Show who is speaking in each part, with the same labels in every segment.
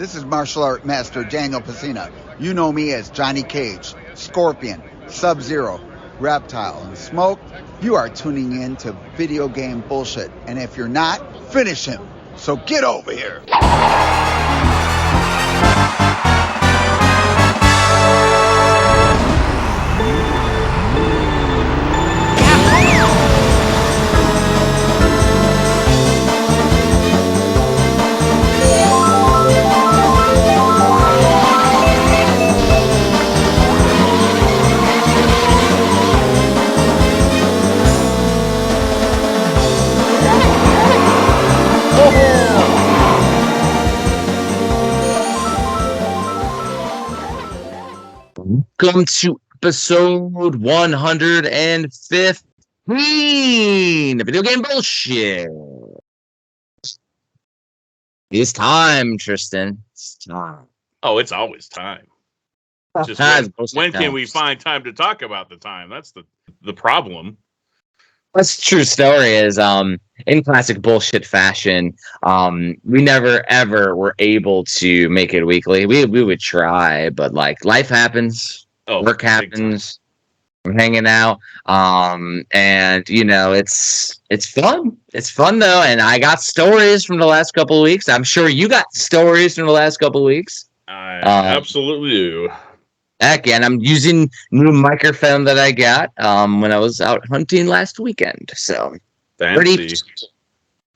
Speaker 1: This is martial art master Daniel Pacina. You know me as Johnny Cage, Scorpion, Sub-Zero, Reptile, and Smoke. You are tuning in to video game bullshit. And if you're not, finish him. So get over here.
Speaker 2: Welcome to episode 115 of Video Game Bullshit. It's time, Tristan. It's time.
Speaker 3: Oh, it's always time. Just when can we find time to talk about the time? That's the problem.
Speaker 2: That's the true story is, in classic bullshit fashion, we never ever were able to make it weekly. We would try, but like life happens. Work happens. We're hanging out, and you know it's fun. It's fun though, and I got stories from the last couple of weeks. I'm sure you got stories from the last couple of weeks.
Speaker 3: I absolutely do.
Speaker 2: Again, I'm using new microphone that I got when I was out hunting last weekend. So
Speaker 3: fancy.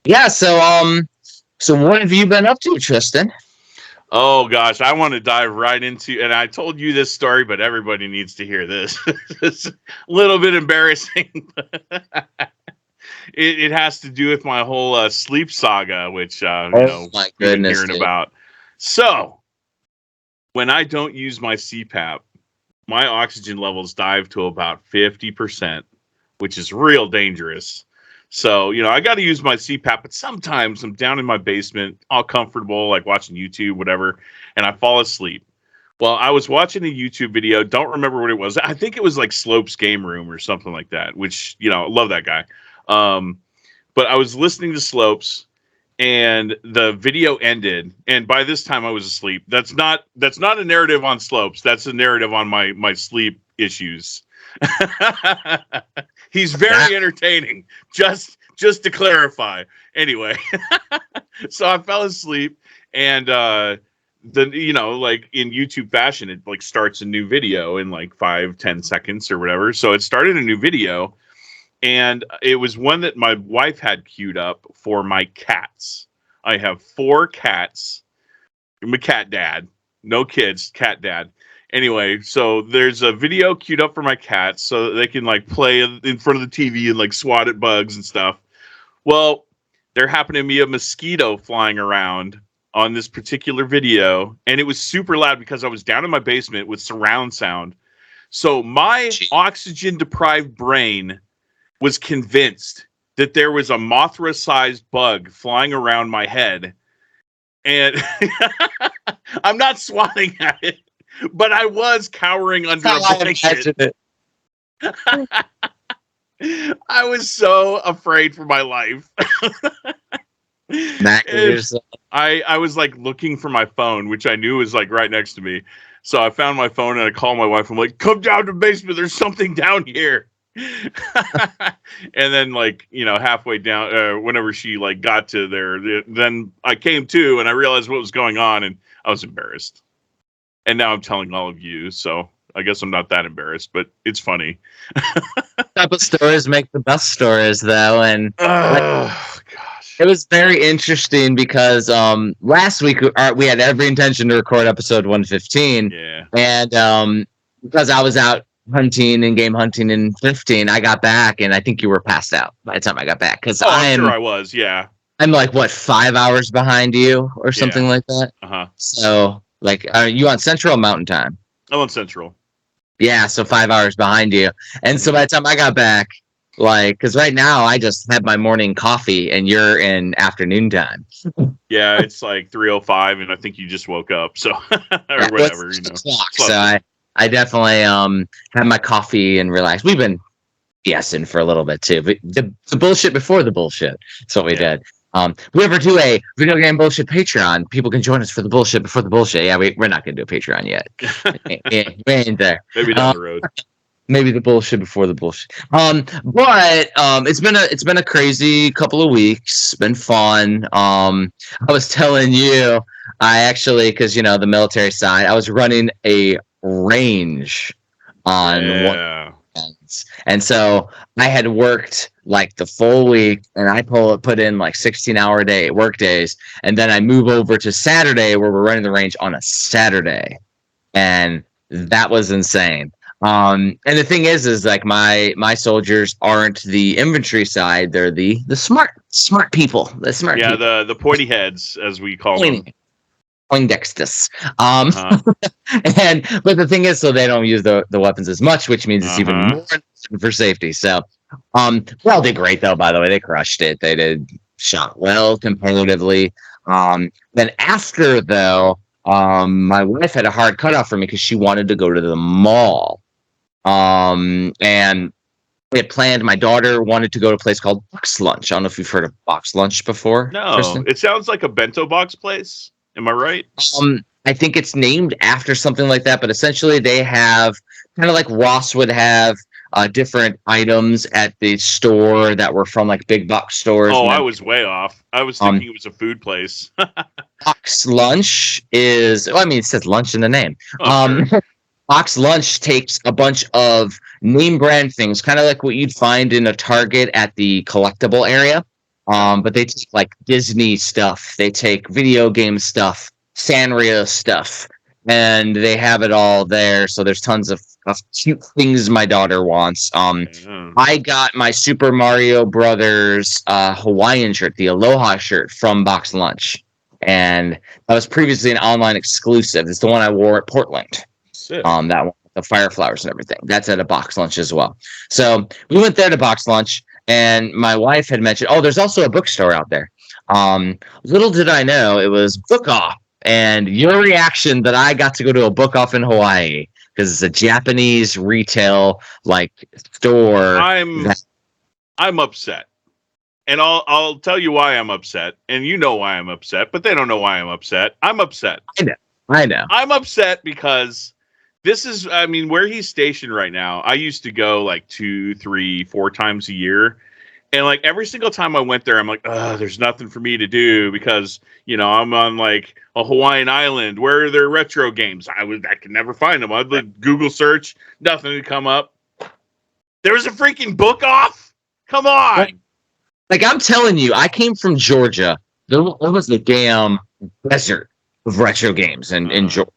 Speaker 2: Yeah. So what have you been up to, Tristan?
Speaker 3: Oh gosh, I want to dive right into, and I told you this story, but everybody needs to hear this. It's a little bit embarrassing. It has to do with my whole sleep saga, which
Speaker 2: my
Speaker 3: we've been
Speaker 2: goodness,
Speaker 3: hearing about. So, when I don't use my CPAP, my oxygen levels dive to about 50%, which is real dangerous. So, I got to use my CPAP, but sometimes I'm down in my basement, all comfortable, like watching YouTube, whatever, and I fall asleep. Well, I was watching a YouTube video, don't remember what it was. I think it was like Slope's Game Room or something like that, which, love that guy. But I was listening to Slopes, and the video ended, and by this time I was asleep. That's not a narrative on Slopes. That's a narrative on my sleep issues. He's very entertaining, just to clarify. Anyway, so I fell asleep, and like in YouTube fashion, it like starts a new video in like 5-10 seconds or whatever. So it started a new video, and it was one that my wife had queued up for my cats. I have 4 cats. I'm a cat dad, no kids, cat dad. Anyway, so there's a video queued up for my cats so that they can like play in front of the TV and like swat at bugs and stuff. Well, there happened to be a mosquito flying around on this particular video, and it was super loud because I was down in my basement with surround sound. So my oxygen-deprived brain was convinced that there was a Mothra-sized bug flying around my head. And I'm not swatting at it. But I was cowering under a blanket. I was so afraid for my life. I was like looking for my phone, which I knew was like right next to me. So I found my phone and I called my wife. I'm like, come down to the basement. There's something down here. And then halfway down, whenever she like got to there, then I came to and I realized what was going on, and I was embarrassed. And now I'm telling all of you, so I guess I'm not that embarrassed, but it's funny.
Speaker 2: Type of stories make the best stories, though, and
Speaker 3: gosh,
Speaker 2: it was very interesting because last week we had every intention to record episode 115, and because I was out hunting and game hunting in 15, I got back, and I think you were passed out by the time I got back because
Speaker 3: I'm sure I was, yeah.
Speaker 2: I'm like 5 hours behind you or something like that. So. Like, are you on Central or Mountain Time?
Speaker 3: I'm on Central.
Speaker 2: Yeah, so 5 hours behind you. And so by the time I got back, because right now I just had my morning coffee and you're in afternoon time.
Speaker 3: Yeah, it's like 3:05 and I think you just woke up, so or whatever,
Speaker 2: So I definitely had my coffee and relaxed. We've been BSing for a little bit too, but the bullshit before the bullshit. That's what we did. We ever do a video game bullshit Patreon, people can join us for the bullshit before the bullshit. Yeah, we're not going to do a Patreon yet. We ain't there.
Speaker 3: Maybe down the road.
Speaker 2: Maybe the bullshit before the bullshit. But it's been a crazy couple of weeks. Been fun. I was telling you, I actually, because the military side, I was running a range on one. And so I had worked like the full week, and I put in like 16-hour day work days, and then I move over to Saturday where we're running the range on a Saturday, and that was insane. And the thing is like my soldiers aren't the infantry side; they're the smart people, the smart.
Speaker 3: Yeah,
Speaker 2: people.
Speaker 3: the pointy heads, as we call them.
Speaker 2: Poindextus. But the thing is, so they don't use the weapons as much, which means it's even more for safety. So, well, did great though. By the way, they crushed it. They did shot well comparatively. Then after though, my wife had a hard cutoff for me because she wanted to go to the mall. And we had planned. My daughter wanted to go to a place called Box Lunch. I don't know if you've heard of Box Lunch before.
Speaker 3: No,
Speaker 2: Kristen?
Speaker 3: It sounds like a bento box place. Am I right?
Speaker 2: I think it's named after something like that, but essentially they have kind of like Ross would have different items at the store that were from like big box stores.
Speaker 3: Oh, I was way off. I was thinking it was a food place.
Speaker 2: Box Lunch is, it says lunch in the name.
Speaker 3: Sure.
Speaker 2: Box Lunch takes a bunch of name brand things, kind of like what you'd find in a Target at the collectible area. But they take like Disney stuff, they take video game stuff, Sanrio stuff, and they have it all there. So there's tons of cute things my daughter wants. I got my Super Mario Brothers Hawaiian shirt, the Aloha shirt from Box Lunch, and that was previously an online exclusive. It's the one I wore at Portland. Sick. That one, the fire flowers and everything. That's at a Box Lunch as well. So we went there to Box Lunch. And my wife had mentioned, there's also a bookstore out there. Little did I know it was Book Off. And your reaction that I got to go to a Book Off in Hawaii, because it's a Japanese retail like store.
Speaker 3: I'm upset. And I'll tell you why I'm upset. And you know why I'm upset, but they don't know why I'm upset. I'm upset.
Speaker 2: I know.
Speaker 3: I'm upset because this is, where he's stationed right now, I used to go like 2, 3, 4 times a year. And like every single time I went there, I'm like, there's nothing for me to do because, I'm on like a Hawaiian island. Where are their retro games? I could never find them. I'd like Google search, nothing would come up. There was a freaking Book Off? Come on.
Speaker 2: Like I'm telling you, I came from Georgia. There was a damn desert of retro games in Georgia.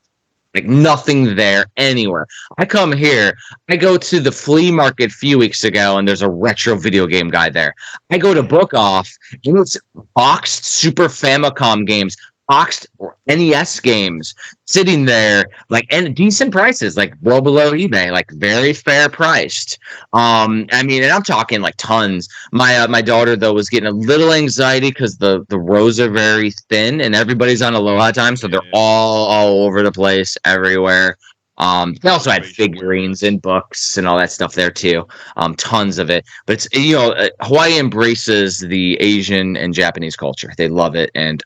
Speaker 2: Like nothing there anywhere. I come here. I go to the flea market a few weeks ago, and there's a retro video game guy there. I go to Book Off, and it's boxed Super Famicom games, boxed NES games sitting there, like and decent prices, like well below eBay, like very fair priced. And I'm talking like tons. My daughter though was getting a little anxiety because the rows are very thin and everybody's on Aloha time, so they're all over the place everywhere. They also had figurines and books and all that stuff there too. Tons of it. But it's Hawaii embraces the Asian and Japanese culture. They love it, and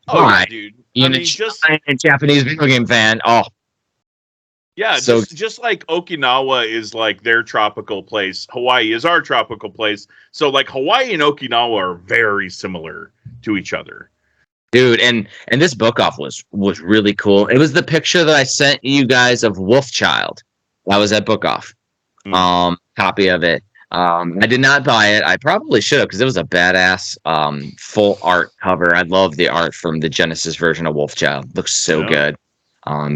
Speaker 3: dude.
Speaker 2: Just a Japanese video game fan.
Speaker 3: Yeah, so just like Okinawa is like their tropical place, Hawaii is our tropical place. So like Hawaii and Okinawa are very similar to each other.
Speaker 2: Dude, and this Book Off was really cool. It was the picture that I sent you guys of Wolfchild. That was at Book Off. Copy of it. I did not buy it. I probably should have because it was a badass full art cover. I love the art from the Genesis version of Wolfchild. Looks so good.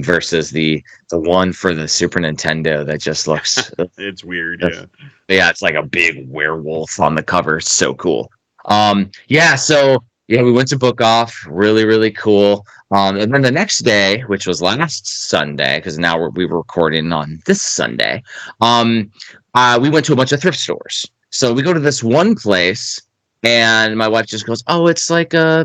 Speaker 2: Versus the one for the Super Nintendo that just looks
Speaker 3: it's weird,
Speaker 2: yeah, it's like a big werewolf on the cover. It's so cool. We went to Book Off. Really, really cool. And then the next day, which was last Sunday, because now we were recording on this Sunday, we went to a bunch of thrift stores. So we go to this one place, and my wife just goes, it's like I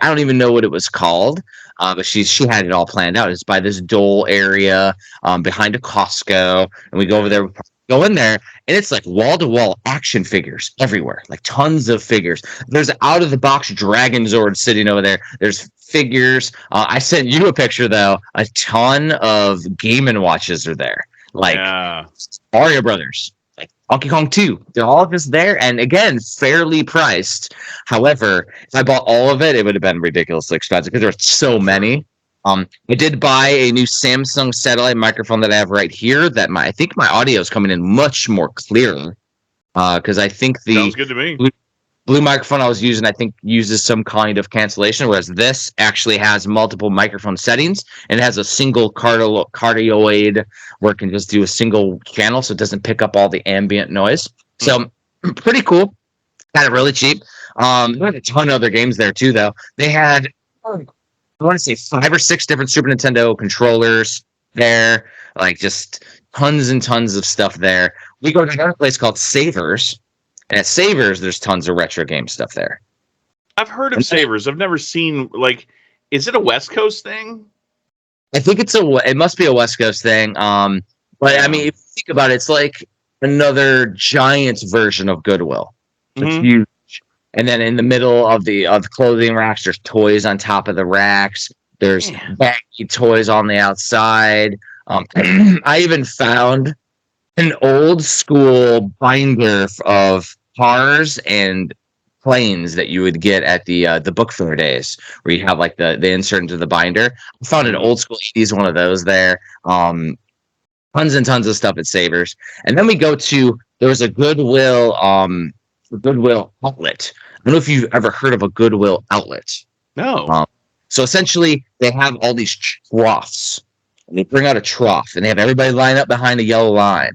Speaker 2: don't even know what it was called, but she had it all planned out. It's by this Dole area behind a Costco, and we go over there with Go in there, and it's like wall-to-wall action figures everywhere, like tons of figures. There's out of the box Dragon Zord sitting over there. There's figures. I sent you a picture though. A ton of Game and Watches are there, like Mario Brothers, like Donkey Kong 2. They're all just there, and again, fairly priced. However, if I bought all of it, it would have been ridiculously expensive because there's so many. I did buy a new Samsung satellite microphone that I have right here. That I think my audio is coming in much more clear. Because I think the
Speaker 3: sounds good to me.
Speaker 2: Blue microphone I was using, I think, uses some kind of cancellation, whereas this actually has multiple microphone settings and it has a single cardioid where it can just do a single channel, so it doesn't pick up all the ambient noise. So pretty cool. Got it really cheap. They had a ton of other games there too, though. They had, I want to say 5 or 6 different Super Nintendo controllers there, like just tons and tons of stuff there. We go to another place called Savers, and at Savers, there's tons of retro game stuff there.
Speaker 3: I've heard of Savers. I've never seen, like, is it a West Coast thing?
Speaker 2: I think it must be a West Coast thing. But I mean, if you think about it, it's like another giant version of Goodwill. It's huge. And then in the middle of the clothing racks, there's toys on top of the racks. There's baggy toys on the outside. I even found an old school binder of cars and planes that you would get at the book fair days, where you have like the insert into the binder. I found an old school 80s one of those there. Tons and tons of stuff at Savers. And then we go to, there was a Goodwill outlet. I don't know if you've ever heard of a Goodwill outlet.
Speaker 3: No.
Speaker 2: So essentially, they have all these troughs. And they bring out a trough, and they have everybody line up behind a yellow line.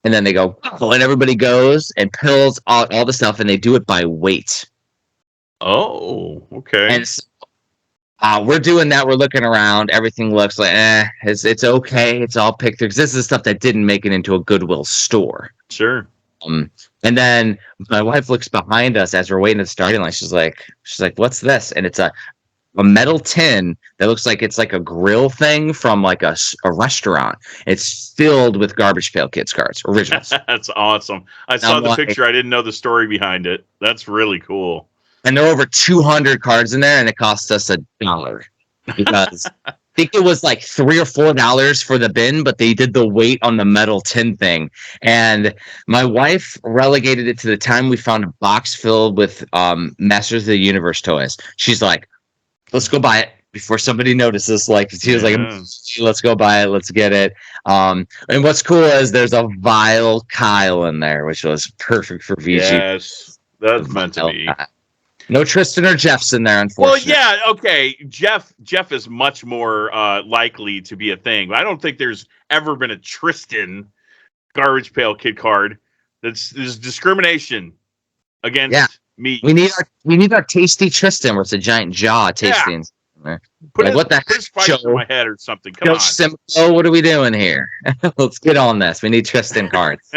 Speaker 2: And then they go, and everybody goes and pulls out all the stuff, and they do it by weight.
Speaker 3: Oh, okay.
Speaker 2: And so, we're doing that. We're looking around. Everything looks like, it's okay. It's all picked through. Because this is stuff that didn't make it into a Goodwill store.
Speaker 3: Sure.
Speaker 2: And then my wife looks behind us as we're waiting at the starting line. She's like, what's this? And it's a metal tin that looks like it's like a grill thing from like a restaurant. It's filled with Garbage Pail Kids cards, originals.
Speaker 3: That's awesome. I saw the picture. I didn't know the story behind it. That's really cool.
Speaker 2: And there are over 200 cards in there, and it cost us $1 because I think it was like $3 or $4 for the bin, but they did the weight on the metal tin thing. And my wife relegated it to the time we found a box filled with Masters of the Universe toys. She's like, let's go buy it before somebody notices. Like, she was like, let's go buy it. Let's get it. And what's cool is there's a Vile Kyle in there, which was perfect for VG.
Speaker 3: Yes, that's meant to be.
Speaker 2: No Tristan or Jeff's in there, unfortunately.
Speaker 3: Well, yeah, okay. Jeff is much more likely to be a thing. But I don't think there's ever been a Tristan Garbage Pail Kid card. There's discrimination against me.
Speaker 2: We need our tasty Tristan, where it's a giant jaw tasting. Yeah.
Speaker 3: Put
Speaker 2: like, what the
Speaker 3: heck, spice in my head or something. Come on.
Speaker 2: Simcoe, what are we doing here? Let's get on this. We need Tristan cards.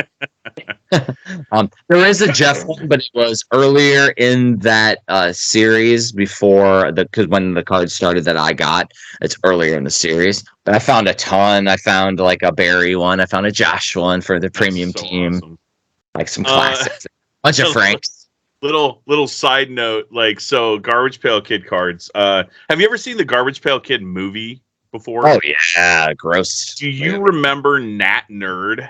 Speaker 2: There is a Jeff one, but it was earlier in that series before because when the cards started that I got, it's earlier in the series. But I found a ton. I found like a Barry one. I found a Josh one for the premium team. Awesome. Like some classics. Bunch of Franks.
Speaker 3: Little side note, like, so Garbage Pail Kid cards. Have you ever seen the Garbage Pail Kid movie before?
Speaker 2: Oh yeah, gross.
Speaker 3: Do you remember Nat Nerd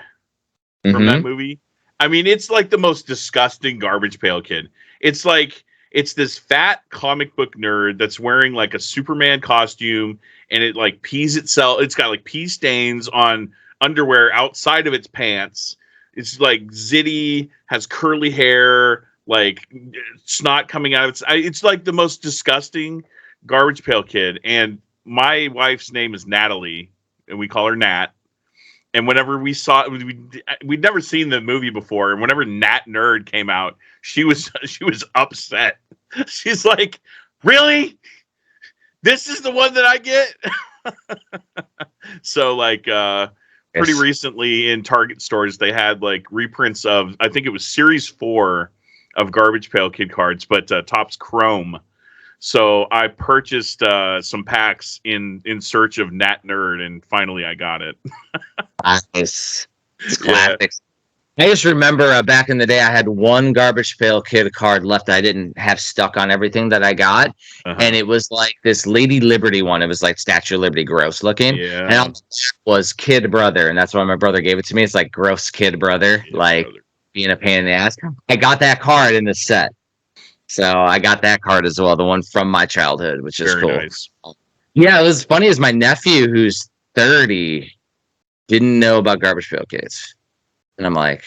Speaker 3: from that movie? I mean, it's like the most disgusting Garbage Pail Kid. It's like, it's this fat comic book nerd that's wearing like a Superman costume, and it like pees itself. It's got like pee stains on underwear outside of its pants. It's like zitty, has curly hair, like snot coming out of its. It's like the most disgusting Garbage Pail Kid. And my wife's name is Natalie, and we call her Nat. And whenever we saw it, we'd never seen the movie before. And whenever Nat Nerd came out, she was upset. She's like, "Really? This is the one that I get?" So like pretty recently in Target stores, they had like reprints of, I think it was Series 4 of Garbage Pail Kid cards, but Topps Chrome. So I purchased some packs in search of Nat Nerd, and finally I got it.
Speaker 2: Nice. It's classic. I just remember back in the day, I had one Garbage Pail Kid card left that I didn't have stuck on everything that I got. And it was like this Lady Liberty one. It was like Statue of Liberty, gross looking.
Speaker 3: Yeah.
Speaker 2: And it was Kid Brother. And that's why my brother gave it to me. It's like gross Kid Brother, being a pain in the ass. I got that card in the set. So I got that card as well, the one from my childhood, which is cool.
Speaker 3: Nice.
Speaker 2: Yeah, it was funny as my nephew, who's 30, didn't know about Garbage Pail Kids. And I'm like,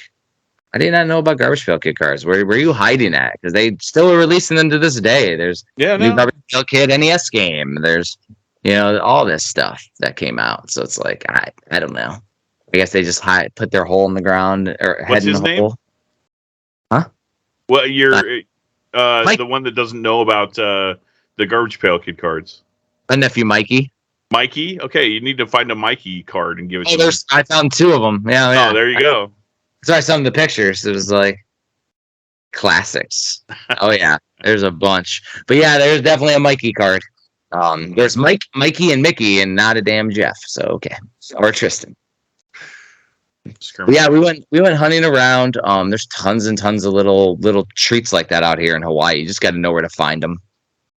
Speaker 2: I did not know about Garbage Pail Kid cards. Where were you hiding at? Because they still are releasing them to this day. There's new Garbage Pail Kid NES game. There's, all this stuff that came out. So it's like, I don't know. I guess they just put their hole in the ground or
Speaker 3: What's
Speaker 2: head in
Speaker 3: his
Speaker 2: the
Speaker 3: name?
Speaker 2: hole. Huh?
Speaker 3: Well, you're the one that doesn't know about the Garbage Pail Kid cards.
Speaker 2: My nephew Mikey.
Speaker 3: Mikey? Okay, you need to find a Mikey card and give it to him.
Speaker 2: I found 2 of them. Yeah.
Speaker 3: Oh, there you go.
Speaker 2: So I saw some of the pictures. It was like classics. Oh yeah, there's a bunch. But yeah, there's definitely a Mikey card. There's Mikey and Mickey, and not a damn Jeff. So okay, or Tristan. But yeah, we went hunting around. There's tons and tons of little treats like that out here in Hawaii. You just got to know where to find them.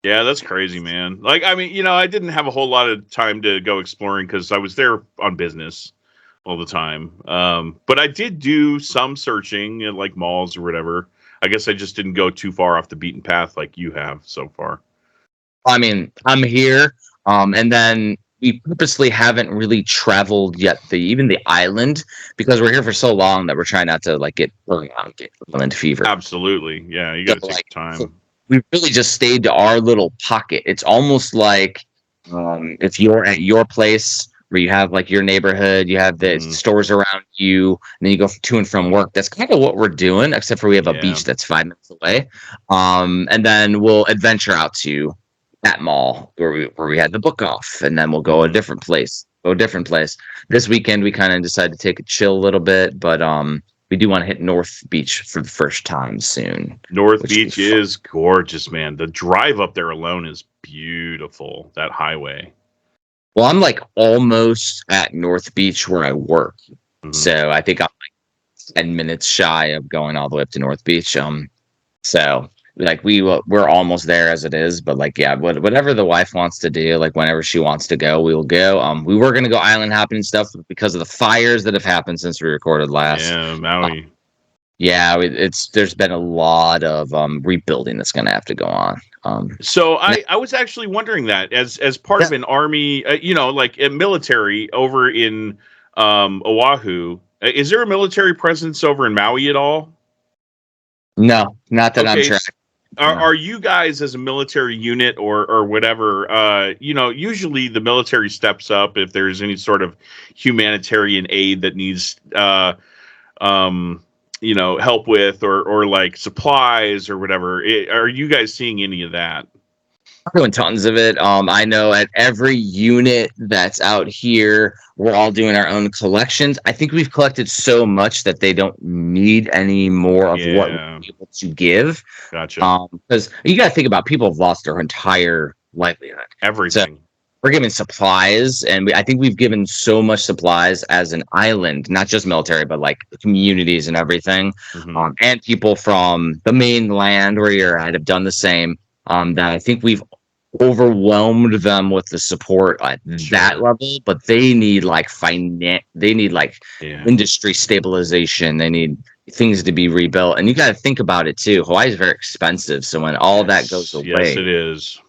Speaker 3: Yeah, that's crazy, man. Like, I mean, I didn't have a whole lot of time to go exploring because I was there on business all the time. But I did do some searching at like malls or whatever. I guess I just didn't go too far off the beaten path like you have so far.
Speaker 2: I mean, I'm here, and then we purposely haven't really traveled yet even the island because we're here for so long that we're trying not to like get island fever.
Speaker 3: Absolutely, yeah. You got to take time.
Speaker 2: So we really just stayed to our little pocket. It's almost like if you're at your place where you have like your neighborhood, you have the stores around you, and then you go to and from work. That's kind of what we're doing, except for we have a beach that's 5 minutes away. And then we'll adventure out to that mall where we had the book off, and then we'll go a different place. This weekend we kind of decided to take a chill a little bit, but we do want to hit North Beach for the first time soon.
Speaker 3: North Beach is gorgeous, man. The drive up there alone is beautiful. That highway.
Speaker 2: Well, I'm like almost at North Beach where I work. So I think I'm like 10 minutes shy of going all the way up to North Beach. So like we're almost there as it is, but like, yeah, whatever the wife wants to do, like whenever she wants to go, we will go. We were going to go island hopping and stuff because of the fires that have happened since we recorded last.
Speaker 3: Yeah, Maui.
Speaker 2: There's been a lot of rebuilding that's going to have to go on.
Speaker 3: So I was actually wondering that as part of an army, like a military over in Oahu. Is there a military presence over in Maui at all?
Speaker 2: No, not that I'm tracking.
Speaker 3: Are you guys as a military unit or whatever? Usually the military steps up if there's any sort of humanitarian aid that needs help with or like supplies or whatever. Are you guys seeing any of that?
Speaker 2: I'm doing tons of it. I know at every unit that's out here, we're all doing our own collections. I think we've collected so much that they don't need any more of what we're able to give.
Speaker 3: Gotcha.
Speaker 2: Because you got to think about people have lost their entire livelihood.
Speaker 3: Everything.
Speaker 2: So we're giving supplies, and I think we've given so much supplies as an island, not just military, but like communities and everything, and people from the mainland where you're at have done the same. That I think we've overwhelmed them with the support at that level, but they need like industry stabilization. They need things to be rebuilt, and you got to think about it too. Hawaii is very expensive, so when all that goes away,
Speaker 3: yes, it is.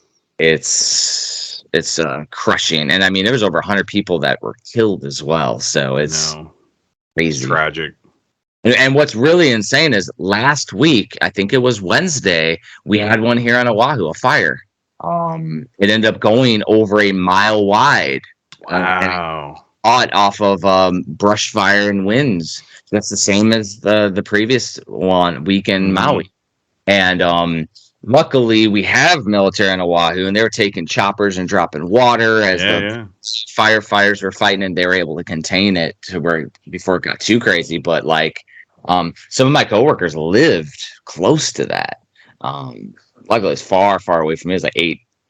Speaker 2: It's crushing, and I mean there was over 100 people that were killed as well. So it's crazy,
Speaker 3: it's tragic.
Speaker 2: And what's really insane is last week, I think it was Wednesday, we had one here on Oahu, a fire. It ended up going over a mile wide.
Speaker 3: Wow.
Speaker 2: Off of brush fire and winds. That's the same as the previous week in Maui. And luckily, we have military on Oahu, and they were taking choppers and dropping water as the firefighters were fighting, and they were able to contain it to where before it got too crazy. But like, some of my coworkers lived close to that. Luckily, it's far, far away from me. It's like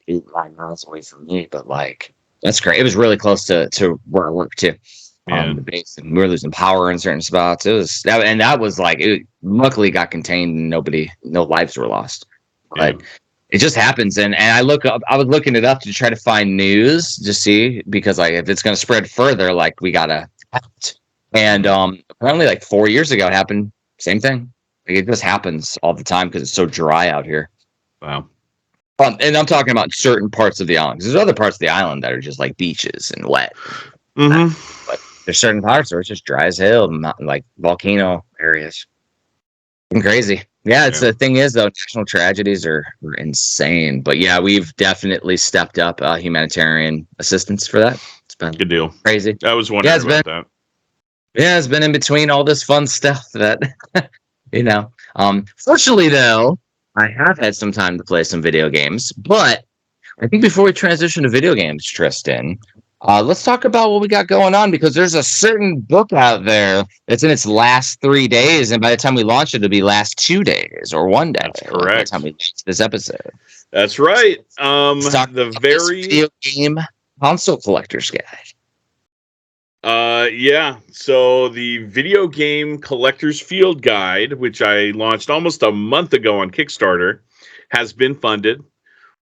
Speaker 2: 8-9 miles away from me. But like, that's great. It was really close to where I work too.
Speaker 3: Yeah.
Speaker 2: The base, and we were losing power in certain spots. That was like, it luckily got contained and no lives were lost. But it just happens. And I was looking it up to try to find news to see, because like if it's going to spread further, like we gotta act. And apparently like 4 years ago it happened. Same thing. Like, it just happens all the time because it's so dry out here.
Speaker 3: Wow.
Speaker 2: And I'm talking about certain parts of the island. There's other parts of the island that are just like beaches and wet. But there's certain parts where it's just dry as hell, like volcano areas. And crazy. Yeah, the thing is though, national tragedies are insane. But yeah, we've definitely stepped up humanitarian assistance for that. It's been
Speaker 3: good deal.
Speaker 2: Crazy.
Speaker 3: I was wondering about that.
Speaker 2: Yeah, it's been in between all this fun stuff that Fortunately though, I have had some time to play some video games, but I think before we transition to video games, Tristan, let's talk about what we got going on, because there's a certain book out there that's in its last 3 days, and by the time we launch it, it'll be last 2 days or 1 day.
Speaker 3: That's correct.
Speaker 2: By the time we launch this episode.
Speaker 3: That's right. The very
Speaker 2: video game console collector's guide.
Speaker 3: Yeah. So the video game collector's field guide, which I launched almost a month ago on Kickstarter, has been funded.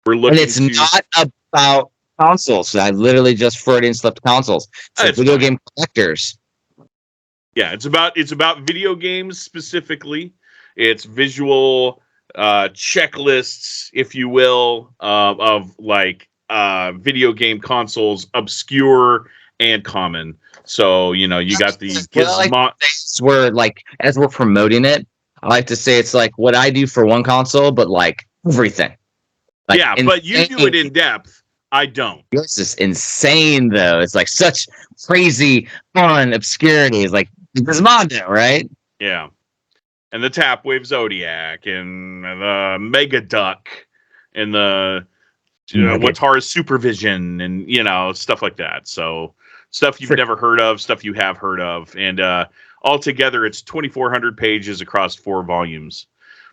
Speaker 3: We're looking.
Speaker 2: And it's not about consoles. I literally just Freudian slipped consoles. It's video game collectors.
Speaker 3: Yeah, it's about video games specifically. It's visual checklists, if you will, of like video game consoles, obscure and common. So you got the
Speaker 2: we're like, as we're promoting it, I like to say it's like what I do for one console, but like everything. Like,
Speaker 3: yeah, but you do it in depth. I don't.
Speaker 2: This is insane, though. It's like such crazy fun obscurity. It's like Gizmondo, right?
Speaker 3: Yeah. And the Tapwave Zodiac and the Mega Duck and the Watara's Supervision and, stuff like that. So stuff you've never heard of, stuff you have heard of. And altogether, it's 2,400 pages across 4 volumes.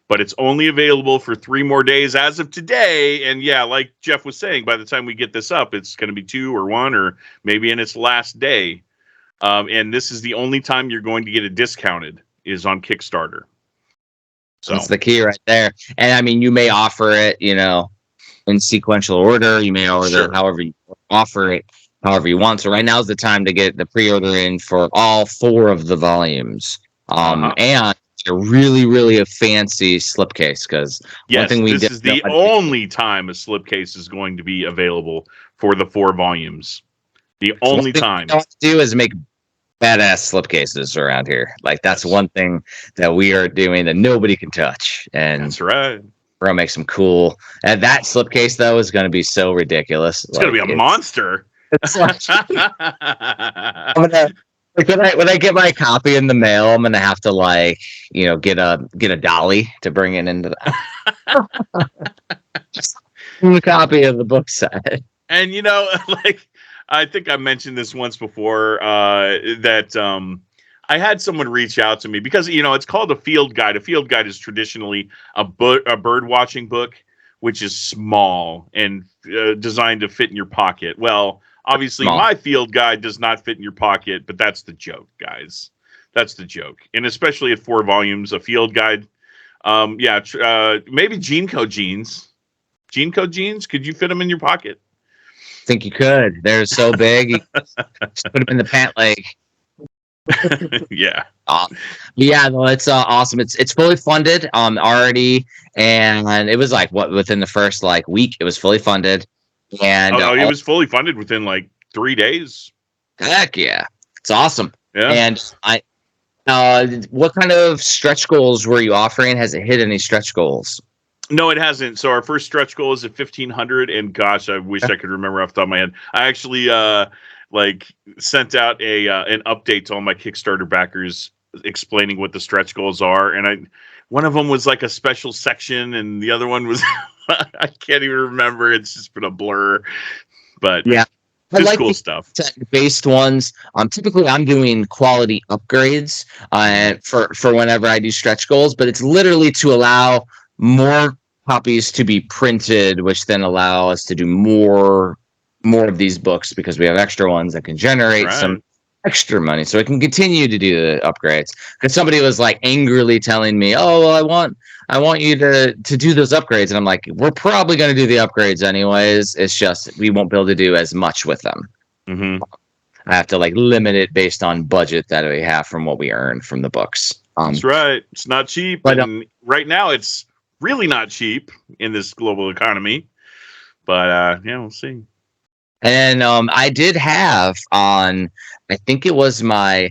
Speaker 3: But it's only available for 3 more days as of today. And yeah, like Jeff was saying, by the time we get this up, it's going to be 2 or 1 or maybe in its last day. And this is the only time you're going to get it discounted is on Kickstarter. So
Speaker 2: that's the key right there. And I mean, you may offer it, in sequential order. You may order however you offer it, however you want. So right now is the time to get the pre-order in for all 4 of the volumes. And really a fancy slipcase, because one thing
Speaker 3: this is the only time a slipcase is going to be available for the 4 volumes. The only time.
Speaker 2: What we do is make badass slipcases around here. Like that's one thing that we are doing that nobody can touch. And
Speaker 3: that's right.
Speaker 2: We're gonna make some cool. And that slipcase though is gonna be so ridiculous.
Speaker 3: It's gonna be a monster.
Speaker 2: It's like, when I get my copy in the mail, I'm gonna have to get a dolly to bring it into the copy of the book set.
Speaker 3: And I think I mentioned this once before that I had someone reach out to me because it's called a field guide. A field guide is traditionally a bird watching book, which is small and designed to fit in your pocket. Well, obviously, my field guide does not fit in your pocket, but that's the joke, guys. That's the joke. And especially at 4 volumes, a field guide. Maybe Gene Code Jeans. Gene Code Jeans, could you fit them in your pocket?
Speaker 2: I think you could. They're so big. You just put them in the pant leg.
Speaker 3: Yeah.
Speaker 2: It's awesome. It's fully funded already. And it was within the first week, it was fully funded. And
Speaker 3: it was fully funded within 3 days.
Speaker 2: Heck yeah, it's awesome.
Speaker 3: Yeah.
Speaker 2: And what kind of stretch goals were you offering? Has it hit any stretch goals?
Speaker 3: No, it hasn't. So our first stretch goal is at 1,500, and gosh, I wish I could remember off the top of my head. I actually sent out an update to all my Kickstarter backers explaining what the stretch goals are, and one of them was a special section, and the other one was I can't even remember. It's just been a blur, but
Speaker 2: yeah,
Speaker 3: just cool stuff.
Speaker 2: Based ones. Typically, I'm doing quality upgrades for whenever I do stretch goals, but it's literally to allow more copies to be printed, which then allow us to do more of these books because we have extra ones that can generate some extra money so I can continue to do the upgrades. Because somebody was like angrily telling me, "Oh, well, I want you to do those upgrades," and I'm like, "We're probably going to do the upgrades anyways. It's just we won't be able to do as much with them.
Speaker 3: Mm-hmm.
Speaker 2: I have to like limit it based on budget that we have from what we earn from the books."
Speaker 3: That's right. It's not cheap,
Speaker 2: but,
Speaker 3: and right now it's really not cheap in this global economy. But yeah, we'll see.
Speaker 2: And I did have on, I think it was my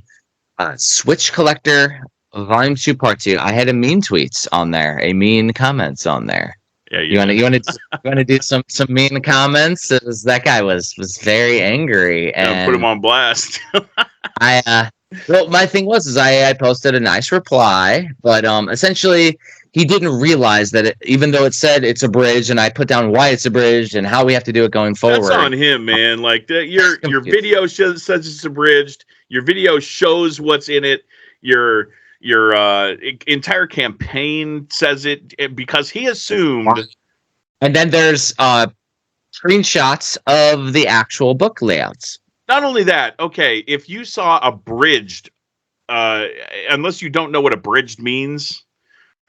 Speaker 2: Switch Collector Volume 2 Part 2. I had a mean tweets on there, a mean comments on there.
Speaker 3: Yeah,
Speaker 2: you want to do some mean comments? That guy was very angry and
Speaker 3: put him on blast.
Speaker 2: Well, my thing was I posted a nice reply, but essentially he didn't realize that even though it said it's abridged, and I put down why it's abridged and how we have to do it going forward.
Speaker 3: That's on him, man. Like your video says it's abridged. Your video shows what's in it. Your entire campaign says it because he assumed.
Speaker 2: And then there's screenshots of the actual book layouts.
Speaker 3: Not only that, okay, if you saw abridged, unless you don't know what abridged means,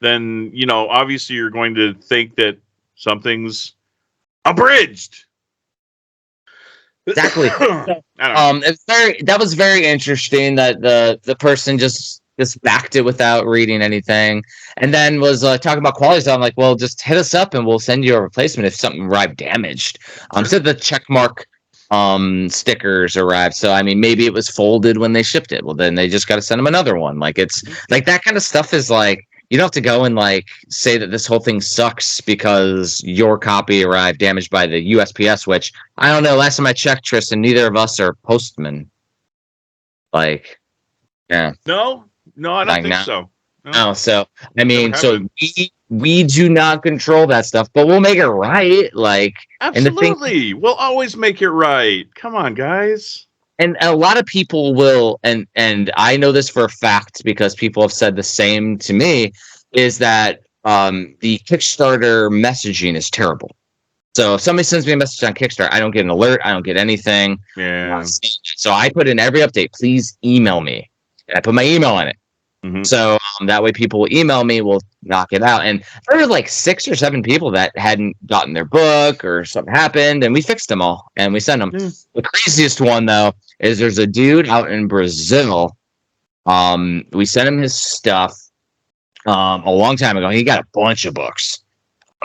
Speaker 3: then, obviously you're going to think that something's abridged.
Speaker 2: Exactly. That was very interesting that the person just backed it without reading anything, and then was talking about quality. So I'm like, well, just hit us up and we'll send you a replacement if something arrived damaged. Said the check mark stickers arrived, so I mean maybe it was folded when they shipped it. Well, then they just got to send them another one. Like it's like that kind of stuff is like you don't have to go and like say that this whole thing sucks because your copy arrived damaged by the USPS, which I don't know. Last time I checked, Tristan, neither of us are postmen. Like, yeah,
Speaker 3: no, I don't think so.
Speaker 2: No, so I mean, so we do not control that stuff, but we'll make it right. Like,
Speaker 3: absolutely, we'll always make it right. Come on, guys.
Speaker 2: And a lot of people will, and I know this for a fact because people have said the same to me, is that the Kickstarter messaging is terrible. So if somebody sends me a message on Kickstarter, I don't get an alert, I don't get anything.
Speaker 3: Yeah.
Speaker 2: So I put in every update, please email me. And I put my email on it. Mm-hmm. So that way people will email me, we'll knock it out. And there were like 6 or 7 people that hadn't gotten their book or something happened, and we fixed them all and we sent them. The craziest one though is there's a dude out in Brazil. We sent him his stuff a long time ago. He got a bunch of books.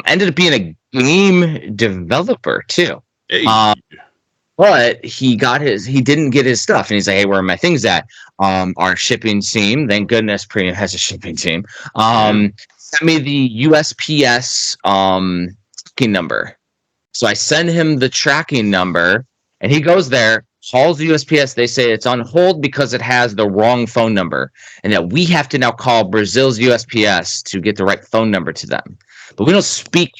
Speaker 2: Ended up being a game developer too.
Speaker 3: Hey.
Speaker 2: But he didn't get his stuff, and he's like, "Hey, where are my things at?" Our shipping team, thank goodness, Premium has a shipping team. Sent me the USPS tracking number, so I send him the tracking number, and he goes there, calls the USPS. They say it's on hold because it has the wrong phone number, and that we have to now call Brazil's USPS to get the right phone number to them. But we don't speak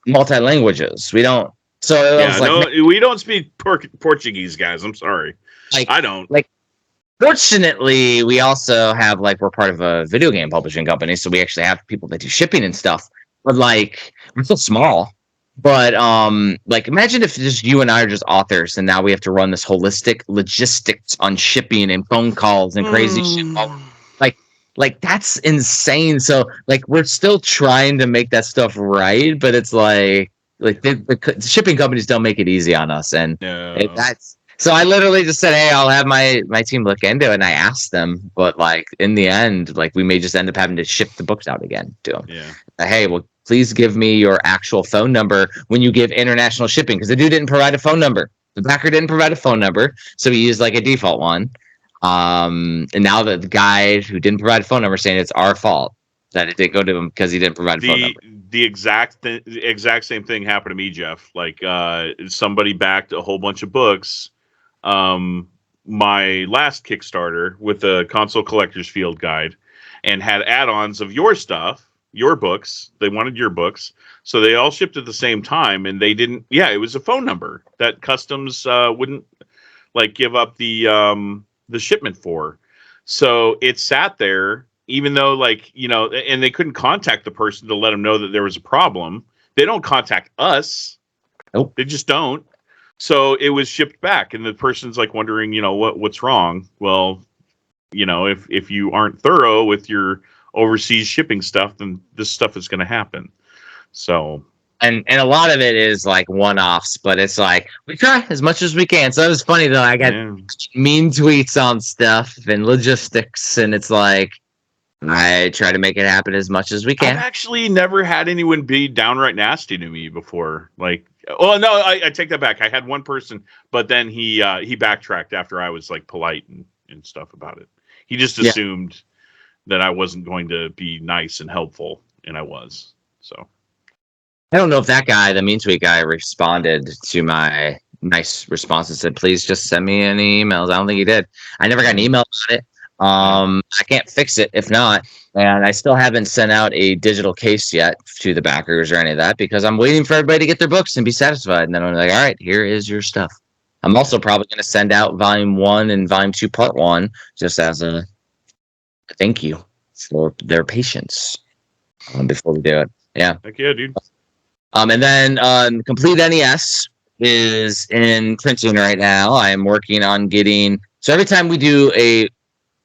Speaker 2: multi languages. We don't. So it was like,
Speaker 3: we don't speak Portuguese, guys. I'm sorry. I don't.
Speaker 2: Like, fortunately, we also have we're part of a video game publishing company, so we actually have people that do shipping and stuff. But we're still small. But imagine if just you and I are just authors, and now we have to run this holistic logistics on shipping and phone calls and crazy shit. Like that's insane. So we're still trying to make that stuff right, but it's the shipping companies don't make it easy on us, and so I literally just said, "Hey, I'll have my team look into it," and I asked them, but in the end, we may just end up having to ship the books out again to them.
Speaker 3: Yeah.
Speaker 2: Hey, well, please give me your actual phone number when you give international shipping, because the dude didn't provide a phone number. The backer didn't provide a phone number, so he used a default one. And now the guy who didn't provide a phone number saying it's our fault that it didn't go to him because he didn't provide a phone number.
Speaker 3: The exact same thing happened to me, Jeff. Somebody backed a whole bunch of books. My last Kickstarter with the console collector's field guide, and had add-ons of your stuff, your books. They wanted your books, so they all shipped at the same time, and they didn't. Yeah, it was a phone number that customs wouldn't give up the shipment for. So it sat there. Even though, and they couldn't contact the person to let them know that there was a problem. They don't contact us.
Speaker 2: Nope.
Speaker 3: They just don't. So it was shipped back, and the person's like wondering, what's wrong? Well, if you aren't thorough with your overseas shipping stuff, then this stuff is going to happen. So,
Speaker 2: and a lot of it is like one-offs, but it's like we try as much as we can. So it was funny though. I got mean tweets on stuff and logistics, and it's like I try to make it happen as much as we can.
Speaker 3: I've actually never had anyone be downright nasty to me before. Like, oh no, I take that back. I had one person, but then he backtracked after I was like polite and stuff about it. He just assumed that I wasn't going to be nice and helpful, and I was. So
Speaker 2: I don't know if that guy, the mean tweet guy, responded to my nice response and said, "Please just send me any emails." I don't think he did. I never got an email about it. I can't fix it if not, and I still haven't sent out a digital case yet to the backers or any of that because I'm waiting for everybody to get their books and be satisfied. And then I'm like, all right, here is your stuff. I'm also probably going to send out Volume 1 and Volume 2 Part 1 just as a thank you for their patience before we do it. Yeah.
Speaker 3: Heck yeah, dude.
Speaker 2: And then Complete NES is in printing right now. I am working on getting... So every time we do a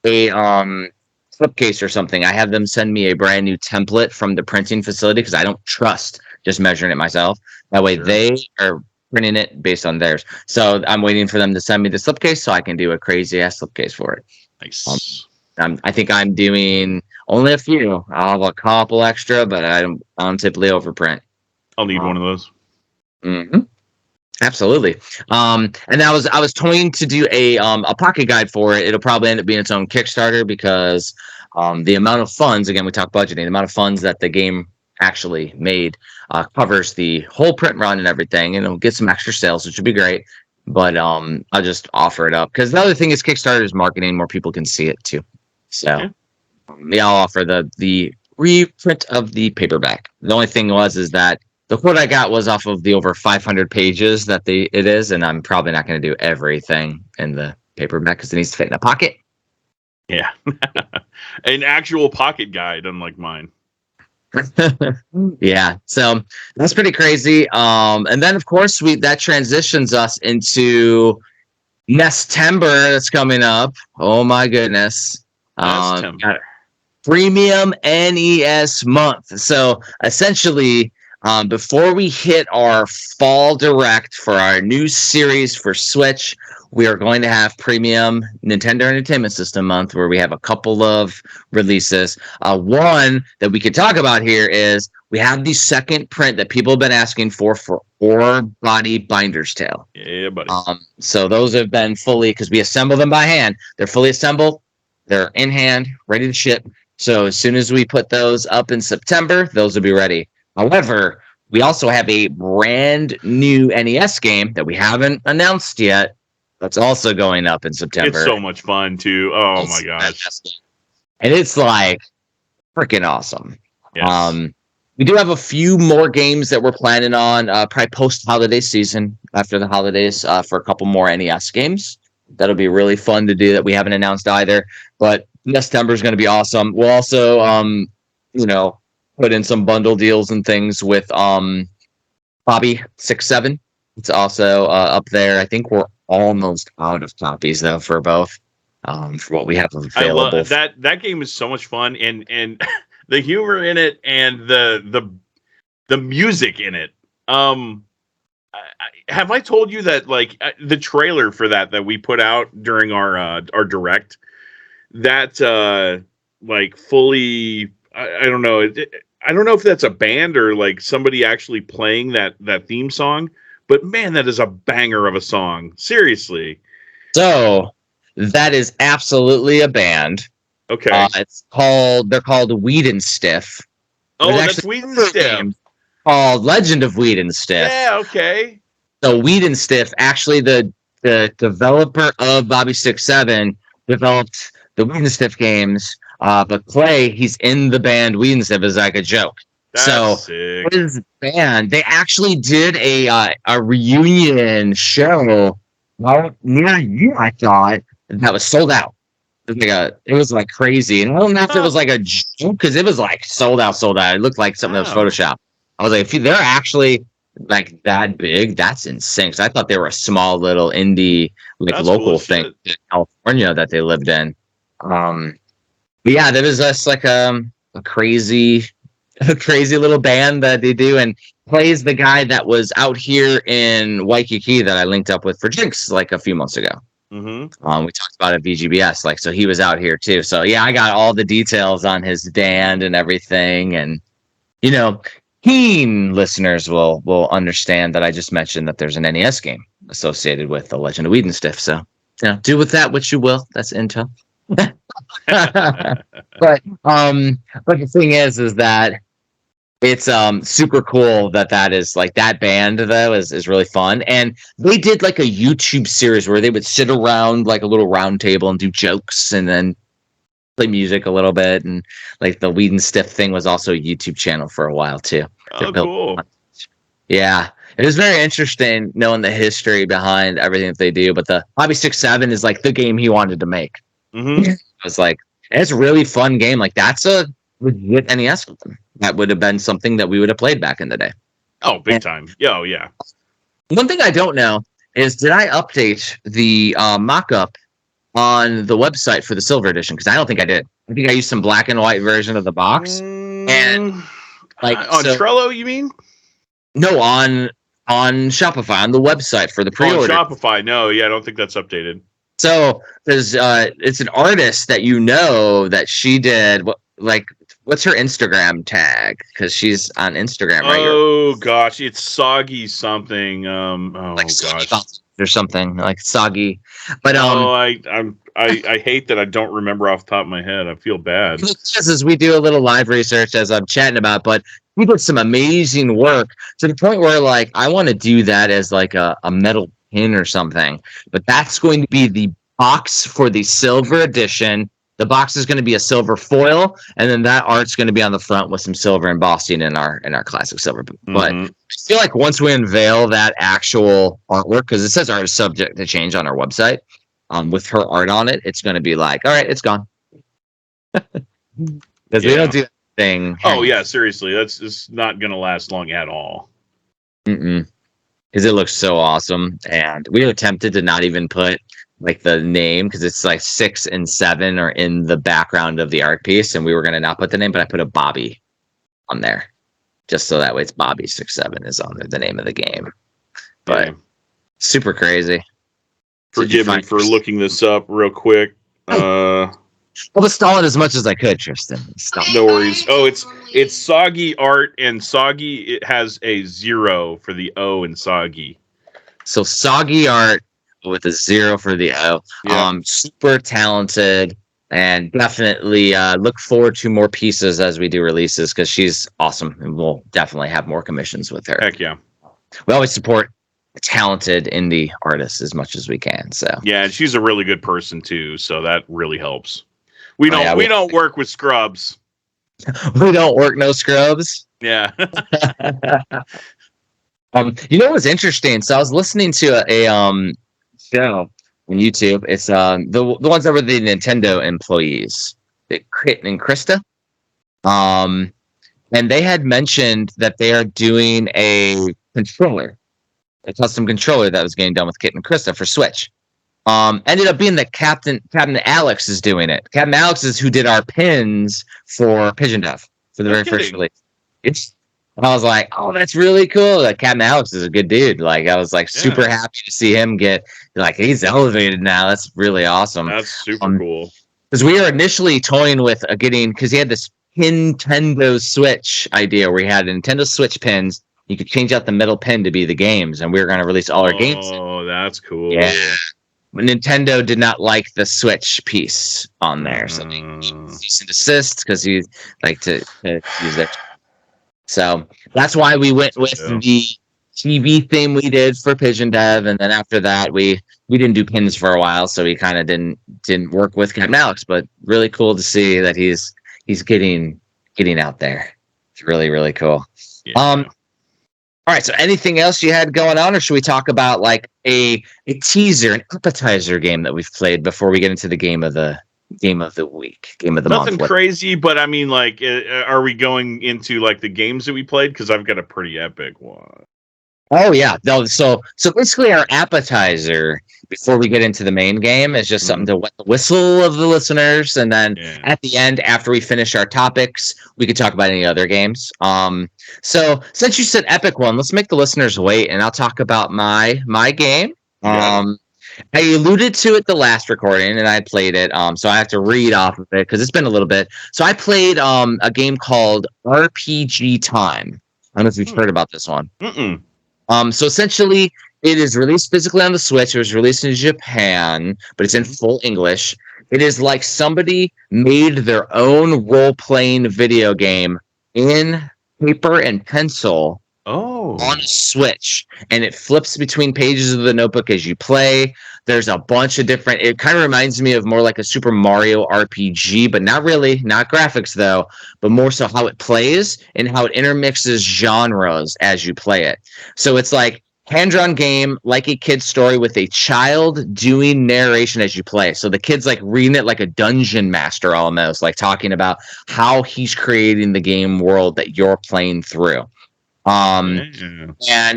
Speaker 2: slipcase or something, I have them send me a brand new template from the printing facility because I don't trust just measuring it myself. That way they are printing it based on theirs. So I'm waiting for them to send me the slipcase so I can do a crazy ass slipcase for it.
Speaker 3: Nice.
Speaker 2: I think I'm doing only a few. I'll have a couple extra, but I don't typically overprint.
Speaker 3: I'll need one of those.
Speaker 2: Mm-hmm. Absolutely. And I was toying to do a pocket guide for it. It'll probably end up being its own Kickstarter because the amount of funds, again, we talk budgeting, the amount of funds that the game actually made covers the whole print run and everything, and it'll get some extra sales, which would be great. But I'll just offer it up because the other thing is Kickstarter is marketing, more people can see it too. So I'll offer the reprint of the paperback. The only thing is that the quote I got was off of the over 500 pages that it is, and I'm probably not going to do everything in the paperback because it needs to fit in a pocket.
Speaker 3: Yeah. An actual pocket guide, unlike mine.
Speaker 2: Yeah, so that's pretty crazy. And then, of course, that transitions us into Nestember that's coming up. Oh, my goodness. Premium NES month. So, essentially... before we hit our fall direct for our new series for Switch, we are going to have Premium Nintendo Entertainment System month where we have a couple of releases. One that we could talk about here is we have the second print that people have been asking for Ore Body Binder's Tale.
Speaker 3: Yeah, buddy.
Speaker 2: So those have been fully, because we assemble them by hand. They're fully assembled. They're in hand, ready to ship. So as soon as we put those up in September, those will be ready. However, we also have a brand new NES game that we haven't announced yet that's also going up in September.
Speaker 3: It's so much fun, too. Oh, my gosh.
Speaker 2: And it's like freaking awesome.
Speaker 3: Yes.
Speaker 2: We do have a few more games that we're planning on probably post-holiday season after the holidays for a couple more NES games. That'll be really fun to do that we haven't announced either. But September is going to be awesome. We'll also, put in some bundle deals and things with Bobby 6-7. It's also up there. I think we're almost out of copies though for both for what we have available.
Speaker 3: I love that game is so much fun, and the humor in it and the music in it. Have I told you that like the trailer for that we put out during our direct that like fully. I don't know. I don't know if that's a band or like somebody actually playing that theme song, but man, that is a banger of a song. Seriously.
Speaker 2: So that is absolutely a band.
Speaker 3: Okay.
Speaker 2: They're called Weed and Stiff.
Speaker 3: Oh, that's Weed and Stiff.
Speaker 2: Called Legend of Weed and Stiff.
Speaker 3: Yeah. Okay.
Speaker 2: So Weed and Stiff, actually the developer of Bobby 6-7 developed the Weed and Stiff games. But Clay, he's in the band Weed and Stiff as like a joke.
Speaker 3: That's sick.
Speaker 2: His band, they actually did a reunion show near you, I thought, that was sold out. It was like crazy. And I don't know if it was like a joke because it was like sold out. It looked like something that was Photoshopped. I was like, they're actually like that big, that's insane. 'Cause I thought they were a small little indie, like
Speaker 3: That's cool
Speaker 2: local
Speaker 3: as
Speaker 2: thing
Speaker 3: shit.
Speaker 2: in California that they lived in. But yeah, there was just like a crazy, a crazy little band that they do, and plays the guy that was out here in Waikiki that I linked up with for drinks like a few months ago.
Speaker 3: Mm-hmm.
Speaker 2: We talked about it at VGBS, like, so he was out here too. So yeah, I got all the details on his band and everything, and you know, keen listeners will understand that I just mentioned that there's an NES game associated with The Legend of Wiedenstift. So you know, do with that what you will. That's intel. but the thing is that it's super cool that is like that band though is really fun, and they did like a YouTube series where they would sit around like a little round table and do jokes and then play music a little bit, and like the Weed and Stiff thing was also a YouTube channel for a while too.
Speaker 3: Oh, cool.
Speaker 2: Yeah, it was very interesting knowing the history behind everything that they do. But the Hobby 6-7 is like the game he wanted to make.
Speaker 3: Mm-hmm.
Speaker 2: I was like, it's a really fun game. Like that's a legit NES. That would have been something that we would have played back in the day.
Speaker 3: Oh, big time. Oh, yeah.
Speaker 2: One thing I don't know is, did I update the mock-up on the website for the silver edition? Because I don't think I did. I think I used some black and white version of the box. And like
Speaker 3: on Trello, you mean?
Speaker 2: No, on Shopify, on the website for the pre-order.
Speaker 3: On Shopify, no, yeah, I don't think that's updated.
Speaker 2: So there's it's an artist that you know that she did what's her Instagram tag? Because she's on Instagram, right?
Speaker 3: Oh gosh, it's Soggy something.
Speaker 2: Like gosh, or something like Soggy. But
Speaker 3: I hate that I don't remember off the top of my head. I feel bad.
Speaker 2: Just as we do a little live research as I'm chatting about, but we did some amazing work to the point where like I want to do that as like a metal pin or something. But that's going to be the box for the silver edition. The box is going to be a silver foil, and then that art's going to be on the front with some silver embossing in our classic silver. But I feel like once we unveil that actual artwork, because it says art is subject to change on our website, with her art on it, it's going to be like, all right, it's gone. Because we don't do that thing.
Speaker 3: Oh yeah, seriously, it's not going to last long at all.
Speaker 2: Because it looks so awesome, and we attempted to not even put like the name, because it's like 6 and 7 are in the background of the art piece, and we were going to not put the name, but I put a Bobby on there just so that way it's Bobby 6-7 is on there, the name of the game. But super crazy.
Speaker 3: Forgive me for looking this up real quick.
Speaker 2: I'll stall it as much as I could, Tristan.
Speaker 3: No worries. Oh, it's Soggy art, and Soggy, it has a 0 for the O in Soggy.
Speaker 2: So Soggy art with a 0 for the O. Yeah. Super talented, and definitely look forward to more pieces as we do releases, because she's awesome, and we'll definitely have more commissions with her.
Speaker 3: Heck yeah.
Speaker 2: We always support talented indie artists as much as we can. So
Speaker 3: yeah, and she's a really good person too, so that really helps. We don't work with scrubs.
Speaker 2: We don't work no scrubs.
Speaker 3: Yeah.
Speaker 2: You know what's interesting? So I was listening to a show on YouTube. It's the ones that were the Nintendo employees, Kit and Krista. And they had mentioned that they are doing a custom controller that was getting done with Kit and Krista for Switch. Ended up being that Captain Alex is doing it. Captain Alex is who did our pins for Pigeon Dev for the very first release. I was like, oh, that's really cool. Like Captain Alex is a good dude. Like I was like super happy to see him get like he's elevated now. That's really awesome.
Speaker 3: That's super cool.
Speaker 2: Because we were initially toying with getting, because he had this Nintendo Switch idea where he had Nintendo Switch pins. You could change out the middle pin to be the games, and we were going to release all our games.
Speaker 3: Oh, that's cool.
Speaker 2: Yeah. Nintendo did not like the Switch piece on there, so they cease and desist because he like to use it. So that's why we went with the TV theme we did for Pigeon Dev, and then after that we didn't do pins for a while, so we kind of didn't work with Captain Alex. But really cool to see that he's getting out there. It's really, really cool. Yeah. All right, so anything else you had going on, or should we talk about like a teaser, an appetizer game that we've played before we get into the game of the week, game of the month?
Speaker 3: Nothing crazy, but I mean, like, are we going into like the games that we played? Because I've got a pretty epic one.
Speaker 2: Oh yeah, no. So basically, our appetizer before we get into the main game is just something to wet the whistle of the listeners, and then at the end, after we finish our topics, we could talk about any other games. So since you said epic one, let's make the listeners wait, and I'll talk about my game. I alluded to it the last recording, and I played it. So I have to read off of it because it's been a little bit. So I played a game called RPG Time. I don't know if you've heard about this one. So essentially, it is released physically on the Switch. It was released in Japan, but it's in full English. It is like somebody made their own role-playing video game in paper and pencil on a Switch, and it flips between pages of the notebook as you play. There's a bunch of different. It kind of reminds me of more like a Super Mario RPG, but not really, not graphics though, but more so how it plays and how it intermixes genres as you play it. So it's like hand-drawn game, like a kid's story with a child doing narration as you play. So the kid's like reading it like a dungeon master, almost like talking about how he's creating the game world that you're playing through. And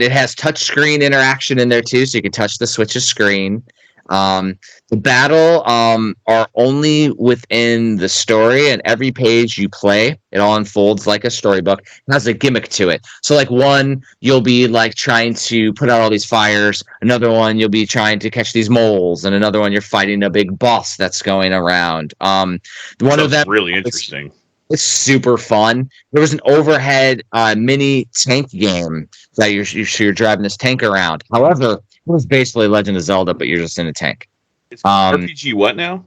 Speaker 2: it has touchscreen interaction in there too, so you can touch the Switch's screen. The battle are only within the story, and every page you play, it all unfolds like a storybook. It has a gimmick to it. So like one, you'll be like trying to put out all these fires. Another one, you'll be trying to catch these moles, and another one, you're fighting a big boss that's going around. One of them
Speaker 3: really interesting.
Speaker 2: It's super fun. There was an overhead mini tank game that you're driving this tank around. However, it was basically Legend of Zelda, but you're just in a tank.
Speaker 3: It's RPG what now?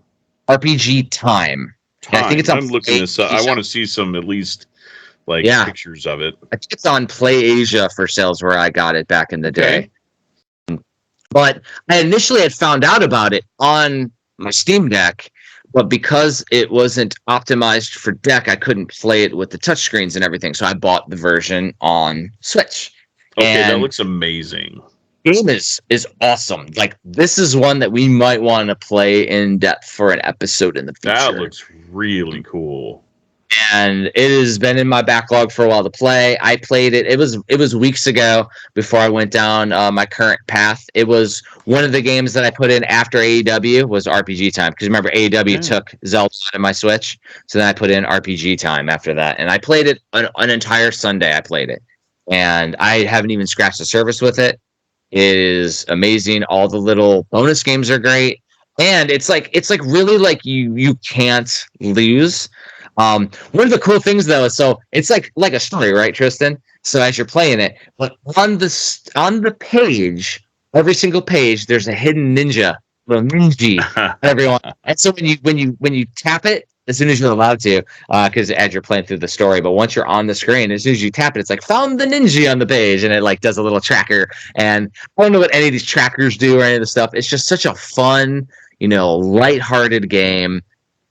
Speaker 2: RPG Time.
Speaker 3: I think it's. I'm looking this up. I want to see some at least pictures of it.
Speaker 2: I think it's on Play Asia for sales where I got it back in the day. But I initially had found out about it on my Steam Deck. But because it wasn't optimized for deck, I couldn't play it with the touchscreens and everything. So I bought the version on Switch.
Speaker 3: Okay, that looks amazing.
Speaker 2: Game is awesome. Like, this is one that we might want to play in depth for an episode in the future.
Speaker 3: That looks really cool.
Speaker 2: And it has been in my backlog for a while to play. I played it. It was weeks ago before I went down my current path. It was one of the games that I put in after AEW was RPG Time. Because remember, AEW took Zelda out of my Switch. So then I put in RPG Time after that. And I played it an entire Sunday. I played it. And I haven't even scratched the surface with it. It is amazing. All the little bonus games are great. And it's like really like you can't lose. One of the cool things though is so it's like a story, right, Tristan? So as you're playing it, but on the page, every single page, there's a hidden ninja, little ninja, everyone. And so when you tap it, as soon as you're allowed to, because as you're playing through the story, but once you're on the screen, as soon as you tap it, it's like found the ninja on the page, and it like does a little tracker. And I don't know what any of these trackers do or any of the stuff. It's just such a fun, lighthearted game.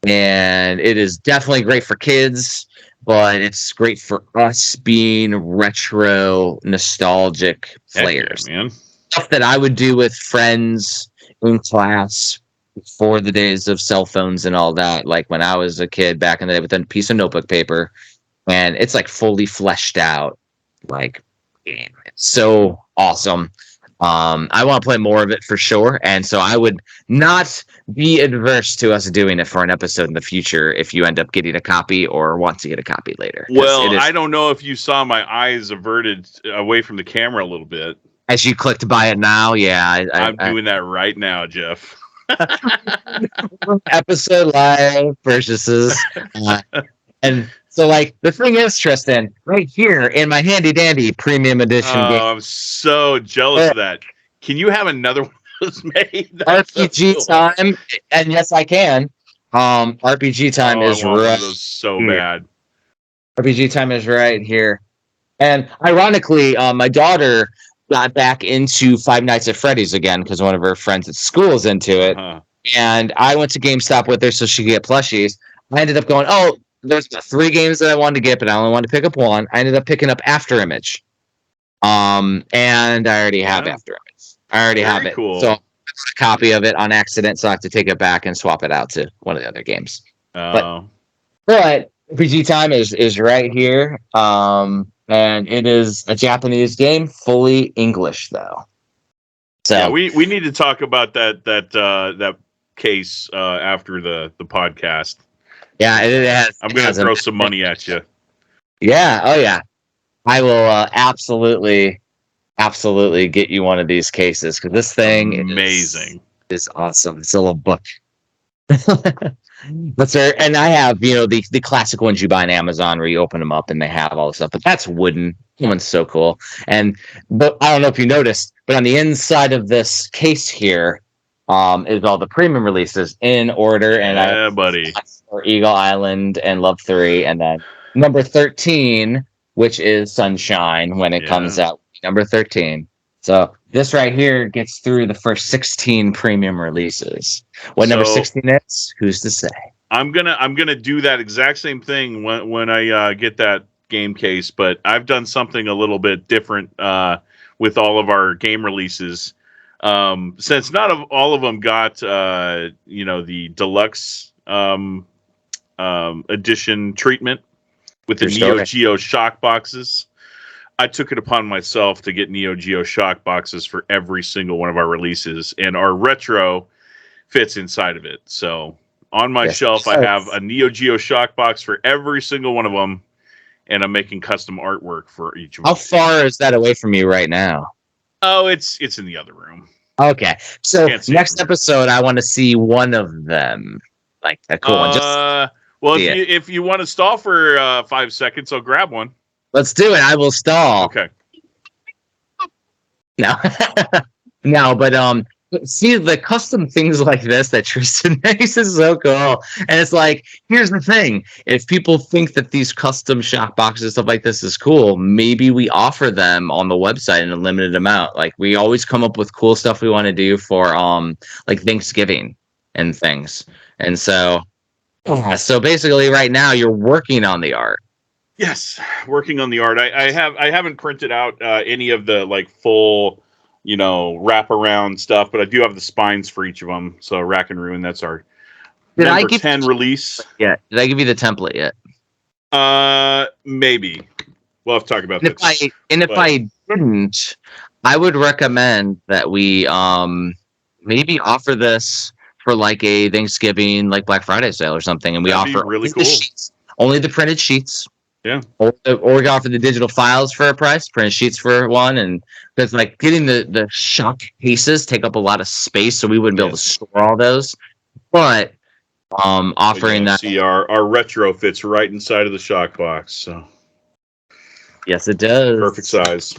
Speaker 2: And it is definitely great for kids, but it's great for us being retro nostalgic players.
Speaker 3: Yeah, man.
Speaker 2: Stuff that I would do with friends in class before the days of cell phones and all that, like when I was a kid back in the day with a piece of notebook paper, and it's like fully fleshed out like game. It's so awesome. I want to play more of it for sure, and so I would not be adverse to us doing it for an episode in the future if you end up getting a copy or want to get a copy later.
Speaker 3: Well, I don't know if you saw my eyes averted away from the camera a little bit.
Speaker 2: As you clicked buy it now, yeah.
Speaker 3: I'm doing that right now, Jeff.
Speaker 2: Episode live purchases. And so, like, the thing is, Tristan, right here in my handy dandy premium edition game.
Speaker 3: I'm so jealous of that. Can you have another one of those made?
Speaker 2: RPG Time, and yes, I can. RPG Time is right.
Speaker 3: So bad.
Speaker 2: RPG Time is right here. And ironically, my daughter got back into Five Nights at Freddy's again because one of her friends at school is into it. And I went to GameStop with her so she could get plushies. I ended up going, there's 3 games that I wanted to get, but I only wanted to pick up one. I ended up picking up After Image. And I already have After Image. I already have it.
Speaker 3: Cool.
Speaker 2: So I got a copy of it on accident, so I have to take it back and swap it out to one of the other games. But RPG Time is right here. and it is a Japanese game, fully English though. So
Speaker 3: yeah, we need to talk about that case after the podcast.
Speaker 2: Yeah, it has.
Speaker 3: I'm gonna throw some money at you.
Speaker 2: Yeah. Oh yeah. I will absolutely get you one of these cases because this thing
Speaker 3: amazing
Speaker 2: is awesome. It's a little book. But sir, and I have the classic ones you buy on Amazon where you open them up and they have all the stuff. But that's wooden. That one's so cool. But I don't know if you noticed, but on the inside of this case here is all the premium releases in order. And
Speaker 3: buddy.
Speaker 2: For Eagle Island and Love 3, and then number 13, which is Sunshine when it comes out. Number 13. So this right here gets through the first 16 premium releases. What number 16 is? Who's to say?
Speaker 3: I'm gonna do that exact same thing when I get that game case, but I've done something a little bit different with all of our game releases. Since not all of them got the deluxe edition treatment with the Neo Geo shock boxes, I took it upon myself to get Neo Geo shock boxes for every single one of our releases, and our retro fits inside of it. So on my shelf, I have a Neo Geo shock box for every single one of them, and I'm making custom artwork for each of them.
Speaker 2: How far is that away from you right now?
Speaker 3: Oh, it's in the other room.
Speaker 2: Okay, so next episode, I want to see one of them, like a cool one.
Speaker 3: Well, if you want to stall for 5 seconds, I'll grab one.
Speaker 2: Let's do it. I will stall.
Speaker 3: Okay.
Speaker 2: No, no, but see the custom things like this that Tristan makes is so cool. And it's like, here's the thing: if people think that these custom shock boxes and stuff like this is cool, maybe we offer them on the website in a limited amount. Like we always come up with cool stuff we want to do for like Thanksgiving and things. And so basically, right now you're working on the art.
Speaker 3: Yes, working on the art. I haven't printed out any of the like full, wraparound stuff, but I do have the spines for each of them. So Rack and Ruin, that's our number 10 release.
Speaker 2: Yeah, did I give you the template yet?
Speaker 3: Maybe. We'll have to talk about
Speaker 2: this. If I didn't, I would recommend that we maybe offer this for like a Thanksgiving, like Black Friday sale or something, and we offer
Speaker 3: really cool.
Speaker 2: Only the printed sheets.
Speaker 3: Yeah.
Speaker 2: Or we offer the digital files for a price, printed sheets for one, and because like getting the shock cases take up a lot of space, so we wouldn't be able to store all those. But offering that,
Speaker 3: see our retro fits right inside of the shock box. So
Speaker 2: yes, it does.
Speaker 3: Perfect size.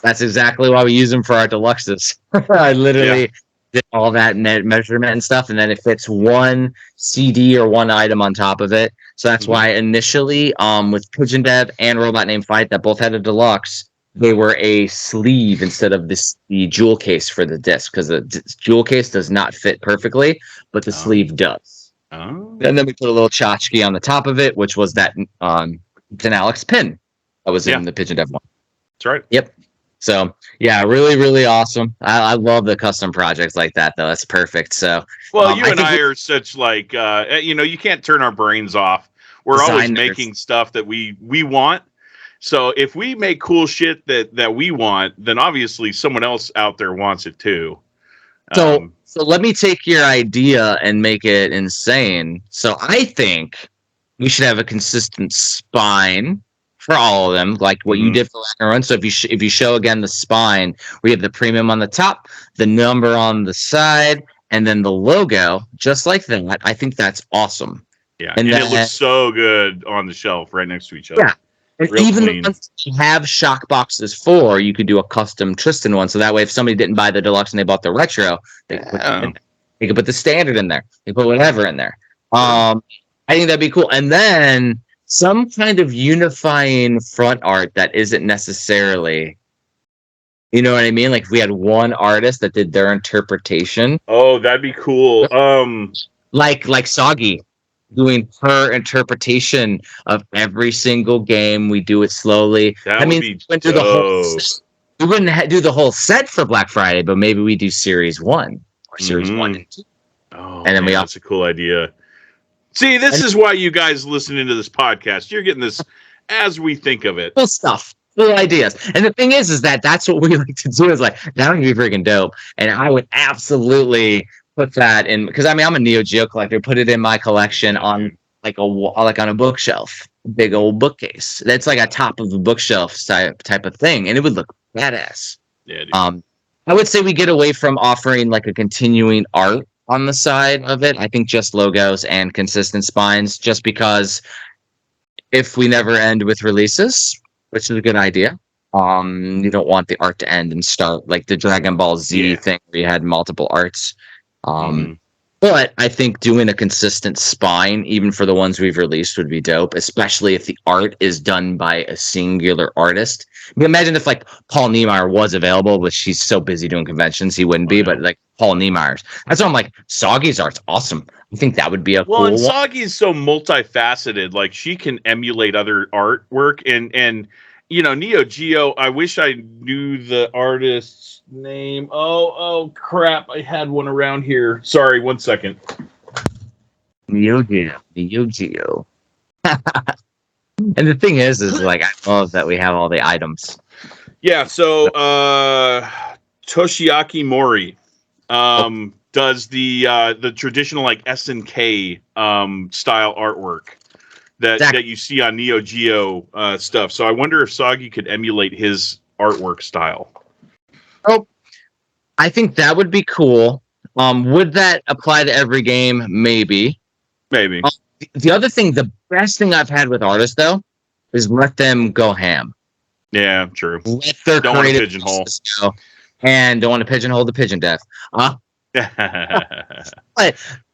Speaker 2: That's exactly why we use them for our deluxes. I literally did all that measurement and stuff, and then it fits one CD or one item on top of it. So that's why initially, with Pigeon Dev and Robot Named Fight, that both had a deluxe, they were a sleeve instead of the jewel case for the disc, because the jewel case does not fit perfectly, but the sleeve does. And then we put a little tchotchke on the top of it, which was that Alex pin that was in the Pigeon Dev one.
Speaker 3: That's right.
Speaker 2: Yep. So yeah, really, really awesome. I love the custom projects like that, though. That's perfect. So
Speaker 3: well, you and I are such like you can't turn our brains off. We're always making stuff that we want. So if we make cool shit that we want, then obviously someone else out there wants it too.
Speaker 2: So let me take your idea and make it insane. So I think we should have a consistent spine for all of them, like what you did for Run. So if you show again the spine, we have the premium on the top, the number on the side, and then the logo, just like that. I think that's awesome.
Speaker 3: Yeah, and it looks so good on the shelf right next to each other.
Speaker 2: Yeah, and even the ones you have shock boxes for, you could do a custom Tristan one. So that way, if somebody didn't buy the deluxe and they bought the retro, they could put the standard in there. They put whatever in there. I think that'd be cool. And then some kind of unifying front art that isn't necessarily, you know what I mean? Like if we had one artist that did their interpretation.
Speaker 3: Oh, that'd be cool.
Speaker 2: Like Soggy doing her interpretation of every single game. We do it slowly.
Speaker 3: That would be dope.
Speaker 2: We wouldn't do the whole set for Black Friday, but maybe we do Series 1 or Series 1 and 2.
Speaker 3: Oh, and then that's a cool idea. See, this is why you guys listen into this podcast. You're getting this as we think of it.
Speaker 2: Cool stuff. Cool ideas. And the thing is that's what we like to do is like, that would be freaking dope. And I would absolutely put that in, because I mean, I'm a Neo Geo collector, put it in my collection on like on a bookshelf, big old bookcase. That's like a top of the bookshelf type of thing. And it would look badass.
Speaker 3: Yeah, dude.
Speaker 2: I would say we get away from offering like a continuing art on the side of it. I think just logos and consistent spines, just because if we never end with releases, which is a good idea, you don't want the art to end and start like the Dragon Ball Z thing where you had multiple arts. But I think doing a consistent spine, even for the ones we've released, would be dope, especially if the art is done by a singular artist. I mean, imagine if like Paul Niemeyer was available, but he's so busy doing conventions, he wouldn't be. But like Paul Niemeyer's, that's why I'm like, Soggy's art's awesome. I think that would be a cool
Speaker 3: and
Speaker 2: one.
Speaker 3: Soggy's so multifaceted. Like she can emulate other artwork, and you know, Neo Geo. I wish I knew the artist's name. Oh crap! I had one around here. Sorry, 1 second.
Speaker 2: Neo Geo. And the thing is like, I love that we have all the items.
Speaker 3: Yeah. So Toshiaki Mori does the traditional like SNK style artwork that you see on Neo Geo stuff. So I wonder if Soggy could emulate his artwork style.
Speaker 2: Oh, I think that would be cool. Would that apply to every game? Maybe. The other thing, the best thing I've had with artists though, is let them go ham.
Speaker 3: Yeah, true.
Speaker 2: Let their
Speaker 3: don't want to
Speaker 2: creative
Speaker 3: pigeonhole.
Speaker 2: Go, and don't want to pigeonhole the pigeon deaf. But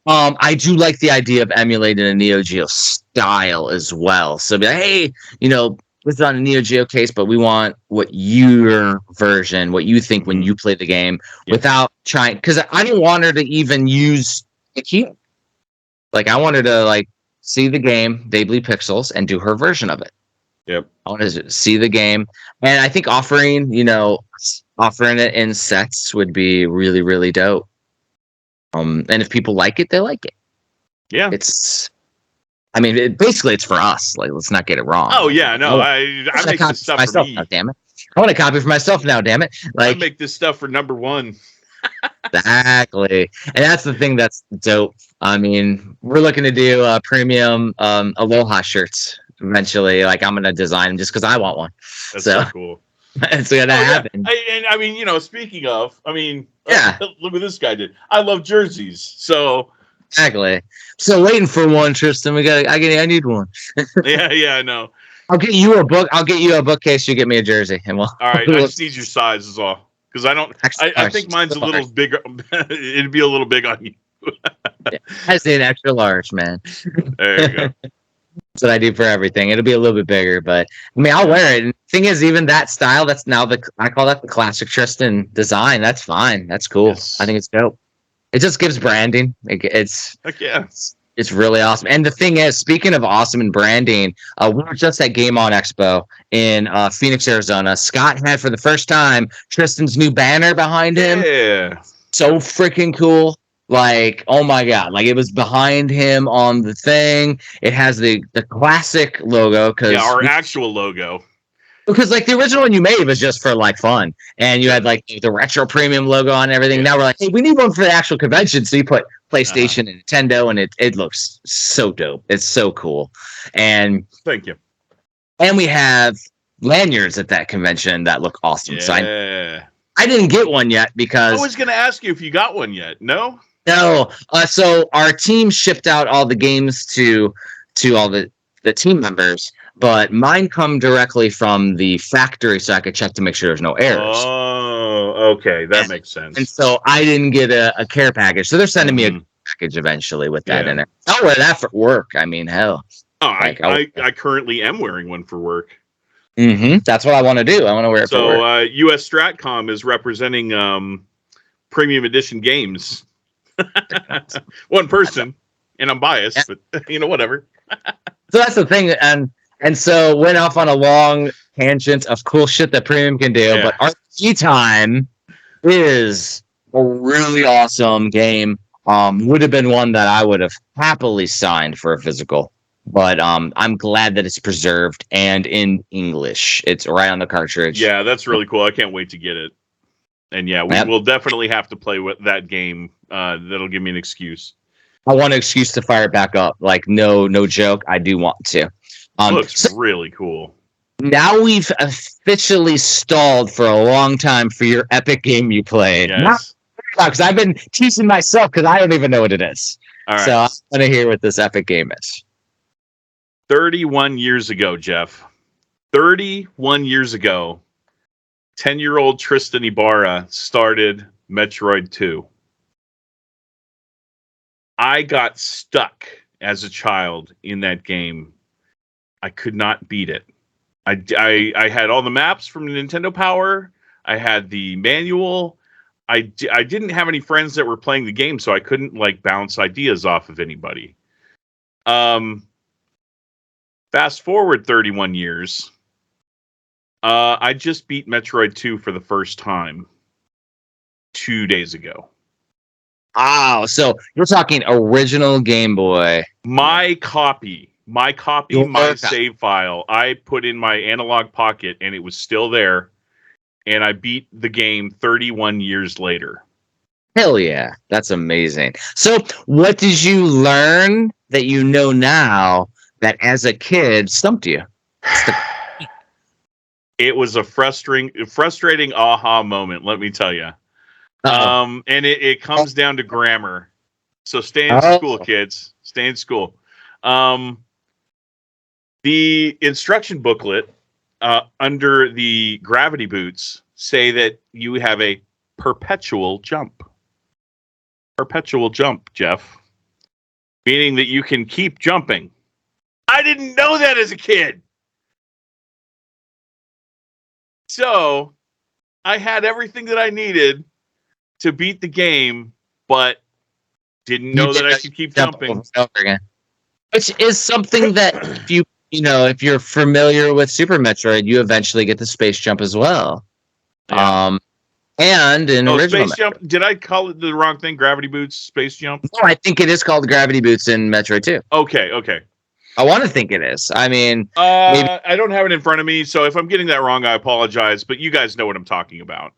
Speaker 2: I do like the idea of emulating a Neo Geo style as well. So be like, hey, you know, this is on a Neo Geo case, but we want what your version, what you think when you play the game, without trying, because I didn't want her to even use a key. Like I wanted to like see the game, Daily Pixels, and do her version of it.
Speaker 3: Yep.
Speaker 2: I want to see the game, and I think offering it in sets would be really, really dope. And if people like it, they like it.
Speaker 3: Yeah.
Speaker 2: Basically it's for us. Like, let's not get it wrong.
Speaker 3: Oh yeah, no, I make this stuff for me.
Speaker 2: Now, damn it. I want to copy for myself now, damn it. Like,
Speaker 3: I make this stuff for number one.
Speaker 2: Exactly. And that's the thing that's dope. I mean, we're looking to do premium Aloha shirts eventually. Like, I'm going to design them just because I want one.
Speaker 3: That's so cool.
Speaker 2: It's going to happen.
Speaker 3: I mean, you know, speaking of, I mean, look what this guy did. I love jerseys. So
Speaker 2: exactly. So waiting for one, Tristan. I need one.
Speaker 3: yeah, I know.
Speaker 2: I'll get you a book. I'll get you a bookcase. You get me a jersey, and we'll.
Speaker 3: All right, I just need your size is all, because I don't. I think mine's a little bigger. It'd be a little big on you.
Speaker 2: I say an extra large, man.
Speaker 3: There you go.
Speaker 2: That's what I do for everything. It'll be a little bit bigger, but I mean, I'll wear it. And the thing is, even that style, that's now I call that the classic Tristan design. That's fine. That's cool. Yes. I think it's dope. It just gives branding. It's really awesome. And the thing is, speaking of awesome and branding, we were just at Game On Expo in Phoenix, Arizona. Scott had for the first time Tristan's new banner behind him.
Speaker 3: Yeah.
Speaker 2: So freaking cool. Like, oh my God. Like, it was behind him on the thing. It has the classic logo.
Speaker 3: Our actual logo.
Speaker 2: Because, like, the original one you made was just for, like, fun. And you had, like, the retro premium logo on everything. Now we're like, hey, we need one for the actual convention. So you put PlayStation and Nintendo, and it looks so dope. It's so cool. And
Speaker 3: thank you.
Speaker 2: And we have lanyards at that convention that look awesome.
Speaker 3: Yeah.
Speaker 2: So I didn't get one yet because...
Speaker 3: I was going to ask you if you got one yet. No?
Speaker 2: No. So our team shipped out all the games to all the team members. But mine come directly from the factory, so I could check to make sure there's no errors.
Speaker 3: Oh, okay, that makes sense.
Speaker 2: And so I didn't get a care package, so they're sending me a package eventually with that in there. I'll wear that for work. I mean, hell.
Speaker 3: Oh, I currently am wearing one for work.
Speaker 2: Mm-hmm. That's what I want to do. I want to wear it for work.
Speaker 3: So US Stratcom is representing premium edition games. One person, and I'm biased, but whatever.
Speaker 2: So that's the thing, and so went off on a long tangent of cool shit that premium can do. But RPG Time is a really awesome game. Would have been one that I would have happily signed for a physical. But I'm glad that it's preserved and in English. It's right on the cartridge.
Speaker 3: Yeah, that's really cool. I can't wait to get it. And yeah, we will definitely have to play with that game. That'll give me an excuse.
Speaker 2: I want an excuse to fire it back up. Like, no joke. I do want to.
Speaker 3: Looks really cool.
Speaker 2: Now we've officially stalled for a long time for your epic game you played.
Speaker 3: Yes.
Speaker 2: Because I've been teasing myself because I don't even know what it is.
Speaker 3: All right.
Speaker 2: So I want to hear what this epic game is.
Speaker 3: 31 years ago, Jeff. 31 years ago, 10-year-old Tristan Ibarra started Metroid II. I got stuck as a child in that game. I could not beat it. I had all the maps from Nintendo Power. I had the manual. I didn't have any friends that were playing the game, so I couldn't like bounce ideas off of anybody. Fast forward 31 years. I just beat Metroid 2 for the first time 2 days ago.
Speaker 2: Oh, so you're talking original Game Boy.
Speaker 3: My copy, my save file, I put in my analog pocket and it was still there. And I beat the game 31 years later.
Speaker 2: Hell yeah. That's amazing. So what did you learn that you know now that as a kid stumped you?
Speaker 3: It was a frustrating aha moment, let me tell you. And it comes down to grammar. So stay in school, kids. Stay in school. The instruction booklet under the gravity boots say that you have a perpetual jump. Perpetual jump, Jeff. Meaning that you can keep jumping. I didn't know that as a kid. So I had everything that I needed to beat the game, but didn't know that I could keep jumping.
Speaker 2: Over again. Which is something that if you're familiar with Super Metroid, you eventually get the space jump as well.
Speaker 3: Yeah.
Speaker 2: And in original
Speaker 3: space jump. Did I call it the wrong thing? Gravity boots, space jump?
Speaker 2: No, I think it is called gravity boots in Metroid 2.
Speaker 3: Okay.
Speaker 2: I want to think it is. I mean,
Speaker 3: maybe I don't have it in front of me, so if I'm getting that wrong, I apologize. But you guys know what I'm talking about.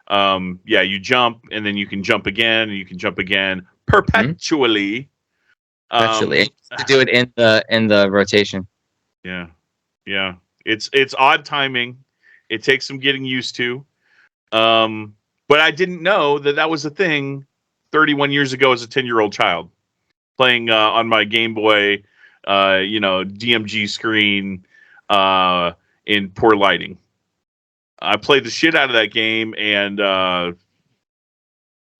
Speaker 3: Yeah, you jump, and then you can jump again, and you can jump again perpetually.
Speaker 2: Actually, to do it in the rotation.
Speaker 3: Yeah. It's odd timing. It takes some getting used to. But I didn't know that was a thing 31 years ago as a 10-year-old child playing on my Game Boy, DMG screen in poor lighting. I played the shit out of that game, and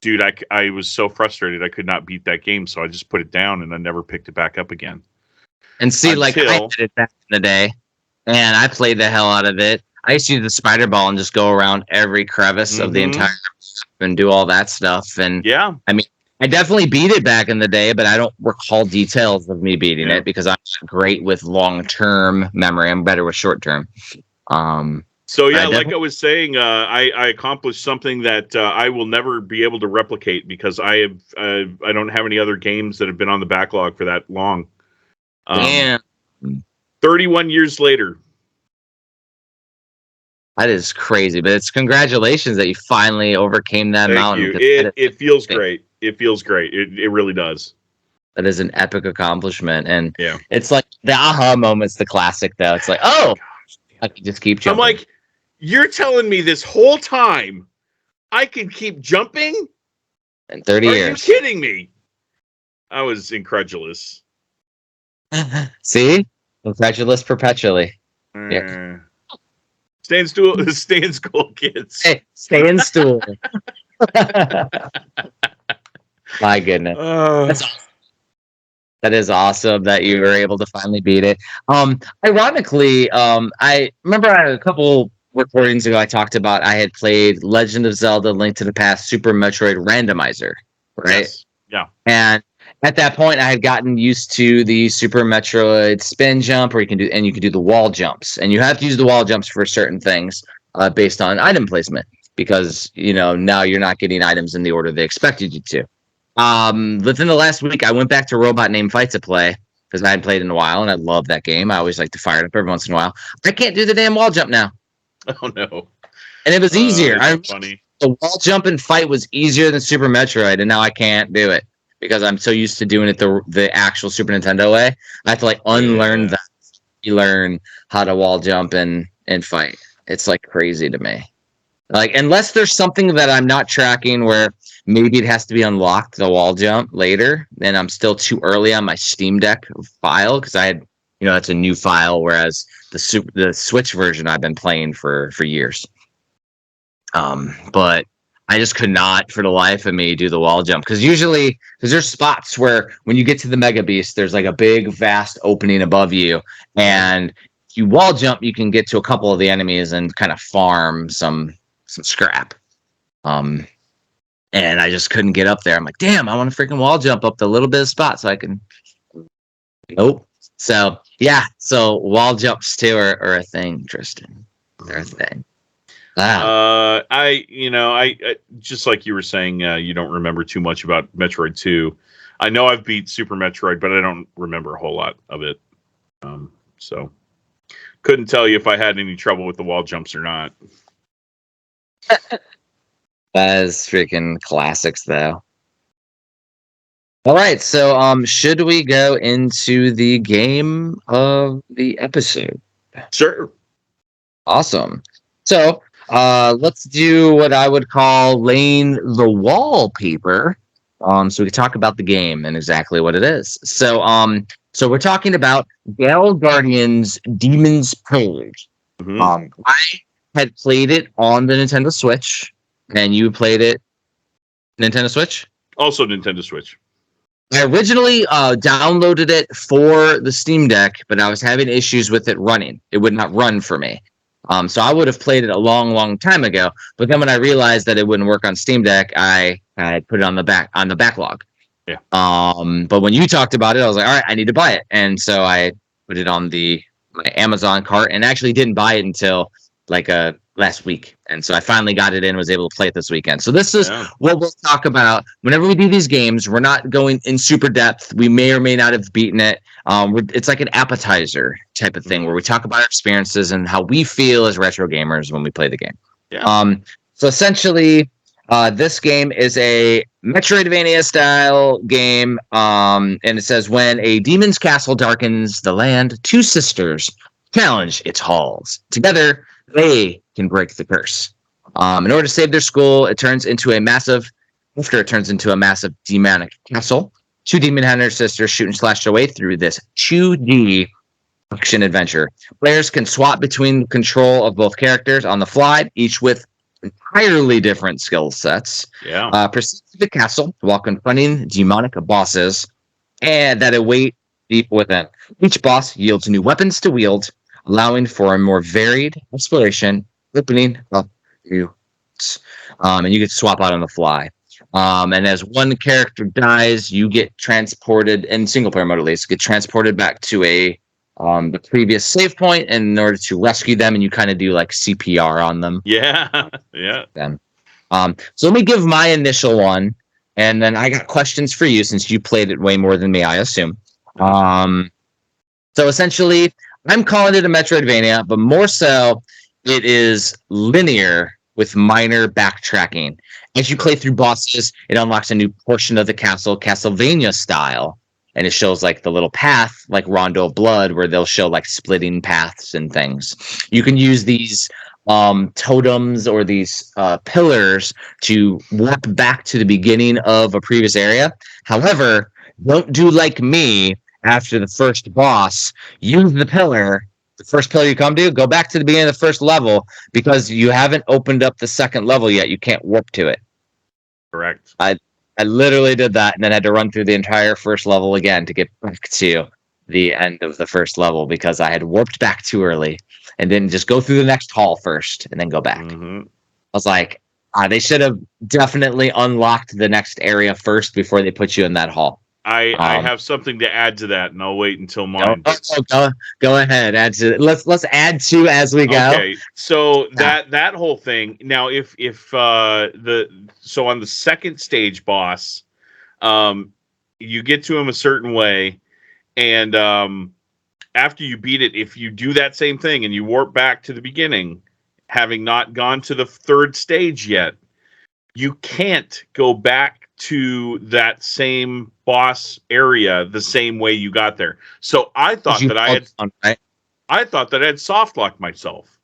Speaker 3: dude, I was so frustrated I could not beat that game, so I just put it down and I never picked it back up again.
Speaker 2: And see, I did it back in the day, and I played the hell out of it. I used to use the spider ball and just go around every crevice of the entire and do all that stuff. And
Speaker 3: yeah,
Speaker 2: I mean, I definitely beat it back in the day, but I don't recall details of me beating it because I'm not great with long-term memory. I'm better with short-term.
Speaker 3: So yeah, like I was saying, I accomplished something that I will never be able to replicate because I don't have any other games that have been on the backlog for that long. 31 years later.
Speaker 2: That is crazy, but it's congratulations that you finally overcame that mountain.
Speaker 3: It feels great. It feels great. It really does.
Speaker 2: That is an epic accomplishment, and it's like the aha moment's the classic, though. It's like, I can just keep jumping.
Speaker 3: I'm like, you're telling me this whole time I can keep jumping?
Speaker 2: In 30 years.
Speaker 3: Are you kidding me? I was incredulous.
Speaker 2: See? Incredulous perpetually. Yeah.
Speaker 3: Stay in school, kids.
Speaker 2: Hey, stay in school. My goodness. That's awesome. That is awesome that you were able to finally beat it. Ironically, I remember a couple recordings ago I talked about I had played Legend of Zelda: Link to the Past Super Metroid Randomizer, right?
Speaker 3: Yes. Yeah.
Speaker 2: And at that point, I had gotten used to the Super Metroid spin jump, where you can do the wall jumps, and you have to use the wall jumps for certain things based on item placement, because now you're not getting items in the order they expected you to. Within the last week, I went back to Robot Named Fight to play, because I hadn't played in a while, and I love that game. I always like to fire it up every once in a while. I can't do the damn wall jump now.
Speaker 3: Oh no!
Speaker 2: And it was easier.
Speaker 3: Funny.
Speaker 2: The wall jump and fight was easier than Super Metroid, and now I can't do it because I'm so used to doing it the actual Super Nintendo way. I have to like unlearn that, learn how to wall jump and fight. It's like crazy to me. Like, unless there's something that I'm not tracking where maybe it has to be unlocked, the wall jump later, then I'm still too early on my Steam Deck file because I had, that's a new file, whereas the Switch version I've been playing for years. But I just could not, for the life of me, do the wall jump because there's spots where when you get to the Mega Beast, there's like a big, vast opening above you, and if you wall jump, you can get to a couple of the enemies and kind of farm some scrap. And I just couldn't get up there. I'm like, damn, I want to freaking wall jump up the little bit of spot so I can. Nope. So yeah, so wall jumps too are a thing, Tristan. They're a thing. Wow.
Speaker 3: I just like you were saying, you don't remember too much about Metroid 2. I know I've beat Super Metroid, but I don't remember a whole lot of it. So couldn't tell you if I had any trouble with the wall jumps or not.
Speaker 2: That is freaking classics, though. All right, so should we go into the game of the episode?
Speaker 3: Sure.
Speaker 2: Awesome. So let's do what I would call laying the wallpaper. So we can talk about the game and exactly what it is. So we're talking about Gal Guardians Demon's Purge.
Speaker 3: Mm-hmm.
Speaker 2: I had played it on the Nintendo Switch, and you played it Nintendo Switch?
Speaker 3: Also Nintendo Switch.
Speaker 2: I originally downloaded it for the Steam Deck, but I was having issues with it running. It would not run for me. So I would have played it a long, long time ago. But then when I realized that it wouldn't work on Steam Deck, I put it on the backlog.
Speaker 3: Yeah.
Speaker 2: But when you talked about it, I was like, all right, I need to buy it. And so I put it on my Amazon cart and actually didn't buy it until like last week. And so I finally got it in and was able to play it this weekend. So this is what we'll talk about. Whenever we do these games, we're not going in super depth. We may or may not have beaten it. It's like an appetizer type of thing where we talk about our experiences and how we feel as retro gamers when we play the game.
Speaker 3: Yeah.
Speaker 2: So essentially, this game is a Metroidvania style game. And it says, when a demon's castle darkens the land, two sisters challenge its halls. Together, they can break the curse. In order to save their school, after it turns into a massive demonic castle, two demon hunter sisters shoot and slash their way through this 2D action adventure. Players can swap between control of both characters on the fly, each with entirely different skill sets.
Speaker 3: Yeah.
Speaker 2: Proceed to the castle while confronting demonic bosses and that await deep within. Each boss yields new weapons to wield, allowing for a more varied exploration, opening up you. And you get to swap out on the fly. And as one character dies, you get transported, in single player mode at least, get transported back to the previous save point in order to rescue them, and you kind of do like CPR on them.
Speaker 3: Yeah. Yeah.
Speaker 2: Then. So let me give my initial one, and then I got questions for you since you played it way more than me, I assume. So essentially, I'm calling it a Metroidvania, but more so, it is linear with minor backtracking. As you play through bosses, it unlocks a new portion of the castle, Castlevania style, and it shows like the little path, like Rondo of Blood, where they'll show like splitting paths and things. You can use these totems or these pillars to warp back to the beginning of a previous area. However, don't do like me. After the first boss, use the first pillar you come to, go back to the beginning of the first level, because you haven't opened up the second level yet. You can't warp to it.
Speaker 3: Correct.
Speaker 2: I literally did that and then had to run through the entire first level again to get back to the end of the first level because I had warped back too early and didn't just go through the next hall first and then go back.
Speaker 3: Mm-hmm.
Speaker 2: I was like, they should have definitely unlocked the next area first before they put you in that hall.
Speaker 3: I have something to add to that, and I'll wait until mine.
Speaker 2: Go ahead. Add to it. Let's add to as we go.
Speaker 3: Okay, so that whole thing. Now, if on the second stage boss, you get to him a certain way, And after you beat it, if you do that same thing and you warp back to the beginning, having not gone to the third stage yet, you can't go back to that same boss area the same way you got there. So I thought that I thought that I had soft locked myself.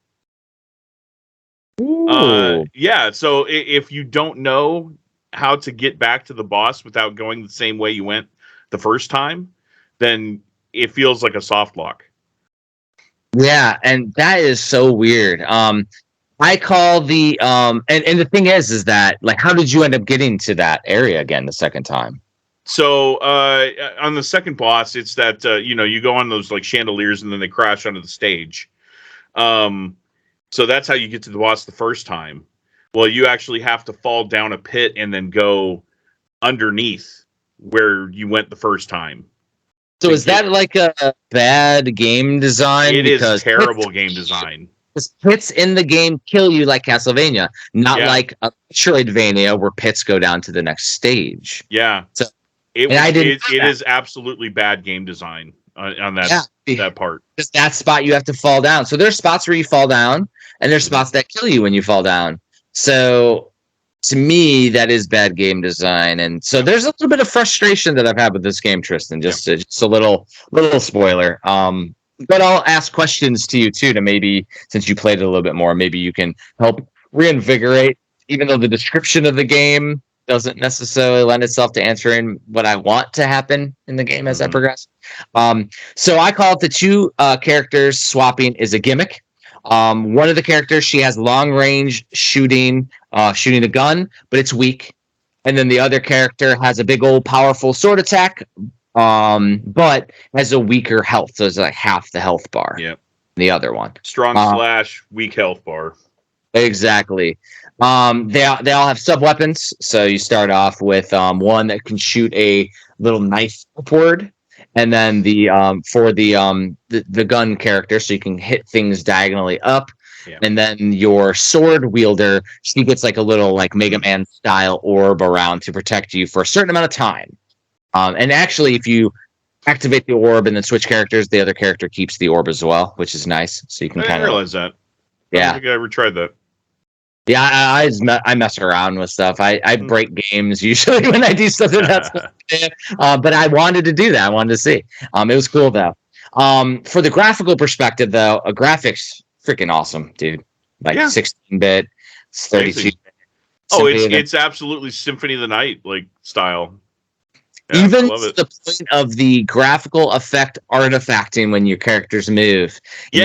Speaker 3: Yeah. So if you don't know how to get back to the boss without going the same way you went the first time, then it feels like a soft lock.
Speaker 2: Yeah, and that is so weird. I call the and the thing is that, like, how did you end up getting to that area again the second time?
Speaker 3: So on the second boss, it's that you go on those like chandeliers and then they crash onto the stage. So that's how you get to the boss the first time. Well, you actually have to fall down a pit and then go underneath where you went the first time.
Speaker 2: So is that like a bad game design?
Speaker 3: It is terrible game design.
Speaker 2: Because pits in the game kill you like Castlevania, not like a Metroidvania where pits go down to the next stage.
Speaker 3: Yeah. So it is absolutely bad game design on that part.
Speaker 2: Because that spot you have to fall down. So there's spots where you fall down, and there's spots that kill you when you fall down. So to me, that is bad game design. And so there's a little bit of frustration that I've had with this game, Tristan. Just a little spoiler. But I'll ask questions to you too, to maybe, since you played it a little bit more, maybe you can help reinvigorate, even though the description of the game doesn't necessarily lend itself to answering what I want to happen in the game as I progress. So I call it the two characters swapping is a gimmick. One of the characters, she has long range shooting a gun, but it's weak. And then the other character has a big old powerful sword attack, but has a weaker health. So it's like half the health bar.
Speaker 3: Yep.
Speaker 2: The other one.
Speaker 3: Strong / weak health bar.
Speaker 2: Exactly. They all have sub weapons. So you start off with one that can shoot a little knife upward. And then for the gun character, so you can hit things diagonally up. Yeah. And then your sword wielder, she gets like a little like Mega Man style orb around to protect you for a certain amount of time. And actually, if you activate the orb and then switch characters, the other character keeps the orb as well, which is nice. So you can kind of
Speaker 3: realize that.
Speaker 2: Yeah,
Speaker 3: I don't think I ever tried that.
Speaker 2: Yeah, I mess around with stuff. I break games usually when I do something that's but I wanted to do that. I wanted to see. It was cool though. For the graphical perspective though, graphics freaking awesome, dude. Like 16-bit, 32-bit.
Speaker 3: Oh, it's absolutely Symphony of the Night like style.
Speaker 2: Yeah, even to the point of the graphical effect artifacting when your characters move.
Speaker 3: The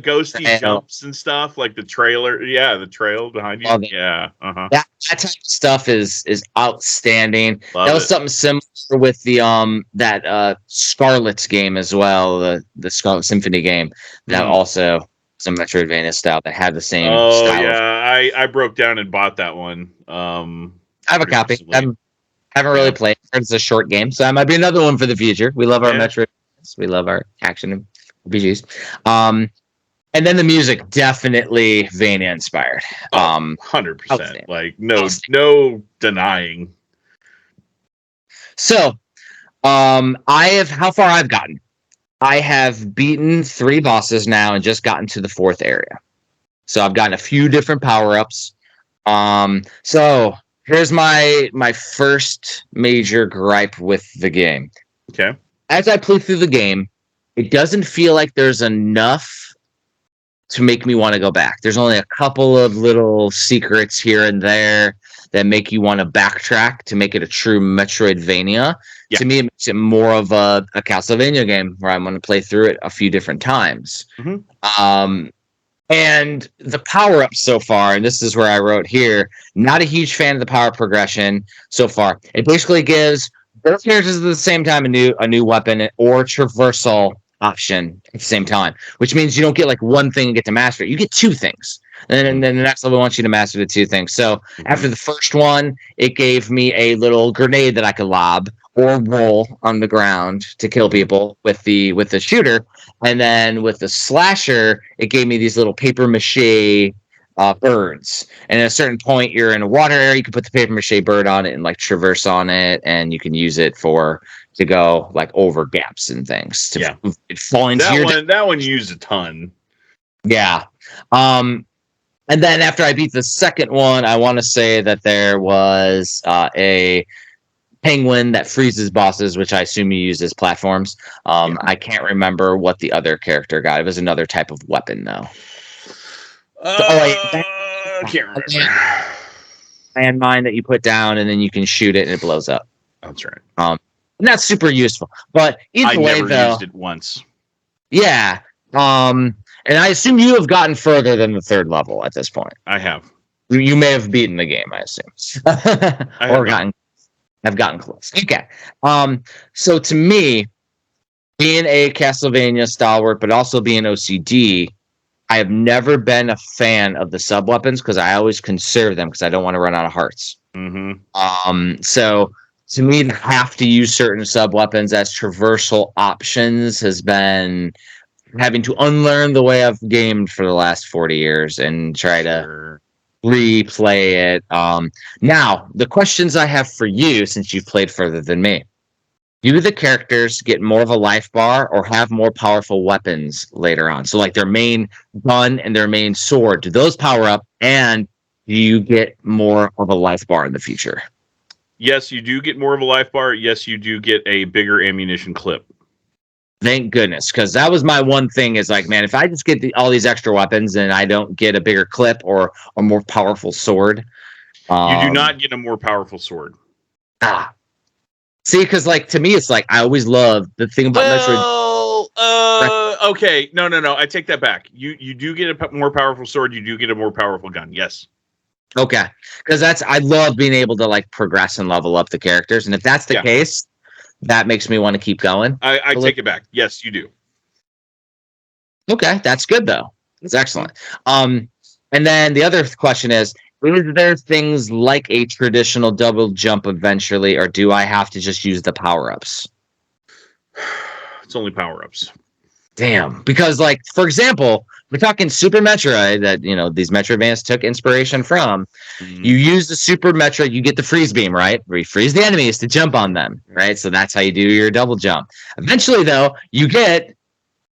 Speaker 3: ghosty jumps and stuff, like the trailer. Yeah, the trail behind you. That
Speaker 2: type of stuff is outstanding. That was something similar with the that Scarlet's game as well, the Scarlet Symphony game. That also some Metroidvania style that had the same style.
Speaker 3: Yeah, I broke down and bought that one. I
Speaker 2: have a copy. Haven't really played. It's a short game, so that might be another one for the future. We love our Metroid. We love our action RPGs. And then the music, definitely Vania inspired.
Speaker 3: 100%. Like no denying.
Speaker 2: So, how far I've gotten. I have beaten 3 bosses now and just gotten to the 4th area. So I've gotten a few different power-ups. So here's my first major gripe with the game.
Speaker 3: Okay.
Speaker 2: As I play through the game, it doesn't feel like there's enough to make me want to go back. There's only a couple of little secrets here and there that make you want to backtrack to make it a true Metroidvania. Yeah. To me, it makes it more of a Castlevania game where I'm going to play through it a few different times. Mm-hmm. And the power-ups so far, and this is where I wrote here, not a huge fan of the power progression so far. It basically gives both characters at the same time a new weapon or traversal option at the same time, which means you don't get like one thing and get to master it. You get 2 things. And then the next level wants you to master the 2 things. So after the first one, it gave me a little grenade that I could lob or roll on the ground to kill people with the shooter. And then with the slasher, it gave me these little paper mache birds. And at a certain point, you're in a water area. You can put the paper mache bird on it and like traverse on it, and you can use it to go like over gaps and things. It fall into
Speaker 3: that one used a ton.
Speaker 2: Yeah. And then after I beat the second one, I want to say that there was a penguin that freezes bosses, which I assume you use as platforms. I can't remember what the other character got. It was another type of weapon, though.
Speaker 3: I can't remember.
Speaker 2: Landmine that you put down, and then you can shoot it, and it blows up.
Speaker 3: That's right.
Speaker 2: And that's super useful. But either way,
Speaker 3: I never used it once.
Speaker 2: Yeah. And I assume you have gotten further than the third level at this point.
Speaker 3: I have.
Speaker 2: You may have beaten the game, I assume. Have gotten close. Okay. So to me, being a Castlevania stalwart, but also being OCD, I have never been a fan of the sub weapons because I always conserve them because I don't want to run out of hearts.
Speaker 3: Mm-hmm.
Speaker 2: So to me, to have to use certain sub weapons as traversal options has been having to unlearn the way I've gamed for the last 40 years and try to replay it. Now, the questions I have for you, since you've played further than me, do the characters get more of a life bar or have more powerful weapons later on? So like their main gun and their main sword, do those power up, and do you get more of a life bar in the future?
Speaker 3: Yes, you do get more of a life bar. Yes, you do get a bigger ammunition clip.
Speaker 2: Thank goodness, because that was my one thing is like, man, if I just get all these extra weapons and I don't get a bigger clip or a more powerful sword.
Speaker 3: You do not get a more powerful sword.
Speaker 2: See, because like to me, it's like I always love the thing about
Speaker 3: Metroid. Okay, no, I take that back. You do get a more powerful sword. You do get a more powerful gun. Yes.
Speaker 2: Okay, because I love being able to like progress and level up the characters, and if that's the case, that makes me want to keep going.
Speaker 3: I take it back. Yes, you do.
Speaker 2: Okay, that's good though. It's excellent. And then the other question is there things like a traditional double jump eventually, or do I have to just use the power-ups?
Speaker 3: It's only power-ups.
Speaker 2: Damn. Because, like, for example, we're talking Super Metroid that, these Metroidvanias took inspiration from. Mm-hmm. You use the Super Metroid, you get the freeze beam, right? Where you freeze the enemies to jump on them, right? So that's how you do your double jump. Eventually, though, you get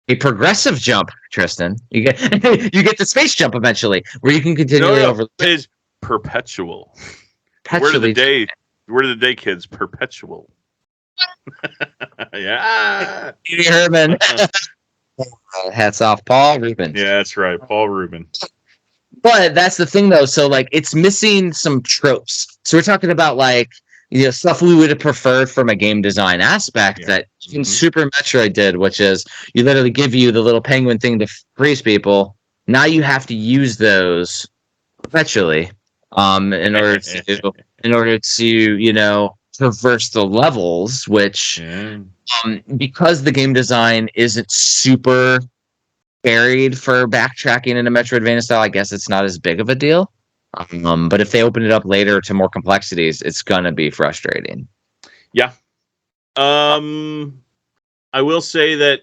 Speaker 2: a progressive jump, Tristan. You get the space jump eventually, where you can continually over.
Speaker 3: It is perpetual. Word of the day, kids. Perpetual. Yeah.
Speaker 2: Herman. Hats off, Paul Rubin.
Speaker 3: Yeah, that's right, Paul Rubin.
Speaker 2: But that's the thing, though. So, like, it's missing some tropes. So we're talking about like stuff we would have preferred from a game design aspect that even Super Metroid did, which is you literally give you the little penguin thing to freeze people. Now you have to use those perpetually in order to traverse the levels, which because the game design isn't super varied for backtracking in a Metroidvania style, I guess it's not as big of a deal. But if they open it up later to more complexities, it's gonna be frustrating. Yeah.
Speaker 3: I will say that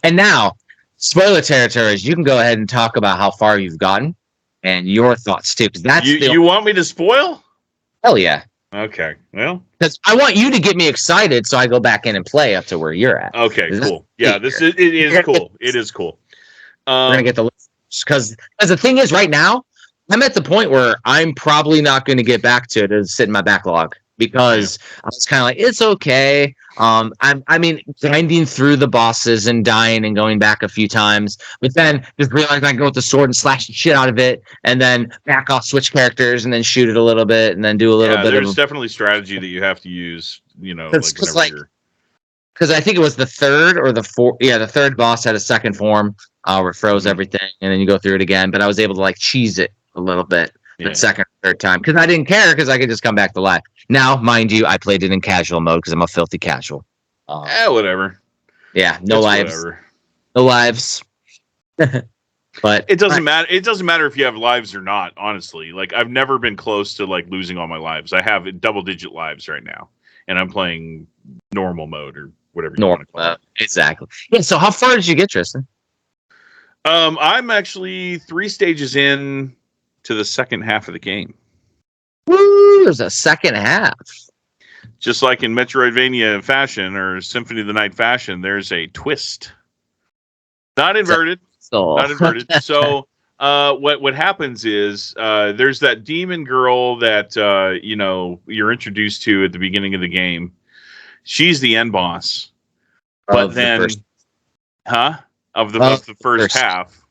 Speaker 2: and now, spoiler territories, you can go ahead and talk about how far you've gotten and your thoughts too. Because that's
Speaker 3: you want me to spoil?
Speaker 2: Hell yeah.
Speaker 3: Okay. Well,
Speaker 2: because I want you to get me excited, so I go back in and play up to where you're at.
Speaker 3: Okay, cool. Yeah, it is cool. It is cool.
Speaker 2: We're gonna get the because the thing is, right now, I'm at the point where I'm probably not going to get back to it and sit in my backlog because I was kind of like, it's okay. I mean, grinding through the bosses and dying and going back a few times, but then just realizing I can go with the sword and slash the shit out of it, and then back off, switch characters, and then shoot it a little bit, and then do a little bit.
Speaker 3: There's definitely strategy that you have to use.
Speaker 2: Because I think it was the third or the fourth. Yeah, the third boss had a second form where it froze everything, and then you go through it again. But I was able to like cheese it a little bit the second or third time because I didn't care because I could just come back to life. Now, mind you, I played it in casual mode because I'm a filthy casual.
Speaker 3: Whatever.
Speaker 2: Yeah, no lives. Whatever. No lives. But
Speaker 3: it doesn't matter. It doesn't matter if you have lives or not. Honestly, like I've never been close to like losing all my lives. I have double-digit lives right now, and I'm playing normal mode or whatever you want to call it.
Speaker 2: Exactly. Yeah. So how far did you get, Tristan?
Speaker 3: I'm actually 3 stages in to the second half of the game.
Speaker 2: Woo! There's a second half.
Speaker 3: Just like in Metroidvania fashion or Symphony of the Night fashion, there's a twist. Not inverted. Not inverted. So what happens is there's that demon girl that you're introduced to at the beginning of the game. She's the end boss. But then of the first half.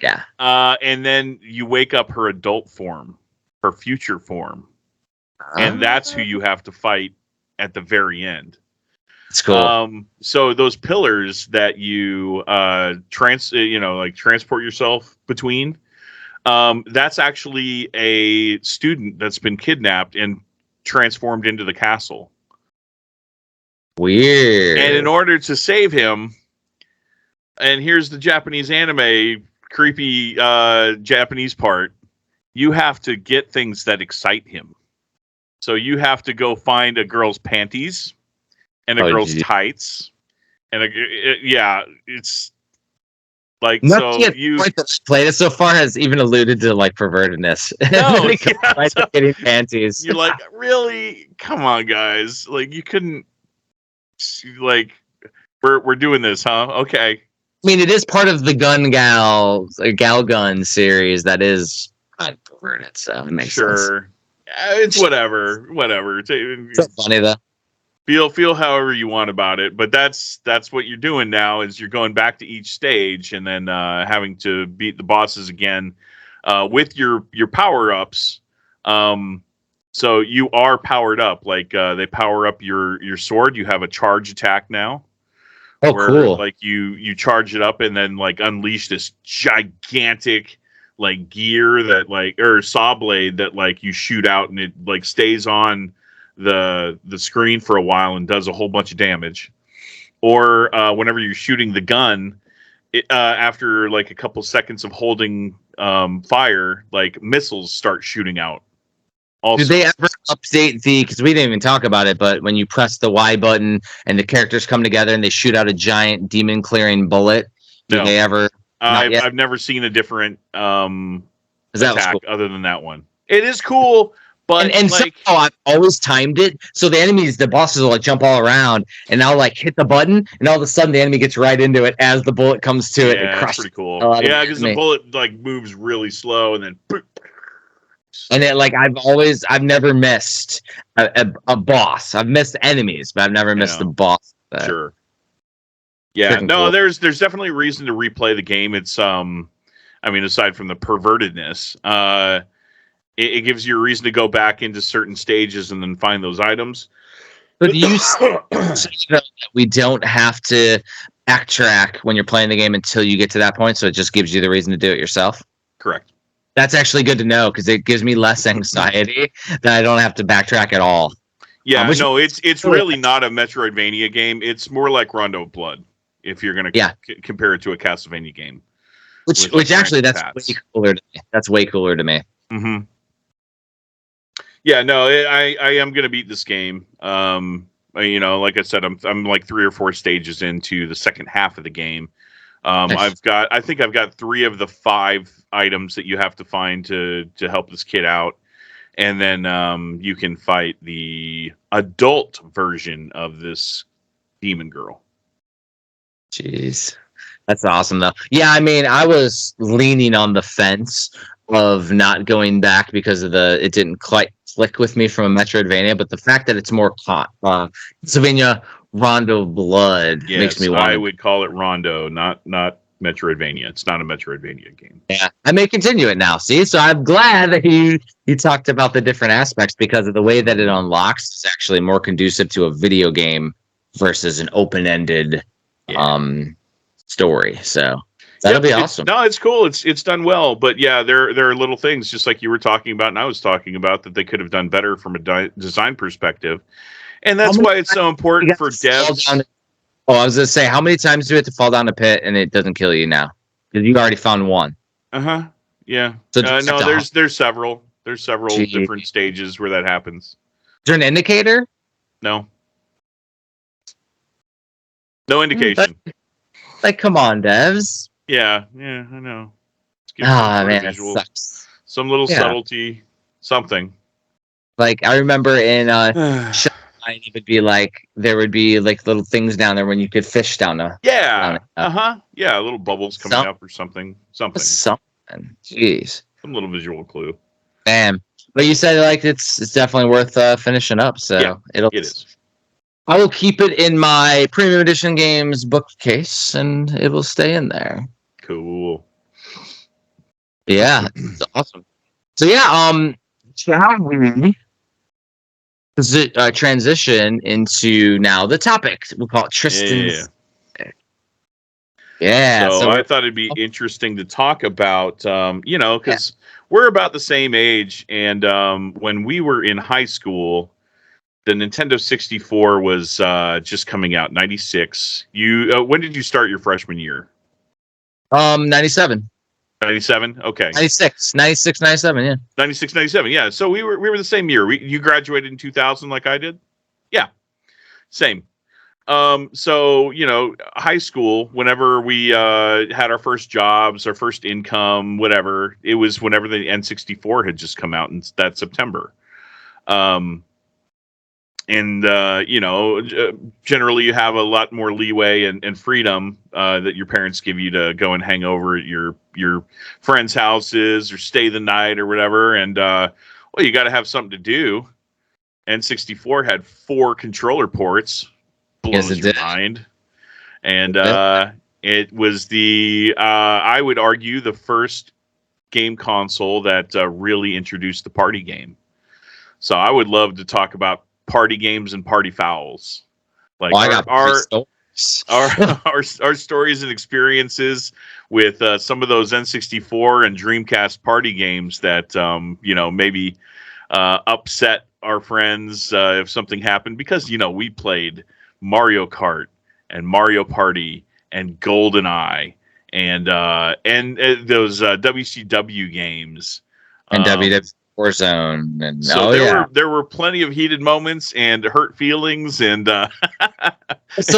Speaker 2: Yeah.
Speaker 3: And then you wake up her adult form, her future form. And that's who you have to fight at the very end.
Speaker 2: It's cool.
Speaker 3: So those pillars that you transport yourself between, that's actually a student that's been kidnapped and transformed into the castle.
Speaker 2: Weird.
Speaker 3: And in order to save him, and here's the Japanese anime creepy Japanese part, you have to get things that excite him. So you have to go find a girl's panties and a girl's tights, and it's like you
Speaker 2: played it so far has even alluded to like pervertedness.
Speaker 3: No,
Speaker 2: getting panties.
Speaker 3: You're like, really? Come on, guys! Like you couldn't. Like we're doing this, huh? Okay.
Speaker 2: I mean, it is part of the Gal Gun series that is kind of perverted, so it makes sense.
Speaker 3: It's whatever.
Speaker 2: It's funny though.
Speaker 3: Feel however you want about it, but that's what you're doing now. Is you're going back to each stage and then having to beat the bosses again with your power ups. So you are powered up. Like they power up your sword. You have a charge attack now.
Speaker 2: Oh, cool!
Speaker 3: Like you charge it up and then like unleash this gigantic like gear that or saw blade that like you shoot out and it like stays on the screen for a while and does a whole bunch of damage. Or whenever you're shooting the gun, after like a couple seconds of holding fire, like missiles start shooting out. Also.
Speaker 2: Did they ever update because we didn't even talk about it, but when you press the Y button and the characters come together and they shoot out a giant demon clearing bullet, did they ever?
Speaker 3: I've never seen a different attack
Speaker 2: cool.
Speaker 3: other than that one. It is cool, but
Speaker 2: and
Speaker 3: like
Speaker 2: somehow I've always timed it so the bosses will like jump all around, and I'll like hit the button, and all of a sudden the enemy gets right into it as the bullet comes to it.
Speaker 3: Yeah, that's pretty cool. Yeah, because the bullet like moves really slow, and then.
Speaker 2: And it, like I've never missed a boss. I've missed enemies, but I've never missed a boss.
Speaker 3: Sure. Yeah, no, cool. There's definitely a reason to replay the game. It's I mean, aside from the pervertedness, it gives you a reason to go back into certain stages and then find those items.
Speaker 2: But you we don't have to backtrack when you're playing the game until you get to that point, so it just gives you the reason to do it yourself.
Speaker 3: Correct.
Speaker 2: That's actually good to know because it gives me less anxiety that I don't have to backtrack at all.
Speaker 3: Yeah, no, it's really not a Metroidvania game. It's more like Rondo of Blood if you're going to compare it to a Castlevania game.
Speaker 2: Which actually, that's way cooler to me. That's way cooler to me.
Speaker 3: Mm-hmm. Yeah, no, I am going to beat this game. Like I said, I'm like 3 or 4 stages into the second half of the game. Nice. I think I've got 3 of the 5 items that you have to find to help this kid out. And then you can fight the adult version of this demon girl.
Speaker 2: Jeez. That's awesome, though. Yeah, I mean, I was leaning on the fence of not going back because of it didn't quite click with me from a Metroidvania, but the fact that it's more Castlevania Rondo Blood makes me want.
Speaker 3: I would call it Rondo, not Metroidvania. It's not a Metroidvania game.
Speaker 2: Yeah, I may continue it now. See, so I'm glad that you talked about the different aspects because of the way that it unlocks is actually more conducive to a video game versus an open-ended story. So that'll be awesome.
Speaker 3: No, it's cool. It's done well, but yeah, there are little things just like you were talking about and I was talking about that they could have done better from a design perspective. And that's why it's so important for devs.
Speaker 2: I was going to say, how many times do you have to fall down a pit and it doesn't kill you now? Because you already found one.
Speaker 3: Yeah. So no, there's several. There's several different stages where that happens.
Speaker 2: Is there an indicator?
Speaker 3: No. No indication.
Speaker 2: Like, come on, devs.
Speaker 3: Yeah, I know.
Speaker 2: Man, it sucks.
Speaker 3: Some little subtlety, something.
Speaker 2: Like I remember in it would be like there would be like little things down there when you could fish down there.
Speaker 3: Yeah. Yeah, little bubbles coming up or something. Something.
Speaker 2: Jeez.
Speaker 3: Some little visual clue.
Speaker 2: Damn. But you said like it's definitely worth finishing up. So it is. I will keep it in my premium edition games bookcase, and it will stay in there.
Speaker 3: Cool.
Speaker 2: Yeah, it's awesome. So shall we transition into now the topic? We'll call it Tristan's. Yeah.
Speaker 3: So I thought it'd be interesting to talk about, because we're about the same age, and when we were in high school, the Nintendo 64 was just coming out, 96. When did you start your freshman year?
Speaker 2: 97.
Speaker 3: 97? Okay.
Speaker 2: 96, 97, yeah.
Speaker 3: 96, 97, yeah. So we were the same year. You graduated in 2000 like I did? Yeah. Same. So, high school, whenever we had our first jobs, our first income, whatever, it was whenever the N64 had just come out in that September. Generally you have a lot more leeway and freedom that your parents give you to go and hang over at your friends' houses or stay the night or whatever. And, you got to have something to do. N64 had 4 controller ports. Blows your mind. And it was I would argue, the first game console that really introduced the party game. So I would love to talk about party games and party fouls. Like our stories and experiences with some of those N64 and Dreamcast party games that maybe upset our friends if something happened, because we played Mario Kart and Mario Party and GoldenEye and those WCW games
Speaker 2: and WW Warzone, and
Speaker 3: so there were plenty of heated moments and hurt feelings, and
Speaker 2: so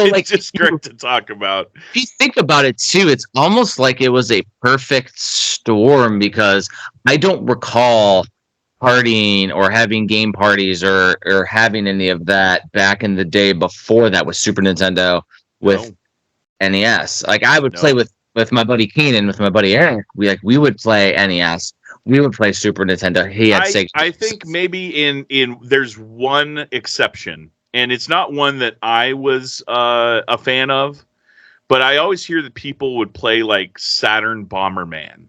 Speaker 3: it's just great to talk about.
Speaker 2: If you think about it too, it's almost like it was a perfect storm, because I don't recall partying or having game parties or having any of that back in the day before that with Super Nintendo with NES. Like I would play with my buddy Keenan, with my buddy Eric. We would play NES. We would play Super Nintendo. He had Sega.
Speaker 3: I think maybe in there's one exception, and it's not one that I was a fan of, but I always hear that people would play like Saturn Bomberman.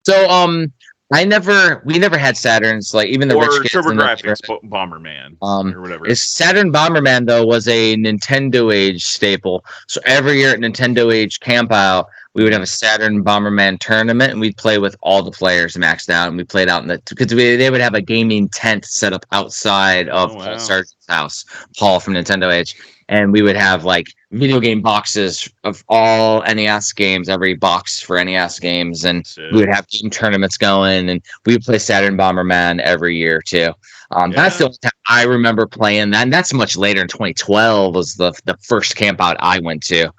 Speaker 2: So we never had Saturns, like even the rich kids.
Speaker 3: TurboGrafx Bomberman or whatever.
Speaker 2: Saturn Bomberman though was a Nintendo age staple. So every year at Nintendo age campout, we would have a Saturn Bomberman tournament, and we'd play with all the players maxed out, and we played out because they would have a gaming tent set up outside of Paul Sargent's house, Paul from Nintendo Age, and we would have like video game boxes of all NES games, every box for NES games, and we would have game tournaments going, and we would play Saturn Bomberman every year too. That's the only time I remember playing that, and that's much later. In 2012 was the first camp out I went to.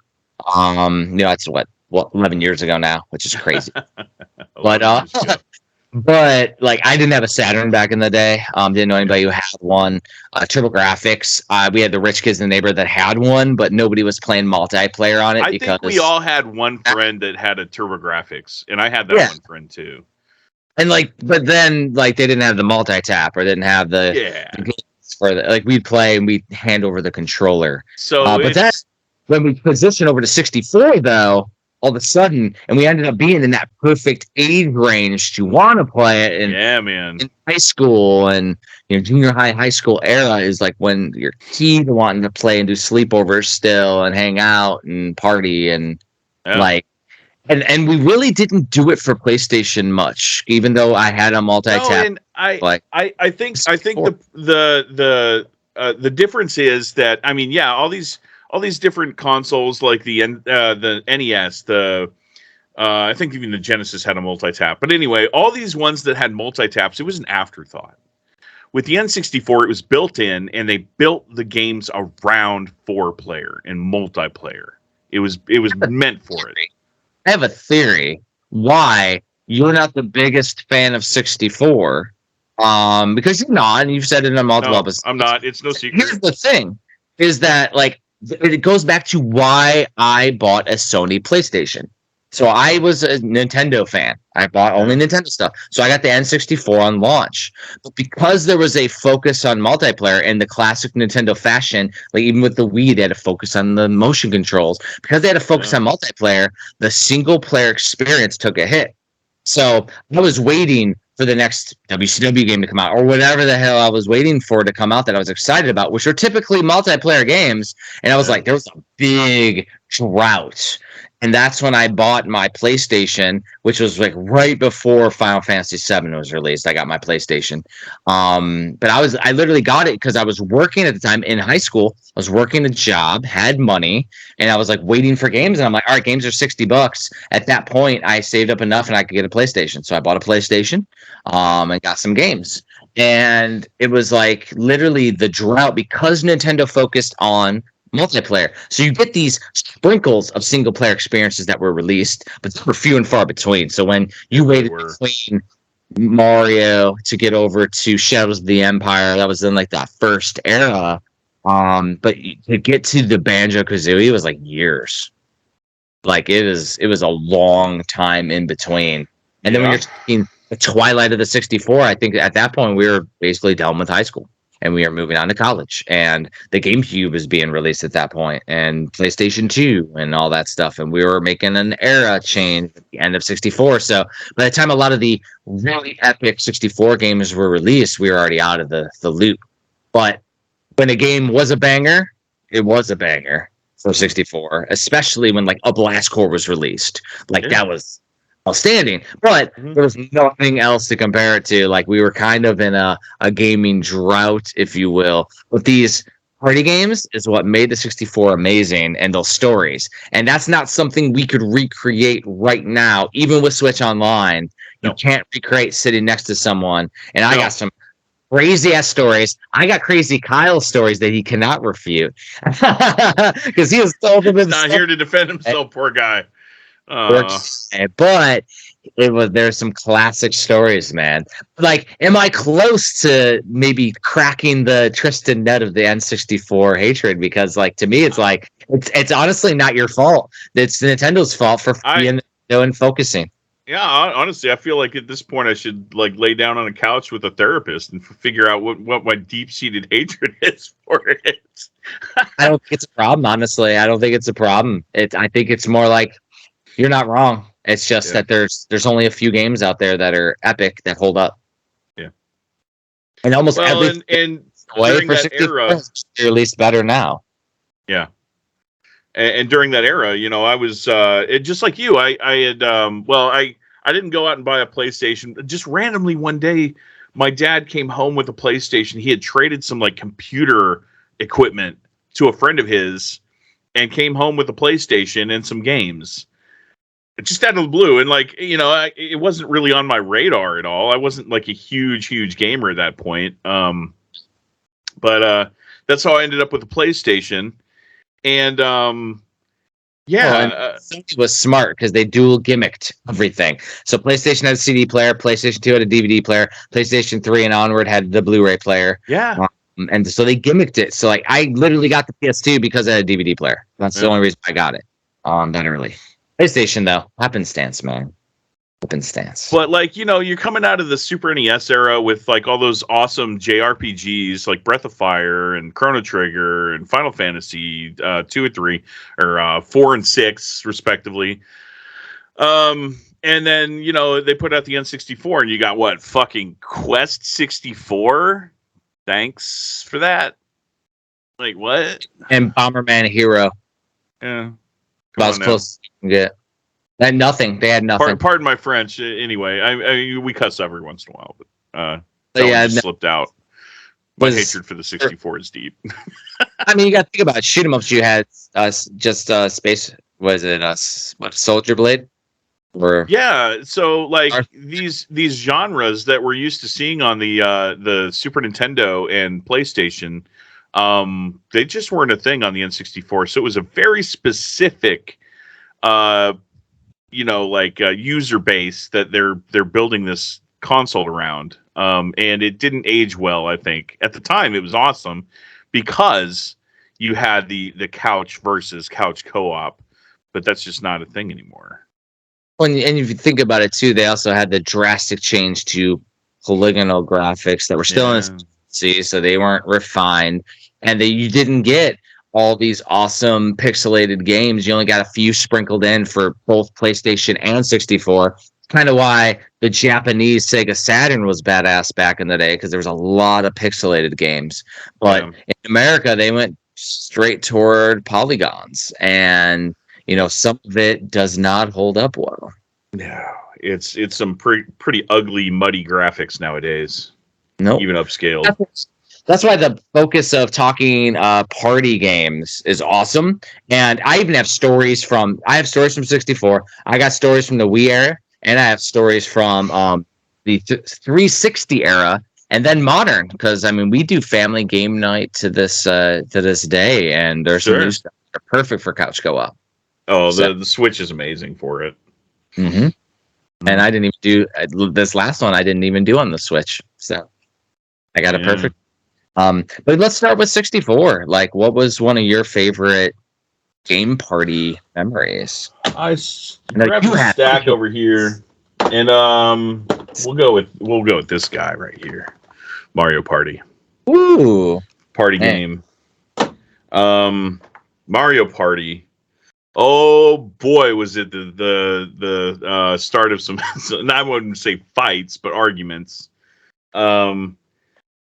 Speaker 2: That's 11 years ago now, which is crazy. But like I didn't have a Saturn back in the day. Didn't know anybody who had one. TurboGrafx. We had the rich kids in the neighborhood that had one, but nobody was playing multiplayer on it.
Speaker 3: I think we all had one friend that had a TurboGrafx, and I had that one friend too.
Speaker 2: And but then they didn't have the multi-tap or didn't have the for we'd play and we'd hand over the controller.
Speaker 3: So,
Speaker 2: but that's when we transitioned over to 64 though. All of a sudden, and we ended up being in that perfect age range to want to play it. And in high school and junior high school era is like when you're key to wanting to play and do sleepovers still and hang out and party and and we really didn't do it for PlayStation much, even though I had a multi-tap.
Speaker 3: No, and I think the difference is that all these different consoles like the NES, I think even the Genesis had a multi-tap. But anyway, all these ones that had multi-taps, it was an afterthought. With the N64, it was built in, and they built the games around 4-player and multiplayer. It was meant for it.
Speaker 2: I have a theory why you're not the biggest fan of 64. Because you're not, and you've said it in multiple episodes.
Speaker 3: I'm not. It's no secret.
Speaker 2: Here's the thing: is that like it goes back to why I bought a Sony PlayStation. So I was a Nintendo fan. I bought only Nintendo stuff. So I got the N64 on launch. But because there was a focus on multiplayer in the classic Nintendo fashion, like even with the Wii, they had to focus on the motion controls. Because they had to focus on multiplayer, the single player experience took a hit. So I was waiting for the next WCW game to come out, or whatever the hell I was waiting for to come out that I was excited about, which are typically multiplayer games. And I was like, there was a big drought. And that's when I bought my PlayStation, which was like right before Final Fantasy VII was released. I got my PlayStation. But I literally got it because I was working at the time in high school. I was working a job, had money, and I was like waiting for games. And I'm like, all right, games are $60. At that point, I saved up enough and I could get a PlayStation. So I bought a PlayStation and got some games. And it was like literally the drought because Nintendo focused on multiplayer. So you get these sprinkles of single player experiences that were released, but they were few and far between. So when you waited between Mario to get over to Shadows of the Empire, that was in like that first era. But to get to the Banjo-Kazooie was like years. Like it was a long time in between. And then when you're talking the twilight of the 64, I think at that point we were basically done with high school. And we are moving on to college, and the GameCube is being released at that point, and PlayStation 2 and all that stuff. And we were making an era change at the end of 64. So by the time a lot of the really epic 64 games were released, we were already out of the loop. But when a game was a banger, it was a banger for 64, especially when like a Blast Core was released. Like that was outstanding, but there was nothing else to compare it to. Like we were kind of in a gaming drought, if you will. But these party games is what made the 64 amazing, and those stories. And that's not something we could recreate right now, even with Switch Online. You can't recreate sitting next to someone. And I got some crazy ass stories. I got crazy Kyle stories that he cannot refute because he was told him
Speaker 3: not here to defend himself, poor guy.
Speaker 2: But there's some classic stories, man. Like, am I close to maybe cracking the Tristan nut of the N64 hatred? Because like to me, it's like it's honestly not your fault. It's Nintendo's fault for being and focusing.
Speaker 3: Yeah, honestly, I feel like at this point I should like lay down on a couch with a therapist and figure out what my deep-seated hatred is for it.
Speaker 2: I don't think it's a problem, honestly. I don't think it's a problem. I think it's more like you're not wrong. It's just that there's only a few games out there that are epic that hold up. Yeah, and almost every
Speaker 3: and during that era,
Speaker 2: they're at least better now.
Speaker 3: Yeah, and during that era, you know, I was just like you. I had I didn't go out and buy a PlayStation. Just randomly one day, my dad came home with a PlayStation. He had traded some like computer equipment to a friend of his, and came home with a PlayStation and some games. Just out of the blue, and like, you know, it wasn't really on my radar at all. I wasn't like a huge gamer at that point. But that's how I ended up with a PlayStation. And
Speaker 2: Sony was smart because they dual gimmicked everything. So PlayStation had a CD player, PlayStation 2 had a DVD player, PlayStation 3 and onward had the Blu-ray player.
Speaker 3: Yeah.
Speaker 2: And so they gimmicked it. So like I literally got the PS2 because I had a DVD player. That's the only reason I got it that early. PlayStation, though, happenstance, man. Happenstance.
Speaker 3: But, like, you know, you're coming out of the Super NES era with, like, all those awesome JRPGs, like Breath of Fire and Chrono Trigger and Final Fantasy 2 and 3, or 4 and 6, respectively. And then, you know, they put out the N64, and you got, what, fucking Quest 64? Thanks for that. Like, what?
Speaker 2: And Bomberman Hero.
Speaker 3: Yeah.
Speaker 2: About as close as you can get. They had nothing. They had nothing.
Speaker 3: Pardon my French. Anyway, I we cuss every once in a while, but slipped out. My hatred for the 64 is deep.
Speaker 2: I mean, you got to think about it. Shoot 'em ups. You had space. Was it Soldier Blade? Or
Speaker 3: so like these genres that we're used to seeing on the Super Nintendo and PlayStation. They just weren't a thing on the N64, so it was a very specific, user base that they're building this console around. And it didn't age well, I think. At the time, it was awesome because you had the couch versus couch co-op, but that's just not a thing anymore.
Speaker 2: Well, and if you think about it too, they also had the drastic change to polygonal graphics that were still in its infancy, so they weren't refined, and you didn't get all these awesome pixelated games. You only got a few sprinkled in for both PlayStation and 64. Kind of why the Japanese Sega Saturn was badass back in the day, because there was a lot of pixelated games. But in America, they went straight toward polygons, and some of it does not hold up well.
Speaker 3: No, it's some pretty ugly, muddy graphics nowadays.
Speaker 2: Nope.
Speaker 3: Even upscaled.
Speaker 2: That's why the focus of talking party games is awesome. And I even have stories from 64. I got stories from the Wii era, and I have stories from the 360 era, and then modern. Because we do family game night to this day, and there's some new stuff that are perfect for couch co-op.
Speaker 3: Oh, the Switch is amazing for it.
Speaker 2: Mm-hmm. And I didn't even do this last one. I didn't even do on the Switch, so I got it perfect. But let's start with 64. Like, what was one of your favorite game party memories?
Speaker 3: I grabbed a stack over here, and we'll go with this guy right here, Mario Party.
Speaker 2: Ooh,
Speaker 3: party game. Mario Party. Oh boy, was it the start of some I wouldn't say fights, but arguments.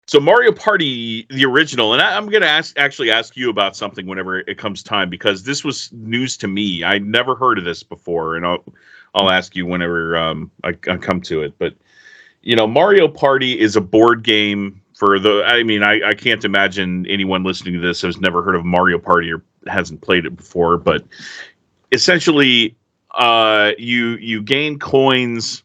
Speaker 3: So Mario Party, the original, and I'm going to actually ask you about something whenever it comes time, because this was news to me. I'd never heard of this before, and I'll ask you whenever I come to it. But Mario Party is a board game for I can't imagine anyone listening to this has never heard of Mario Party or hasn't played it before. But essentially, you gain coins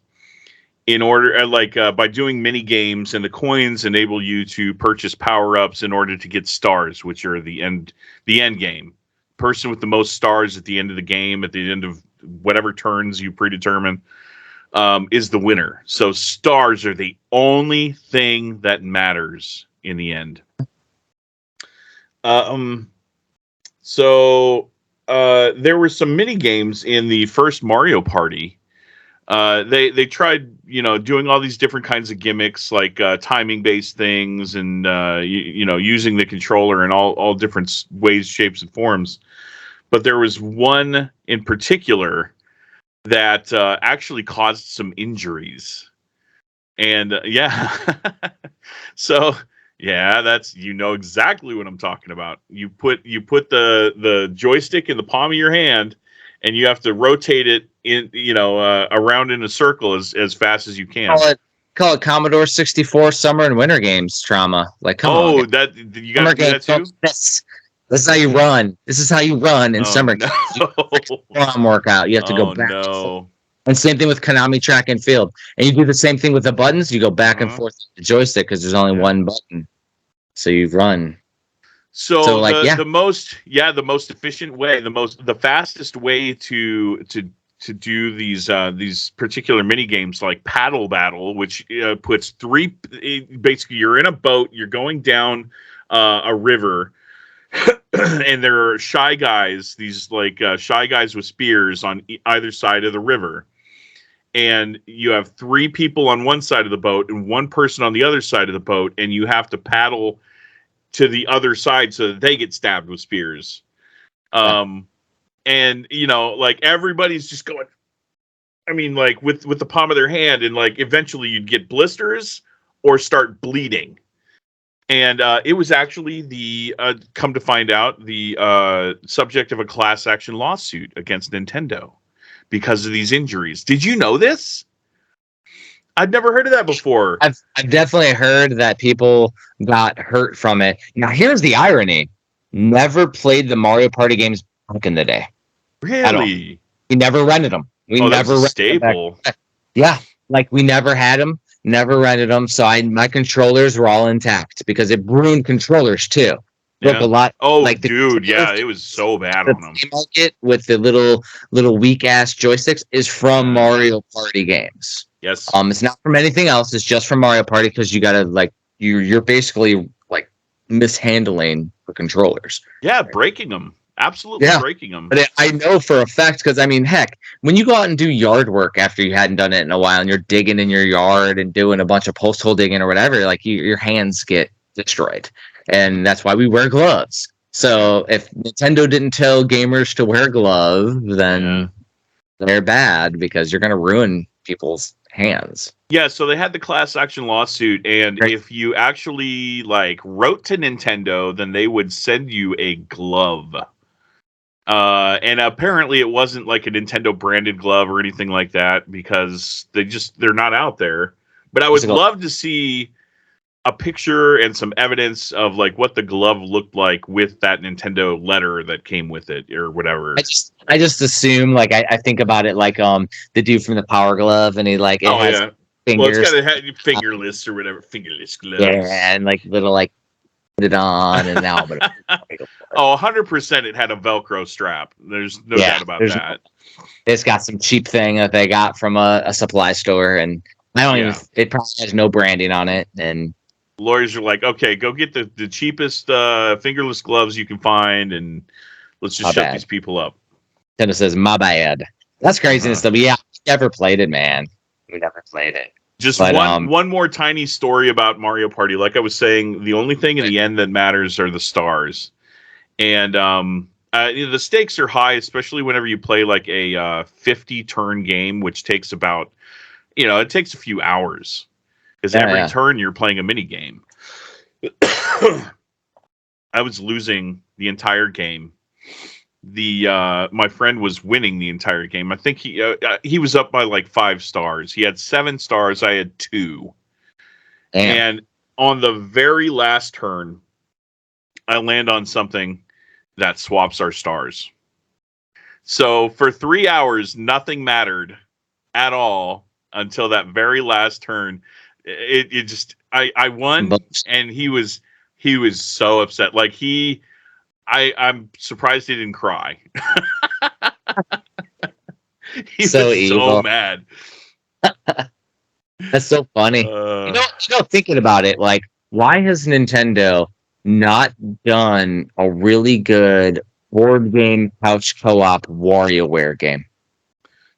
Speaker 3: in order, by doing mini games, and the coins enable you to purchase power-ups in order to get stars, which are the end game. Person with the most stars at the end of the game, at the end of whatever turns you predetermine, is the winner. So stars are the only thing that matters in the end. So there were some mini games in the first Mario Party. They tried, doing all these different kinds of gimmicks, like timing based things, and using the controller in all different ways, shapes, and forms. But there was one in particular that actually caused some injuries, and so that's exactly what I'm talking about. You put the joystick in the palm of your hand, and you have to rotate it in, around in a circle as fast as you can.
Speaker 2: Call it Commodore 64 summer and winter games trauma. Like, come on.
Speaker 3: Oh, that you got to do that too?
Speaker 2: This is how you run. This is how you run in summer games. Arm workout. You have to go back.
Speaker 3: No.
Speaker 2: And same thing with Konami Track and Field. And you do the same thing with the buttons. You go back and forth with the joystick because there's only one button. So you run.
Speaker 3: So the most efficient way, the fastest way to do these particular mini games, like Paddle Battle, which puts basically you're in a boat, you're going down a river, and there are shy guys, shy guys with spears on either side of the river. And you have 3 people on one side of the boat and 1 person on the other side of the boat, and you have to paddle to the other side so that they get stabbed with spears. And everybody's just going, with the palm of their hand, and eventually you'd get blisters or start bleeding. And it was actually come to find out, the subject of a class action lawsuit against Nintendo because of these injuries. Did you know this? I'd never heard of that before.
Speaker 2: I've definitely heard that people got hurt from it. Now, here's the irony. Never played the Mario Party games back in the day.
Speaker 3: Really?
Speaker 2: We never rented them. We never rented
Speaker 3: staple.
Speaker 2: Them. Yeah, we never had them, never rented them. So my controllers were all intact because it ruined controllers too. broke a lot.
Speaker 3: Oh,
Speaker 2: like
Speaker 3: dude, yeah, it was so bad on them.
Speaker 2: The market with the little weak ass joysticks is from Mario Party games.
Speaker 3: Yes.
Speaker 2: It's not from anything else. It's just from Mario Party because you gotta like you're basically like mishandling the controllers.
Speaker 3: Yeah, breaking them. Absolutely breaking them.
Speaker 2: But I know for a fact because I mean, heck, when you go out and do yard work after you hadn't done it in a while, and you're digging in your yard and doing a bunch of post hole digging or whatever, like your hands get destroyed, and that's why we wear gloves. So if Nintendo didn't tell gamers to wear gloves, then they're bad because you're going to ruin people's hands.
Speaker 3: Yeah, so they had the class action lawsuit, and if you actually like wrote to Nintendo, then they would send you a glove. And apparently it wasn't like a Nintendo branded glove or anything like that because they're not out there. But I would love to see a picture and some evidence of like what the glove looked like with that Nintendo letter that came with it or whatever.
Speaker 2: I just assume like I think about it like the dude from the Power Glove, and he like has fingers.
Speaker 3: Well, it's got a fingerless or whatever, fingerless gloves.
Speaker 2: Yeah, and like little like put it on and now. But
Speaker 3: 100% it had a Velcro strap. There's no doubt about that.
Speaker 2: It's got some cheap thing that they got from a supply store, and I don't even. It probably has no branding on it, and
Speaker 3: lawyers are like, okay, go get the cheapest fingerless gloves you can find, and let's just shut these people up.
Speaker 2: Nintendo says, my bad. That's craziness, though. But yeah, we never played it, man. We never played it.
Speaker 3: Just one more tiny story about Mario Party. Like I was saying, the only thing in the end that matters are the stars. And the stakes are high, especially whenever you play like a 50-turn game, which takes about, it takes a few hours. Because every turn you're playing a mini game. I was losing the entire game. My friend was winning the entire game. I think he was up by like 5 stars. He had 7 stars. I had 2. Damn. And on the very last turn, I land on something that swaps our stars. So for 3 hours, nothing mattered at all until that very last turn. It just I won, and he was so upset. Like I'm surprised he didn't cry. He was so mad.
Speaker 2: That's so funny. Thinking about it, like, why has Nintendo not done a really good board game couch co-op WarioWare game?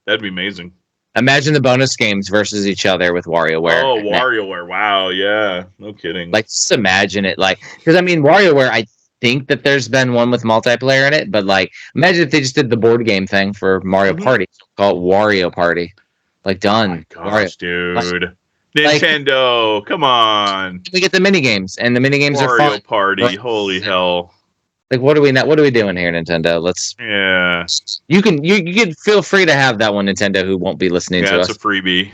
Speaker 3: That'd be amazing.
Speaker 2: Imagine the bonus games versus each other with WarioWare.
Speaker 3: Oh, WarioWare. Wow, yeah. No kidding.
Speaker 2: Like, just imagine it. Like, because, I mean, WarioWare, I think that there's been one with multiplayer in it, but, like, imagine if they just did the board game thing for Mario Party. Call it Wario Party. Like, done.
Speaker 3: Oh my gosh, dude. Nintendo, come on.
Speaker 2: We get the mini games, and the mini games are fun.
Speaker 3: Mario Party, holy hell.
Speaker 2: Like, what are we doing here, Nintendo? You can feel free to have that one, Nintendo, who won't be listening to us.
Speaker 3: Yeah, it's a freebie.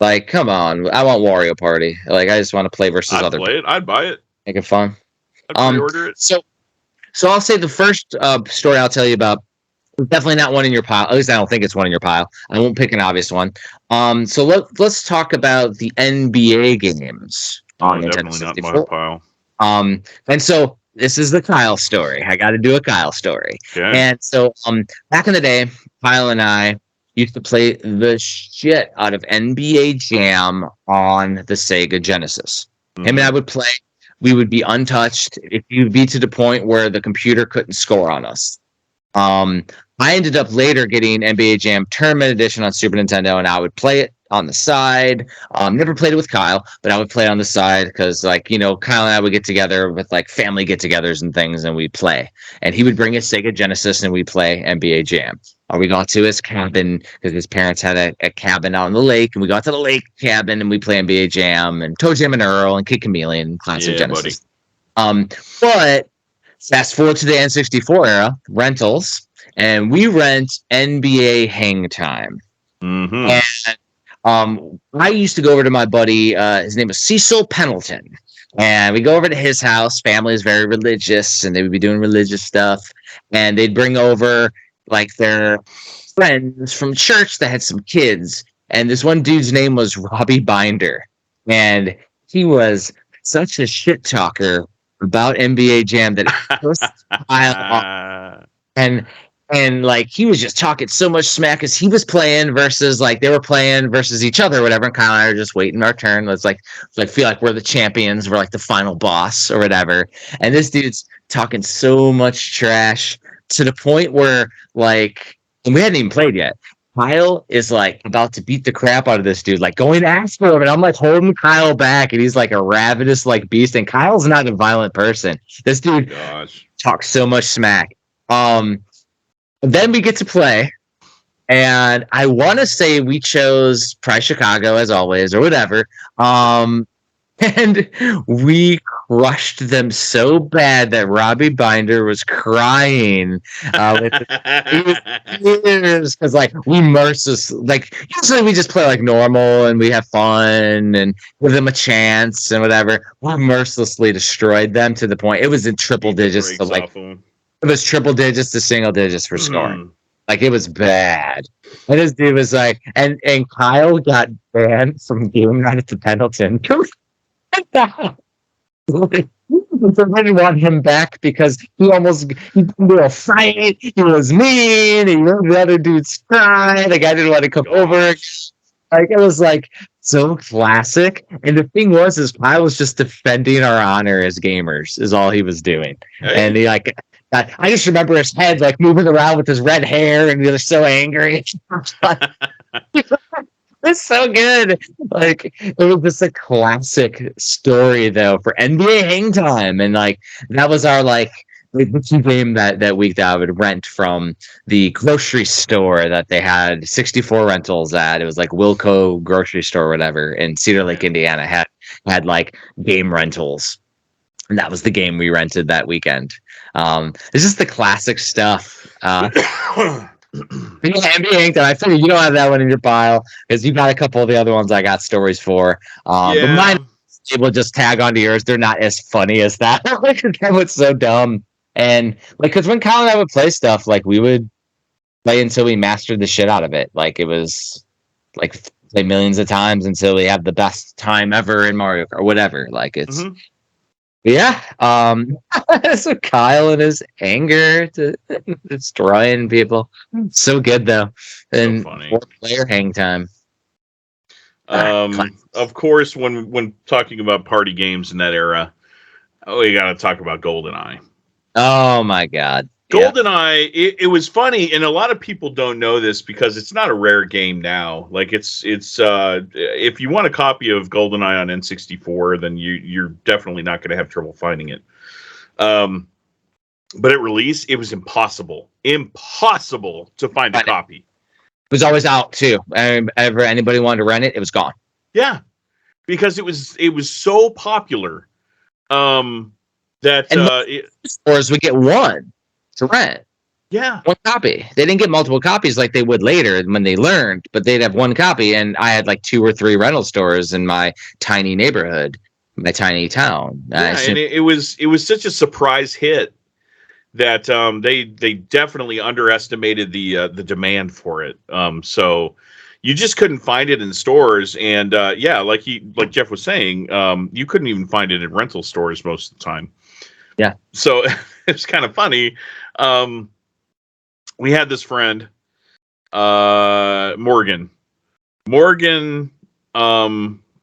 Speaker 3: Like,
Speaker 2: come on. I want Wario Party. Like, I just want to play versus other people.
Speaker 3: I'd buy it.
Speaker 2: Make it fun.
Speaker 3: I'd pre-order it.
Speaker 2: So I'll say the first story I'll tell you about is definitely not one in your pile. At least I don't think it's one in your pile. I won't pick an obvious one. So let's talk about the NBA games on Nintendo 64.
Speaker 3: Definitely not my pile.
Speaker 2: And so this is the Kyle story. I got to do a Kyle story.
Speaker 3: Okay.
Speaker 2: And so back in the day, Kyle and I used to play the shit out of NBA Jam on the Sega Genesis. Him and I would play. We would be untouched. If you'd be to the point where the computer couldn't score on us. I ended up later getting NBA Jam Tournament Edition on Super Nintendo, and I would play it on the side. Never played it with Kyle, but I would play it on the side because, like, Kyle and I would get together with like family get-togethers and things, and we'd play. And he would bring his Sega Genesis, and we'd play NBA Jam. We got to his cabin because his parents had a cabin out on the lake, and we got to the lake cabin, and we play NBA Jam and Toe Jam and Earl and Kid Chameleon, classic Genesis. But fast forward to the N64 era, rentals, and we rent NBA Hang Time. And I used to go over to my buddy, his name was Cecil Pendleton, and we go over to his house. Family is very religious, and they would be doing religious stuff, and they'd bring over like their friends from church that had some kids, and this one dude's name was Robbie Binder, and he was such a shit talker about NBA Jam that pissed Kyle off. And like he was just talking so much smack as he was playing versus like they were playing versus each other or whatever. And Kyle and I are just waiting our turn. Let's like feel like we're the champions. We're like the final boss or whatever. And this dude's talking so much trash to the point where like, and we hadn't even played yet. Kyle is like about to beat the crap out of this dude, like going after him, and I'm like holding Kyle back, and he's like a ravenous like beast. And Kyle's not a violent person. This dude talks so much smack. Then we get to play, and I want to say we chose probably Chicago as always or whatever. And we crushed them so bad that Robbie Binder was crying because like we like usually we just play like normal and we have fun and give them a chance and whatever. We mercilessly destroyed them to the point it was in triple digits to like it was triple digits to single digits for scoring. Like it was bad. And this dude was like, and Kyle got banned from game night at the Pendleton. So they didn't want him back because he didn't do a fight. He was mean. He made the other dudes cry. The guy didn't want to come over. Like it was like so classic. And the thing was, is Kyle was just defending our honor as gamers. Is all he was doing. Hey. And he like, I just remember his head like moving around with his red hair, and he was so angry. It's so good. Like it was just a classic story though for NBA Hang Time. And like that was our like the game that week that I would rent from the grocery store that they had 64 rentals at. It was like Wilco grocery store or whatever in Cedar Lake, Indiana had like game rentals. And that was the game we rented that weekend. This is the classic stuff. NBA, I figured you don't have that one in your pile because you got a couple of the other ones I got stories for. But mine, will just tag onto yours. They're not as funny as that. Like that was so dumb. And like, because when Kyle and I would play stuff, like we would play until we mastered the shit out of it. Like it was like play millions of times until we have the best time ever in Mario Kart or whatever. Like it's. Mm-hmm. Yeah, so Kyle and his anger to destroying people, so good though, and so player hang time.
Speaker 3: Of course, when talking about party games in that era, we got to talk about GoldenEye.
Speaker 2: Oh my God,
Speaker 3: GoldenEye! Yeah. It was funny, and a lot of people don't know this because it's not a rare game now. Like it's if you want a copy of GoldenEye on N64, then you're definitely not going to have trouble finding it. But at release, it was impossible to find a copy.
Speaker 2: It was always out too. Ever anybody wanted to rent it, it was gone.
Speaker 3: Yeah, because it was so popular that
Speaker 2: stores would get one to rent.
Speaker 3: Yeah.
Speaker 2: One copy. They didn't get multiple copies like they would later when they learned, but they'd have one copy. And I had like 2 or 3 rental stores in my tiny neighborhood, my tiny town.
Speaker 3: Yeah, and it was such a surprise hit that they definitely underestimated the demand for it. So you just couldn't find it in stores. And like Jeff was saying, you couldn't even find it in rental stores most of the time.
Speaker 2: Yeah.
Speaker 3: So it's kind of funny. We had this friend, Morgan. Morgan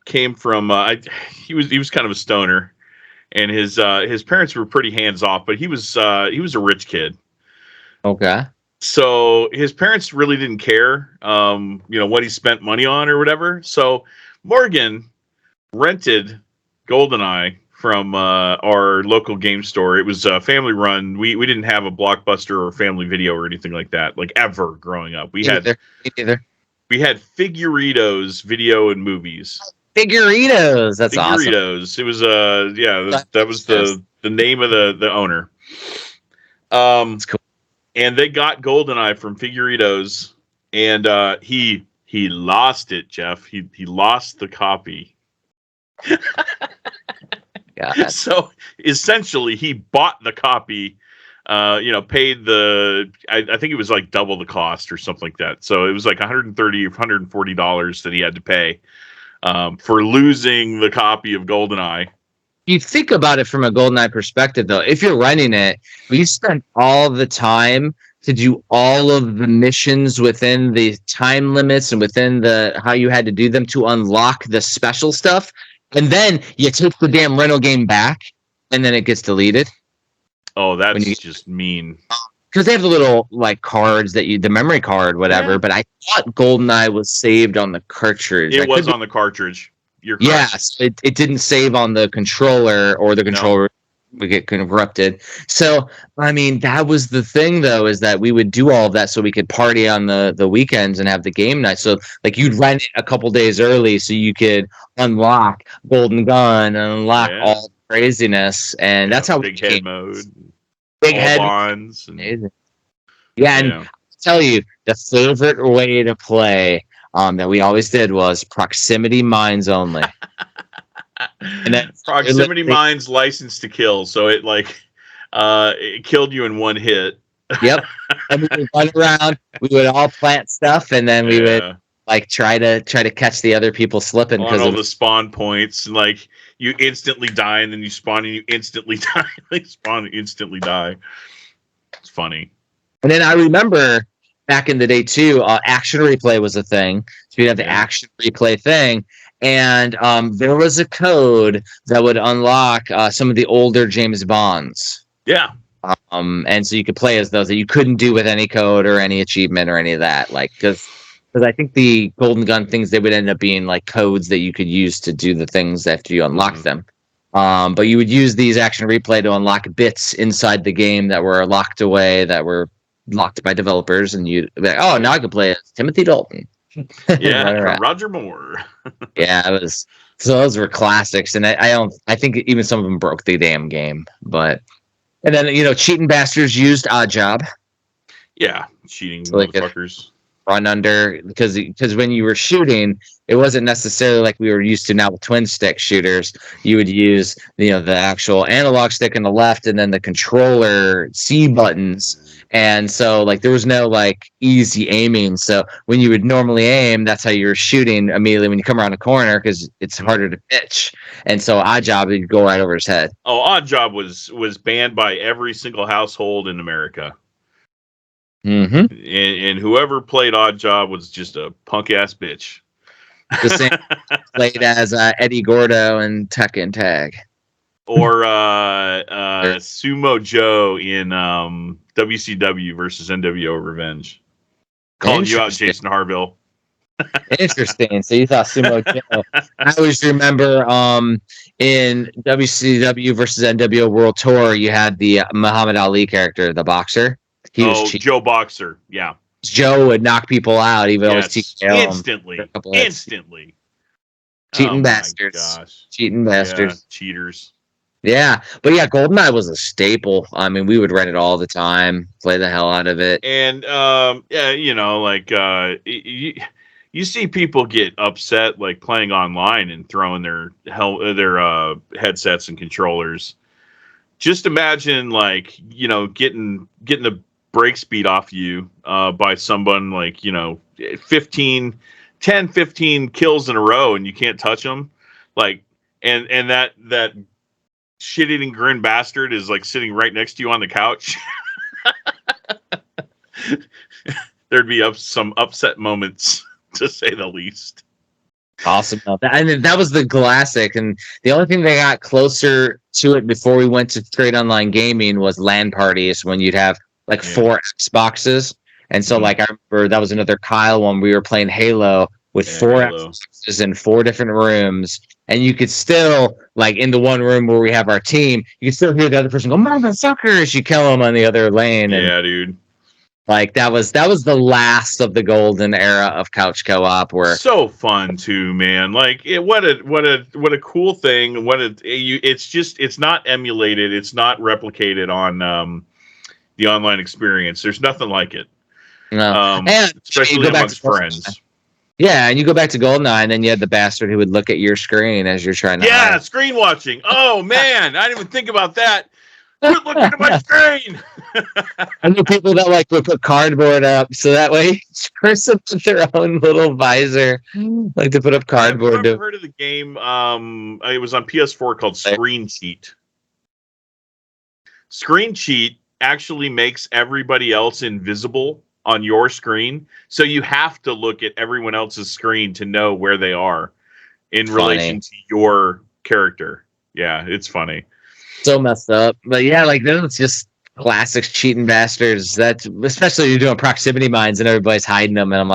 Speaker 3: came from he was kind of a stoner, and his parents were pretty hands off, but he was a rich kid.
Speaker 2: Okay.
Speaker 3: So his parents really didn't care, what he spent money on or whatever. So Morgan rented GoldenEye from our local game store. It was family run. We didn't have a Blockbuster or Family Video or anything like that, like ever growing up. We had Figuritos Video and Movies.
Speaker 2: Figuritos, that's awesome.
Speaker 3: Figuritos. It was that was the name of the owner.
Speaker 2: That's cool.
Speaker 3: And they got GoldenEye from Figuritos, and he lost it, Jeff. He lost the copy.
Speaker 2: God.
Speaker 3: So essentially, he bought the copy, paid I think it was like double the cost or something like that. So it was like $130 or $140 that he had to pay for losing the copy of GoldenEye.
Speaker 2: you think about it from a GoldenEye perspective, though, if you're running it, you spend all the time to do all of the missions within the time limits and within the how you had to do them to unlock the special stuff, and then you take the damn rental game back, and then it gets deleted.
Speaker 3: Oh, that's just mean.
Speaker 2: Because they have the little like cards that the memory card, whatever. Yeah. But I thought GoldenEye was saved on the cartridge.
Speaker 3: It was on the cartridge. You're correct.
Speaker 2: Yes, it didn't save on the controller, or the controller would get corrupted. So I mean, that was the thing, though, is that we would do all of that so we could party on the weekends and have the game night. So like you'd rent it a couple days early so you could unlock Golden Gun and unlock all the craziness, and that's how
Speaker 3: big head mode.
Speaker 2: Big head
Speaker 3: bonds.
Speaker 2: And I'll tell you, the favorite way to play that we always did was proximity mines only. And then
Speaker 3: proximity mines licensed to kill, so it it killed you in one hit.
Speaker 2: Yep. And we would run around, we would all plant stuff, and then we would try to catch the other people slipping
Speaker 3: on all the spawn points, and you instantly die, and then you spawn and you instantly die. Spawn and instantly die. It's funny.
Speaker 2: And then I remember back in the day too, action replay was a thing. So you'd have the action replay thing, and there was a code that would unlock some of the older James Bonds.
Speaker 3: Yeah.
Speaker 2: And so you could play as those that you couldn't do with any code or any achievement or any of that, because I think the Golden Gun things, they would end up being like codes that you could use to do the things after you unlock them. But you would use these action replay to unlock bits inside the game that were locked away, that were locked by developers, and you'd be like, oh, now I can play as Timothy Dalton.
Speaker 3: Yeah, Roger Moore.
Speaker 2: Yeah, it was. So those were classics, and I think even some of them broke the damn game. But and then cheating bastards used Odd Job.
Speaker 3: Yeah, cheating motherfuckers.
Speaker 2: Run under, because when you were shooting, it wasn't necessarily like we were used to now with twin stick shooters. You would use the actual analog stick on the left, and then the controller C buttons, and so there was no easy aiming. So when you would normally aim, that's how you were shooting immediately when you come around a corner, because it's harder to pitch. And so Odd Job would go right over his head.
Speaker 3: Oh, Odd Job was banned by every single household in America.
Speaker 2: Mm-hmm.
Speaker 3: And whoever played Odd Job was just a punk ass bitch.
Speaker 2: The same played as Eddie Gordo in Tekken Tag,
Speaker 3: or Sumo Joe in WCW versus NWO Revenge. Calling you out, Jason Harville.
Speaker 2: Interesting. So you thought Sumo Joe? I always remember in WCW versus NWO World Tour, you had the Muhammad Ali character, the boxer. He was
Speaker 3: Joe Boxer, yeah.
Speaker 2: Joe would knock people out, even though it was
Speaker 3: instantly.
Speaker 2: Cheating bastards.
Speaker 3: Gosh.
Speaker 2: Cheating bastards.
Speaker 3: Yeah, cheaters.
Speaker 2: Yeah, but yeah, GoldenEye was a staple. I mean, we would rent it all the time, play the hell out of it.
Speaker 3: And you see people get upset playing online and throwing their headsets and controllers. Just imagine getting the break speed off you by someone 15 kills in a row, and you can't touch them, and that shit-eating grin bastard is sitting right next to you on the couch. There'd be some upset moments, to say the least.
Speaker 2: Awesome. And that was the classic. And the only thing that got closer to it before we went to straight online gaming was LAN parties, when you'd have 4 Xboxes. And so I remember that was another Kyle one. We were playing Halo with 4 Xboxes in 4 different rooms. And you could still, in the one room where we have our team, you could still hear the other person go, motherfuckers, you kill them on the other lane. And,
Speaker 3: yeah, dude.
Speaker 2: that was the last of the golden era of couch co-op, where
Speaker 3: so fun too, man. What a cool thing. It's not emulated. It's not replicated on the online experience. There's nothing like it.
Speaker 2: No,
Speaker 3: and especially amongst friends.
Speaker 2: Yeah, and you go back to GoldenEye, and then you had the bastard who would look at your screen as you're trying to.
Speaker 3: Yeah, screen watching. Oh man, I didn't even think about that. Quit looking at my screen.
Speaker 2: I know people that like would put cardboard up so that way each person put their own little visor. Like to put up cardboard.
Speaker 3: Have you ever heard of the game? It was on PS4 called Screen Cheat. Screen Cheat actually makes everybody else invisible on your screen, so you have to look at everyone else's screen to know where they are in relation to your character. Yeah, it's funny.
Speaker 2: So messed up, but yeah, like those just classics, cheating bastards. That especially you're doing proximity mines and everybody's hiding them, and I'm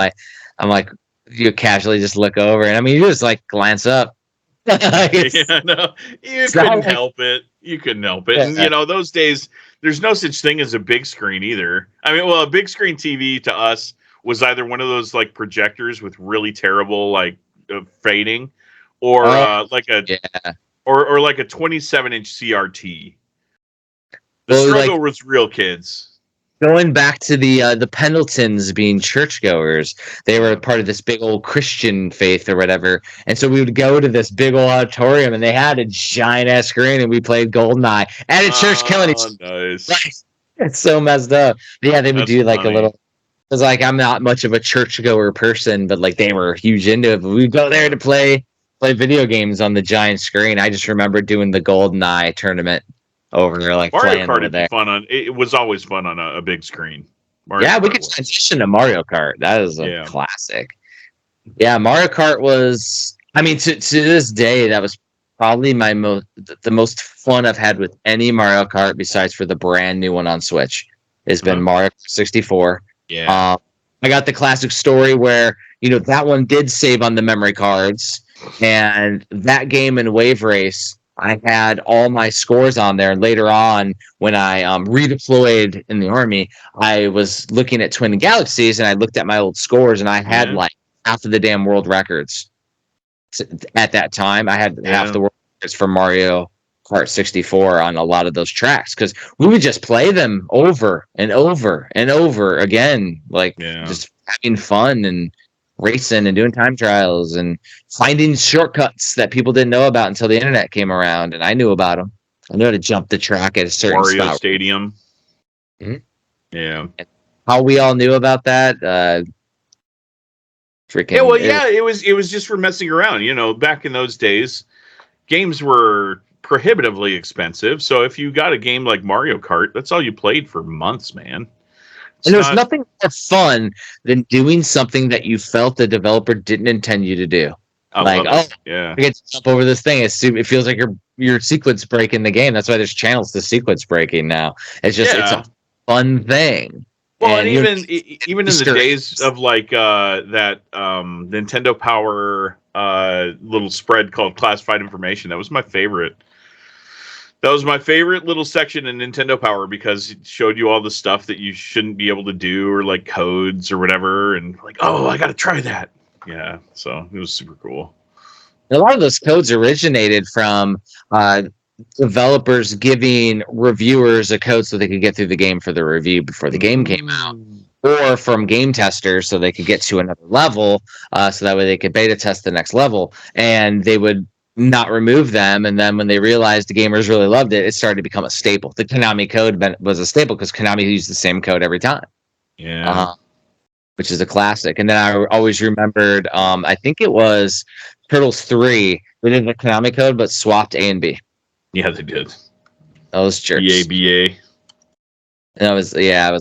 Speaker 2: like, you casually just look over, and I mean, you just like glance up.
Speaker 3: Yeah, no, you couldn't help it. You couldn't help it, and you know those days. There's no such thing as a big screen either. I mean, well, a big screen TV to us was either one of those like projectors with really terrible like fading, or like a or like a 27-inch CRT. The struggle was real, kids.
Speaker 2: Going back to the Pendletons being churchgoers, they were part of this big old Christian faith or whatever, and so we would go to this big old auditorium, and they had a giant ass screen, and we played GoldenEye at a church, killing each other.
Speaker 3: Nice.
Speaker 2: It's so messed up. Yeah, they would do like a little. It's like I'm not much of a churchgoer person, but like they were huge into it. But we'd go there to play video games on the giant screen. I just remember doing the GoldenEye tournament over there, like
Speaker 3: Mario Kart would be fun on. It was always fun on a big screen.
Speaker 2: We could transition to Mario Kart. That is a classic. Yeah, Mario Kart was. I mean, to this day, that was probably the most fun I've had with any Mario Kart, besides for the brand new one on Switch. Has been Mario 64.
Speaker 3: Yeah,
Speaker 2: I got the classic story where that one did save on the memory cards. And that game in Wave Race, I had all my scores on there. And later on, when I redeployed in the Army, I was looking at Twin Galaxies, and I looked at my old scores, and I had like half of the damn world records. At that time, I had half the world records for Mario Kart 64 on a lot of those tracks, because we would just play them over and over and over again, like just having fun and racing and doing time trials and finding shortcuts that people didn't know about until the internet came around, and I knew about them. I knew how to jump the track at a certain
Speaker 3: Mario
Speaker 2: spot.
Speaker 3: Stadium.
Speaker 2: Mm-hmm.
Speaker 3: Yeah.
Speaker 2: How we all knew about that?
Speaker 3: It was just for messing around. Back in those days, games were prohibitively expensive. So if you got a game like Mario Kart, that's all you played for months, man.
Speaker 2: And there's nothing more fun than doing something that you felt the developer didn't intend you to do. I get to jump over this thing. It feels like your sequence breaking the game. That's why there's channels to sequence breaking now. It's just it's a fun thing.
Speaker 3: Well, and even in the days of like that Nintendo Power little spread called Classified Information, that was my favorite. That was my favorite little section in Nintendo Power, because it showed you all the stuff that you shouldn't be able to do, or like codes or whatever, and like, oh, I got to try that. Yeah, so it was super cool.
Speaker 2: A lot of those codes originated from developers giving reviewers a code so they could get through the game for the review before the game came out, or from game testers so they could get to another level, so that way they could beta test the next level, and they would not remove them. And then when they realized the gamers really loved it, it started to become a staple. The Konami code was a staple because Konami used the same code every time.
Speaker 3: Yeah.
Speaker 2: Which is a classic. And then I always remembered, I think it was Turtles 3. They did the Konami code, but swapped A and B.
Speaker 3: Yeah, they did.
Speaker 2: Those jerks.
Speaker 3: BA.
Speaker 2: And I was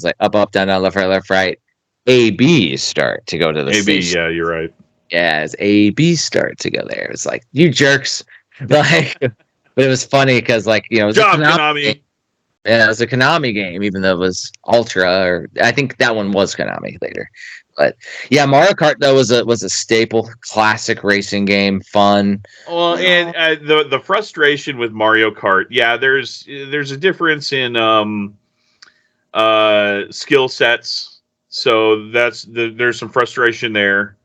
Speaker 2: like up, down, left, right. A, B start to go to the
Speaker 3: AB,
Speaker 2: station.
Speaker 3: yeah, you're right.
Speaker 2: Yeah, as A, B start to go there. It's like, you jerks. Like, but it was funny because, like, it was
Speaker 3: Konami.
Speaker 2: Yeah, it was a Konami game, even though it was Ultra, or I think that one was Konami later. But yeah, Mario Kart though was a staple, classic racing game, fun.
Speaker 3: Well, and the frustration with Mario Kart, there's a difference in skill sets, so there's some frustration there.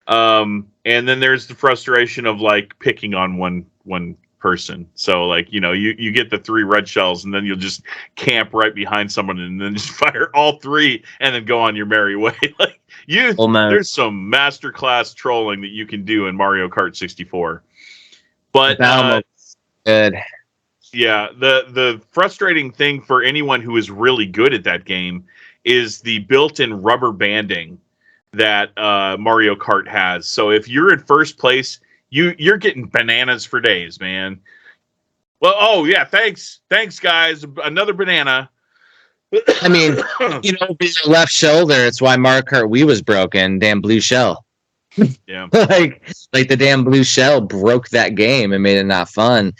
Speaker 3: And then there's the frustration of like picking on one person. So like, you get the 3 red shells, and then you'll just camp right behind someone and then just fire all 3 and then go on your merry way. Like there's some masterclass trolling that you can do in Mario Kart 64. But
Speaker 2: good.
Speaker 3: Yeah, the frustrating thing for anyone who is really good at that game is the built-in rubber banding that Mario Kart has. So if you're in first place, you're getting bananas for days, man. Well, oh yeah, thanks guys, another banana.
Speaker 2: I mean, you know, with your left shoulder, it's why Mario Kart Wii was broken. Damn blue shell.
Speaker 3: Yeah,
Speaker 2: like the damn blue shell broke that game and made it not fun.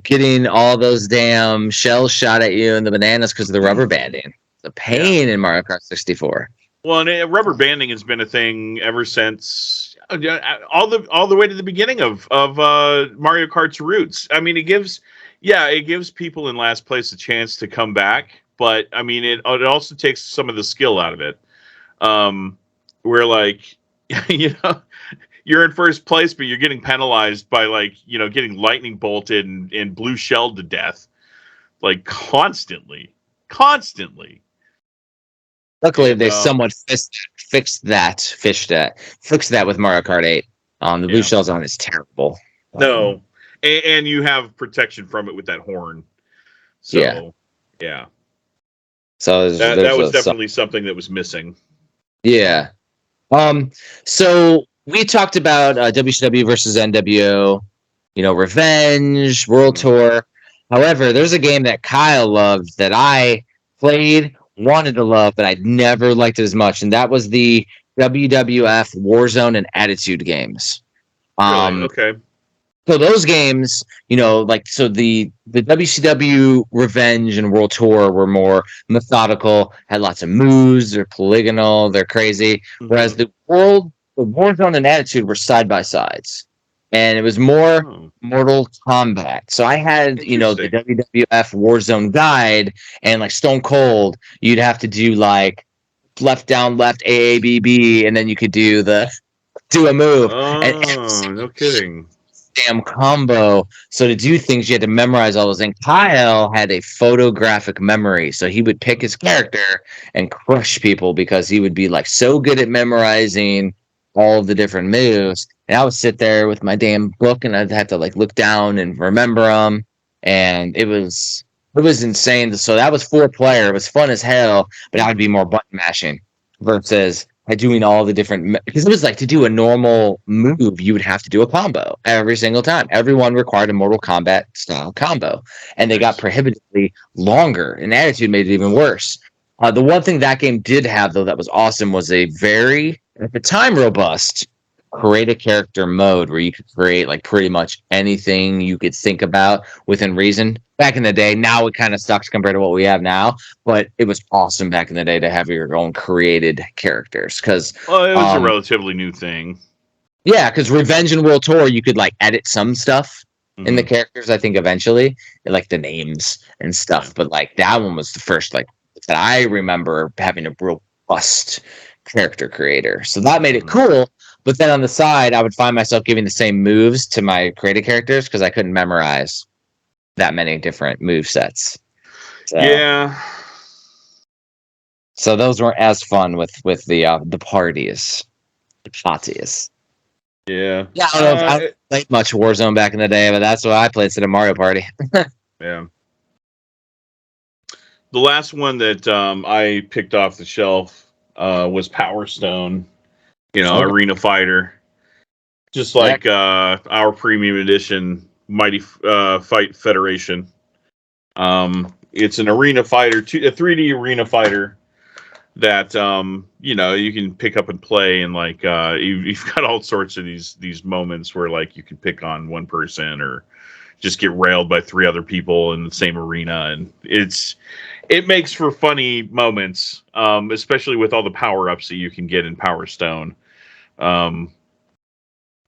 Speaker 2: Getting all those damn shells shot at you and the bananas because of the rubber banding. The pain in Mario Kart 64.
Speaker 3: Well, and rubber banding has been a thing ever since all the way to the beginning of Mario Kart's roots. I mean, it gives people in last place a chance to come back, but I mean, it also takes some of the skill out of it. Where like, you know, you're in first place, but you're getting penalized by like, you know, getting lightning bolted and blue shelled to death, like constantly.
Speaker 2: Luckily, they somewhat fixed that with Mario Kart 8. The blue shells on is terrible.
Speaker 3: No, and you have protection from it with that horn. So, yeah.
Speaker 2: So
Speaker 3: that was definitely something that was missing.
Speaker 2: Yeah. So we talked about WCW versus NWO, you know, Revenge, World Tour. However, there's a game that Kyle loved that I played, wanted to love, but I'd never liked it as much, and that was the WWF Warzone and Attitude games.
Speaker 3: Really? Okay.
Speaker 2: So those games, you know, like, so the WCW Revenge and World Tour were more methodical, had lots of moves, they're polygonal, they're crazy. Whereas the Warzone and Attitude were side by sides. And it was more Mortal Kombat. So I had, you know, the WWF Warzone guide, and like Stone Cold, you'd have to do like left down left AABB, and then you could do a move.
Speaker 3: Oh, no kidding.
Speaker 2: Damn combo. So to do things, you had to memorize all those things. Kyle had a photographic memory, so he would pick his character and crush people because he would be like so good at memorizing all of the different moves. And I would sit there with my damn book, and I'd have to like look down and remember them. And it was insane. So that was 4-player. It was fun as hell, but I would be more button mashing versus doing all the different, because it was like to do a normal move, you would have to do a combo every single time. Everyone required a Mortal Kombat style combo, and they got prohibitively longer, and Attitude made it even worse. The one thing that game did have, though, that was awesome was a very, at the time, robust create a character mode where you could create like pretty much anything you could think about within reason. Back in the day, now it kind of sucks compared to what we have now, but it was awesome back in the day to have your own created characters. Because
Speaker 3: it was a relatively new thing.
Speaker 2: Yeah, because Revenge and World Tour, you could like edit some stuff in the characters. I think eventually, like the names and stuff. But like that one was the first like that I remember having a robust character creator. So that made it cool. But then on the side, I would find myself giving the same moves to my created characters because I couldn't memorize that many different move sets. So,
Speaker 3: yeah.
Speaker 2: So those weren't as fun with the parties, the parties.
Speaker 3: Yeah.
Speaker 2: Yeah. I don't know if I played much Warzone back in the day, but that's what I played instead of Mario Party.
Speaker 3: Yeah. The last one that I picked off the shelf was Power Stone. You know, Arena Fighter. Just like our premium edition, Mighty Fight Federation. It's an arena fighter, a 3D arena fighter that you know, you can pick up and play, and like you've got all sorts of these moments where like you can pick on one person or just get railed by 3 other people in the same arena, and it makes for funny moments, especially with all the power-ups that you can get in Power Stone.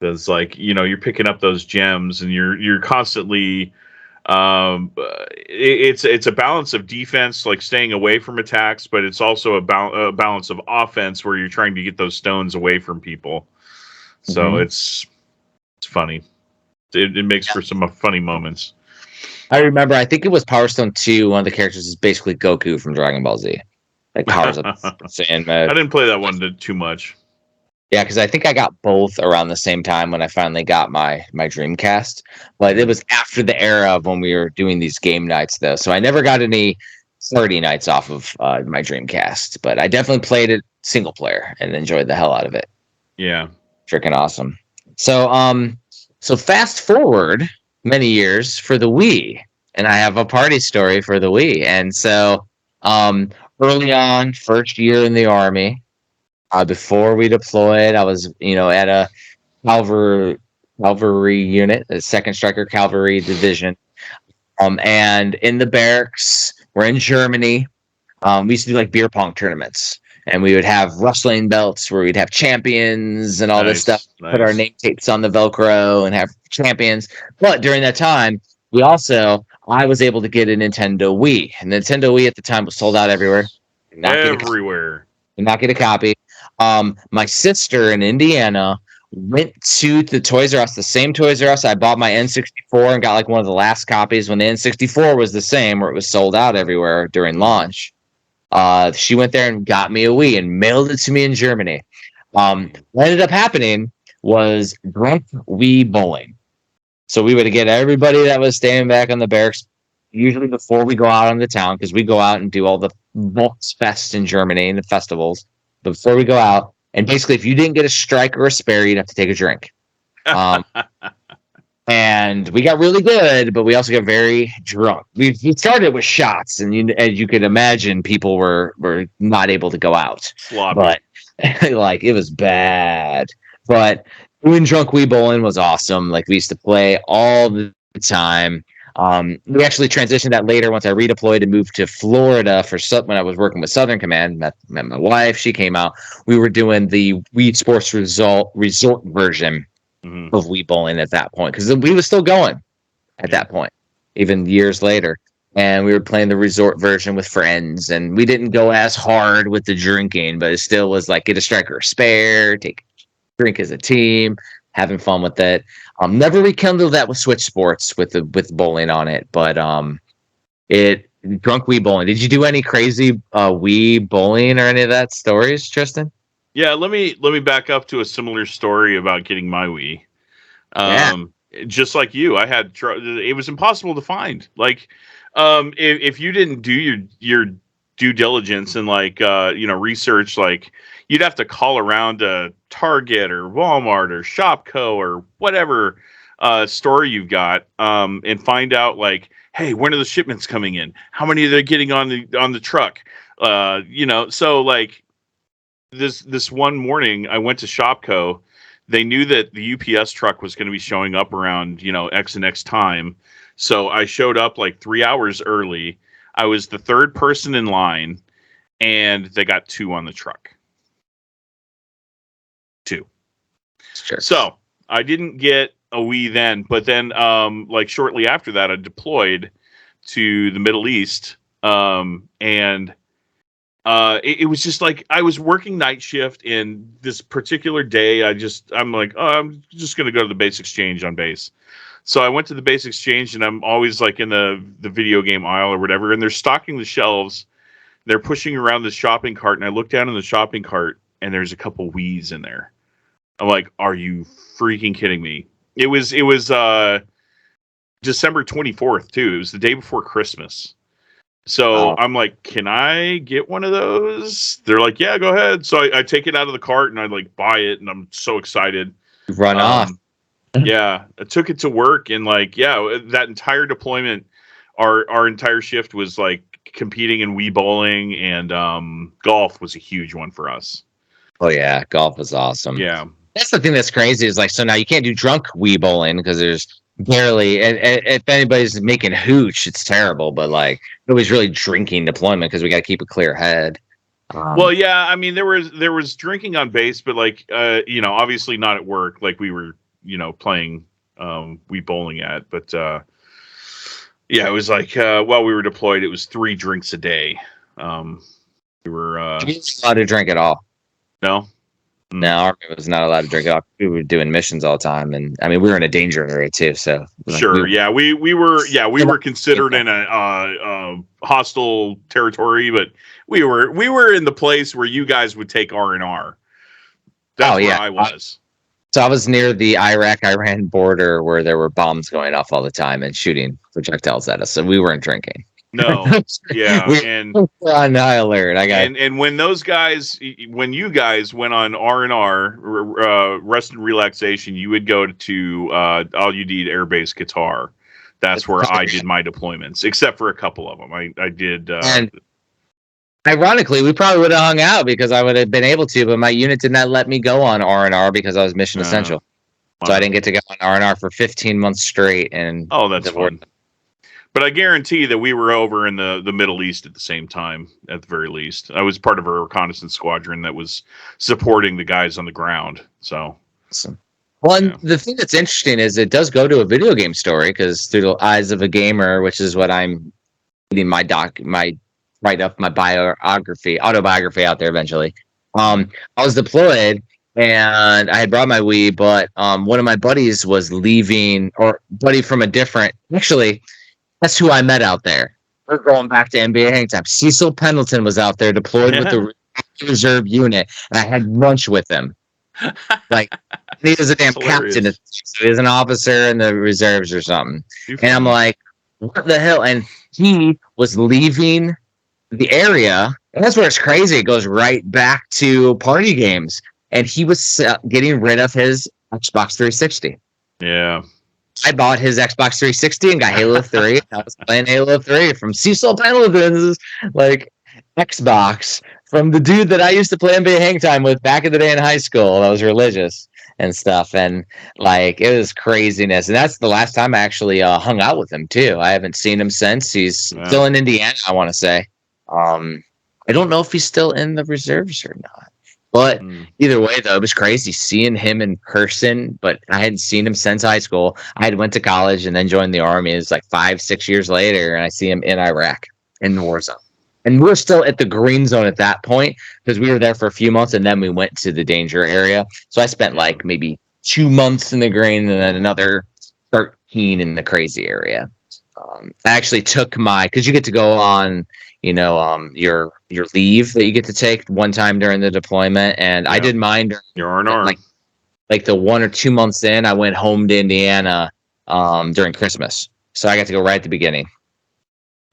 Speaker 3: There's like, you know, you're picking up those gems, and you're constantly it's a balance of defense, like staying away from attacks, but it's also a balance of offense where you're trying to get those stones away from people. So it's funny. It makes for some funny moments.
Speaker 2: I remember, I think it was Power Stone 2. One of the characters is basically Goku from Dragon Ball Z. Like powers up Saiyan mode.
Speaker 3: I didn't play that one too much.
Speaker 2: Yeah, because I think I got both around the same time when I finally got my Dreamcast. But it was after the era of when we were doing these game nights, though. So I never got any party nights off of my Dreamcast. But I definitely played it single player and enjoyed the hell out of it.
Speaker 3: Yeah.
Speaker 2: Freaking awesome. So fast forward many years for the Wii, and I have a party story for the Wii. And so early on, first year in the Army, before we deployed, I was, at a cavalry unit, a second striker cavalry division. And in the barracks, we're in Germany. We used to do like beer pong tournaments, and we would have wrestling belts where we'd have champions and all this stuff. Put our name tapes on the Velcro and have champions. But during that time, I was able to get a Nintendo Wii, and the Nintendo Wii at the time was sold out everywhere.
Speaker 3: Did not
Speaker 2: get a copy. My sister in Indiana went to the Toys R Us, the same Toys R Us. I bought my N64 and got like one of the last copies when the N64 was the same, where it was sold out everywhere during launch. She went there and got me a Wii and mailed it to me in Germany. What ended up happening was Drunk Wii Bowling. So we would get everybody that was staying back on the barracks, usually before we go out on the town, because we go out and do all the Volksfest in Germany and the festivals. But before we go out, and basically, if you didn't get a strike or a spare, you'd have to take a drink. And we got really good, but we also got very drunk. We started with shots, and as you could imagine, people were not able to go out.
Speaker 3: Sloppy.
Speaker 2: But like it was bad. But doing Drunk Wii Bowling was awesome. Like we used to play all the time. We actually transitioned that later once I redeployed and moved to Florida when I was working with Southern Command. Met my wife. She came out. We were doing the Wii Sports Resort version of Wii Bowling at that point, because we was still going at that point, even years later. And we were playing the resort version with friends, and we didn't go as hard with the drinking, but it still was like get a strike or a spare, take a drink as a team, having fun with it. Never rekindled that with Switch Sports with bowling on it, but Drunk Wii Bowling. Did you do any crazy Wii bowling or any of that stories, Tristan?
Speaker 3: Yeah, let me back up to a similar story about getting my Wii. Just like you, I had it was impossible to find. Like, if you didn't do your due diligence and research, like you'd have to call around to Target or Walmart or Shopko or whatever store you've got, and find out like, hey, when are the shipments coming in? How many are they getting on the truck? So like this one morning I went to Shopko. They knew that the UPS truck was going to be showing up around, X and X time. So I showed up like 3 hours early. I was the third person in line, and they got 2 on the truck. 2.
Speaker 2: Sure.
Speaker 3: So I didn't get a Wii then, but then shortly after that, I deployed to the Middle East, and it was just like I was working night shift, and this particular day, I'm like, oh, I'm just gonna go to the base exchange on base. So I went to the base exchange, and I'm always like in the video game aisle or whatever, and they're stocking the shelves. They're pushing around the shopping cart, and I look down in the shopping cart, and there's a couple Wiis in there. I'm like, are you freaking kidding me? It was December 24th too. It was the day before Christmas. So I'm like, can I get one of those? They're like, yeah, go ahead. So I take it out of the cart and I like buy it, and I'm so excited.
Speaker 2: Run off.
Speaker 3: Yeah, I took it to work, and that entire deployment, our entire shift was like competing in Wii bowling, and golf was a huge one for us.
Speaker 2: Oh yeah, golf was awesome.
Speaker 3: Yeah.
Speaker 2: That's the thing that's crazy is like, so now you can't do drunk Wii bowling because there's barely, and if anybody's making hooch, it's terrible, but like nobody's really drinking deployment because we got to keep a clear head.
Speaker 3: Well, yeah, I mean, there was drinking on base, but like, obviously not at work, like we were, playing Wii bowling at, but yeah, it was like, while we were deployed, it was 3 drinks a day. We were
Speaker 2: you weren't allowed to drink at all.
Speaker 3: No.
Speaker 2: No, our army was not allowed to drink at all. We were doing missions all the time, and I mean, we were in a danger area too. So
Speaker 3: sure, we were considered in a hostile territory, but we were in the place where you guys would take R&R. That's where I was.
Speaker 2: So I was near the Iraq-Iran border where there were bombs going off all the time and shooting projectiles at us. So we weren't drinking.
Speaker 3: No, yeah,
Speaker 2: we were on high alert.
Speaker 3: And when those guys, when you guys went on R&R, rest and relaxation, you would go to All You Need Air Base Guitar. That's where I did my deployments, except for a couple of them. I did. And
Speaker 2: ironically, we probably would have hung out because I would have been able to, but my unit did not let me go on R&R because I was mission essential. Wow. So I didn't get to go on R&R for 15 months straight. And
Speaker 3: that's fun. But I guarantee that we were over in the Middle East at the same time, at the very least. I was part of a reconnaissance squadron that was supporting the guys on the ground. So,
Speaker 2: awesome. Well, and the thing that's interesting is it does go to a video game story because through the eyes of a gamer, which is what I'm reading my autobiography out there eventually. I was deployed and I had brought my Wii, but one of my buddies was leaving, or buddy from a different, actually. That's who I met out there. We're going back to NBA hang time. Cecil Pendleton was out there deployed with the reserve unit, and I had lunch with him. Like, he was a damn captain. So he was an officer in the reserves or something. And I'm like, what the hell? And he was leaving the area, and that's where it's crazy. It goes right back to party games. And he was getting rid of his Xbox 360.
Speaker 3: Yeah.
Speaker 2: I bought his Xbox 360 and got Halo 3. I was playing Halo 3 from Cecil Pendleton's Xbox from the dude that I used to play NBA Hang Time with back in the day in high school. I was religious and stuff, and it was craziness. And that's the last time I actually hung out with him too. I haven't seen him since. He's still in Indiana, I want to say. I don't know if he's still in the reserves or not. But either way, though, it was crazy seeing him in person. But I hadn't seen him since high school. I had went to college and then joined the Army. It was like 5-6 years later, and I see him in Iraq in the war zone. And we're still at the green zone at that point because we were there for a few months, and then we went to the danger area. So I spent like maybe 2 months in the green and then another 13 in the crazy area. I actually took because you get to go on, your leave that you get to take one time during the deployment, and I did mine during
Speaker 3: your R&R.
Speaker 2: Like the 1 or 2 months in, I went home to Indiana during Christmas, so I got to go right at the beginning,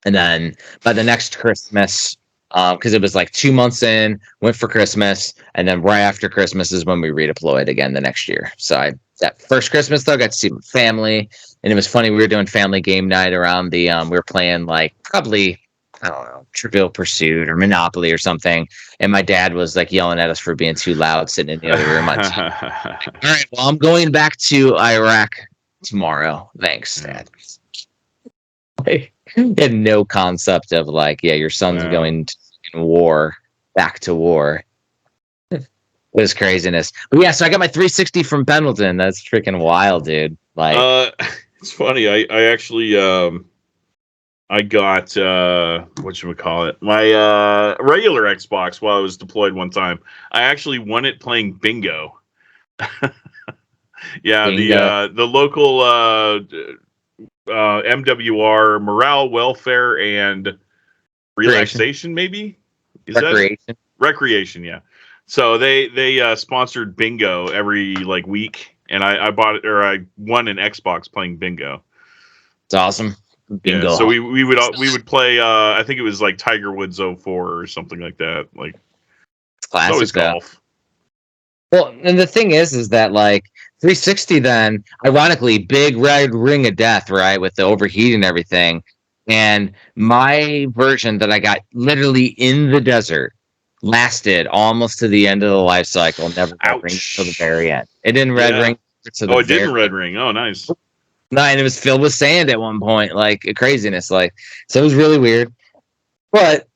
Speaker 2: and then by the next Christmas, because it was like 2 months in, went for Christmas, and then right after Christmas is when we redeployed again the next year. So that first Christmas though, I got to see my family, and it was funny. We were doing family game night around the. We were playing probably, I don't know, Trivial Pursuit or Monopoly or something. And my dad was yelling at us for being too loud sitting in the other room. All right, well, I'm going back to Iraq tomorrow. Thanks, Dad. I had no concept of your son's going to back to war. It was craziness. But yeah, so I got my 360 from Pendleton. That's freaking wild, dude.
Speaker 3: It's funny. I actually I got whatchamacallit, my regular Xbox while I was deployed one time. I actually won it playing bingo. Bingo. The local MWR, morale, welfare, and relaxation, maybe? Is
Speaker 2: recreation.
Speaker 3: That recreation? Yeah. So they sponsored bingo every week, and I bought it, or I won an Xbox playing bingo.
Speaker 2: It's awesome. Bingo.
Speaker 3: Yeah, so we would play. I think it was Tiger Woods 04 or something like that.
Speaker 2: It's classic.
Speaker 3: Always golf.
Speaker 2: Well, and the thing is that 360 then, ironically, big red ring of death, right, with the overheat and everything. And my version that I got literally in the desert lasted almost to the end of the life cycle. Never red ring till the very end. It didn't red ring.
Speaker 3: It didn't red ring. Oh, nice.
Speaker 2: No, and it was filled with sand at one point, craziness. So it was really weird. But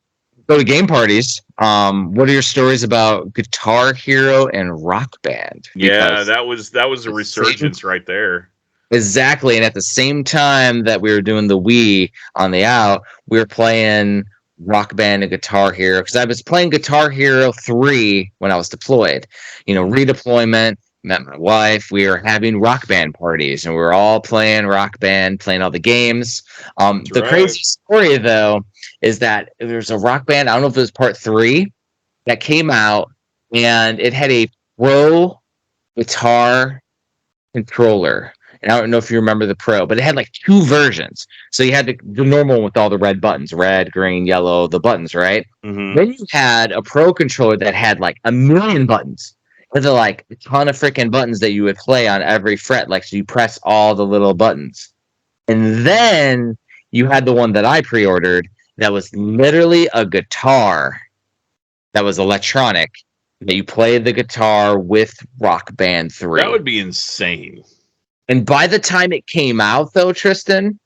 Speaker 2: go to game parties. What are your stories about Guitar Hero and Rock Band?
Speaker 3: Because that was a resurgence right there.
Speaker 2: Exactly, and at the same time that we were doing the Wii on the out, we were playing Rock Band and Guitar Hero because I was playing Guitar Hero 3 when I was deployed. Redeployment. Met my wife. We were having Rock Band parties, and we were all playing Rock Band, playing all the games. The crazy story, though, is that there's a Rock Band. I don't know if it was part 3 that came out, and it had a Pro guitar controller. And I don't know if you remember the Pro, but it had like 2 versions. So you had the normal one with all the red buttons, red, green, yellow, the buttons, right?
Speaker 3: Mm-hmm.
Speaker 2: Then you had a Pro controller that had like a million buttons. With like a ton of freaking buttons that you would play on every fret. Like, so you press all the little buttons. And then you had the one that I pre-ordered that was literally a guitar that was electronic. That you played the guitar with Rock Band 3.
Speaker 3: That would be insane.
Speaker 2: And by the time it came out, though, Tristan,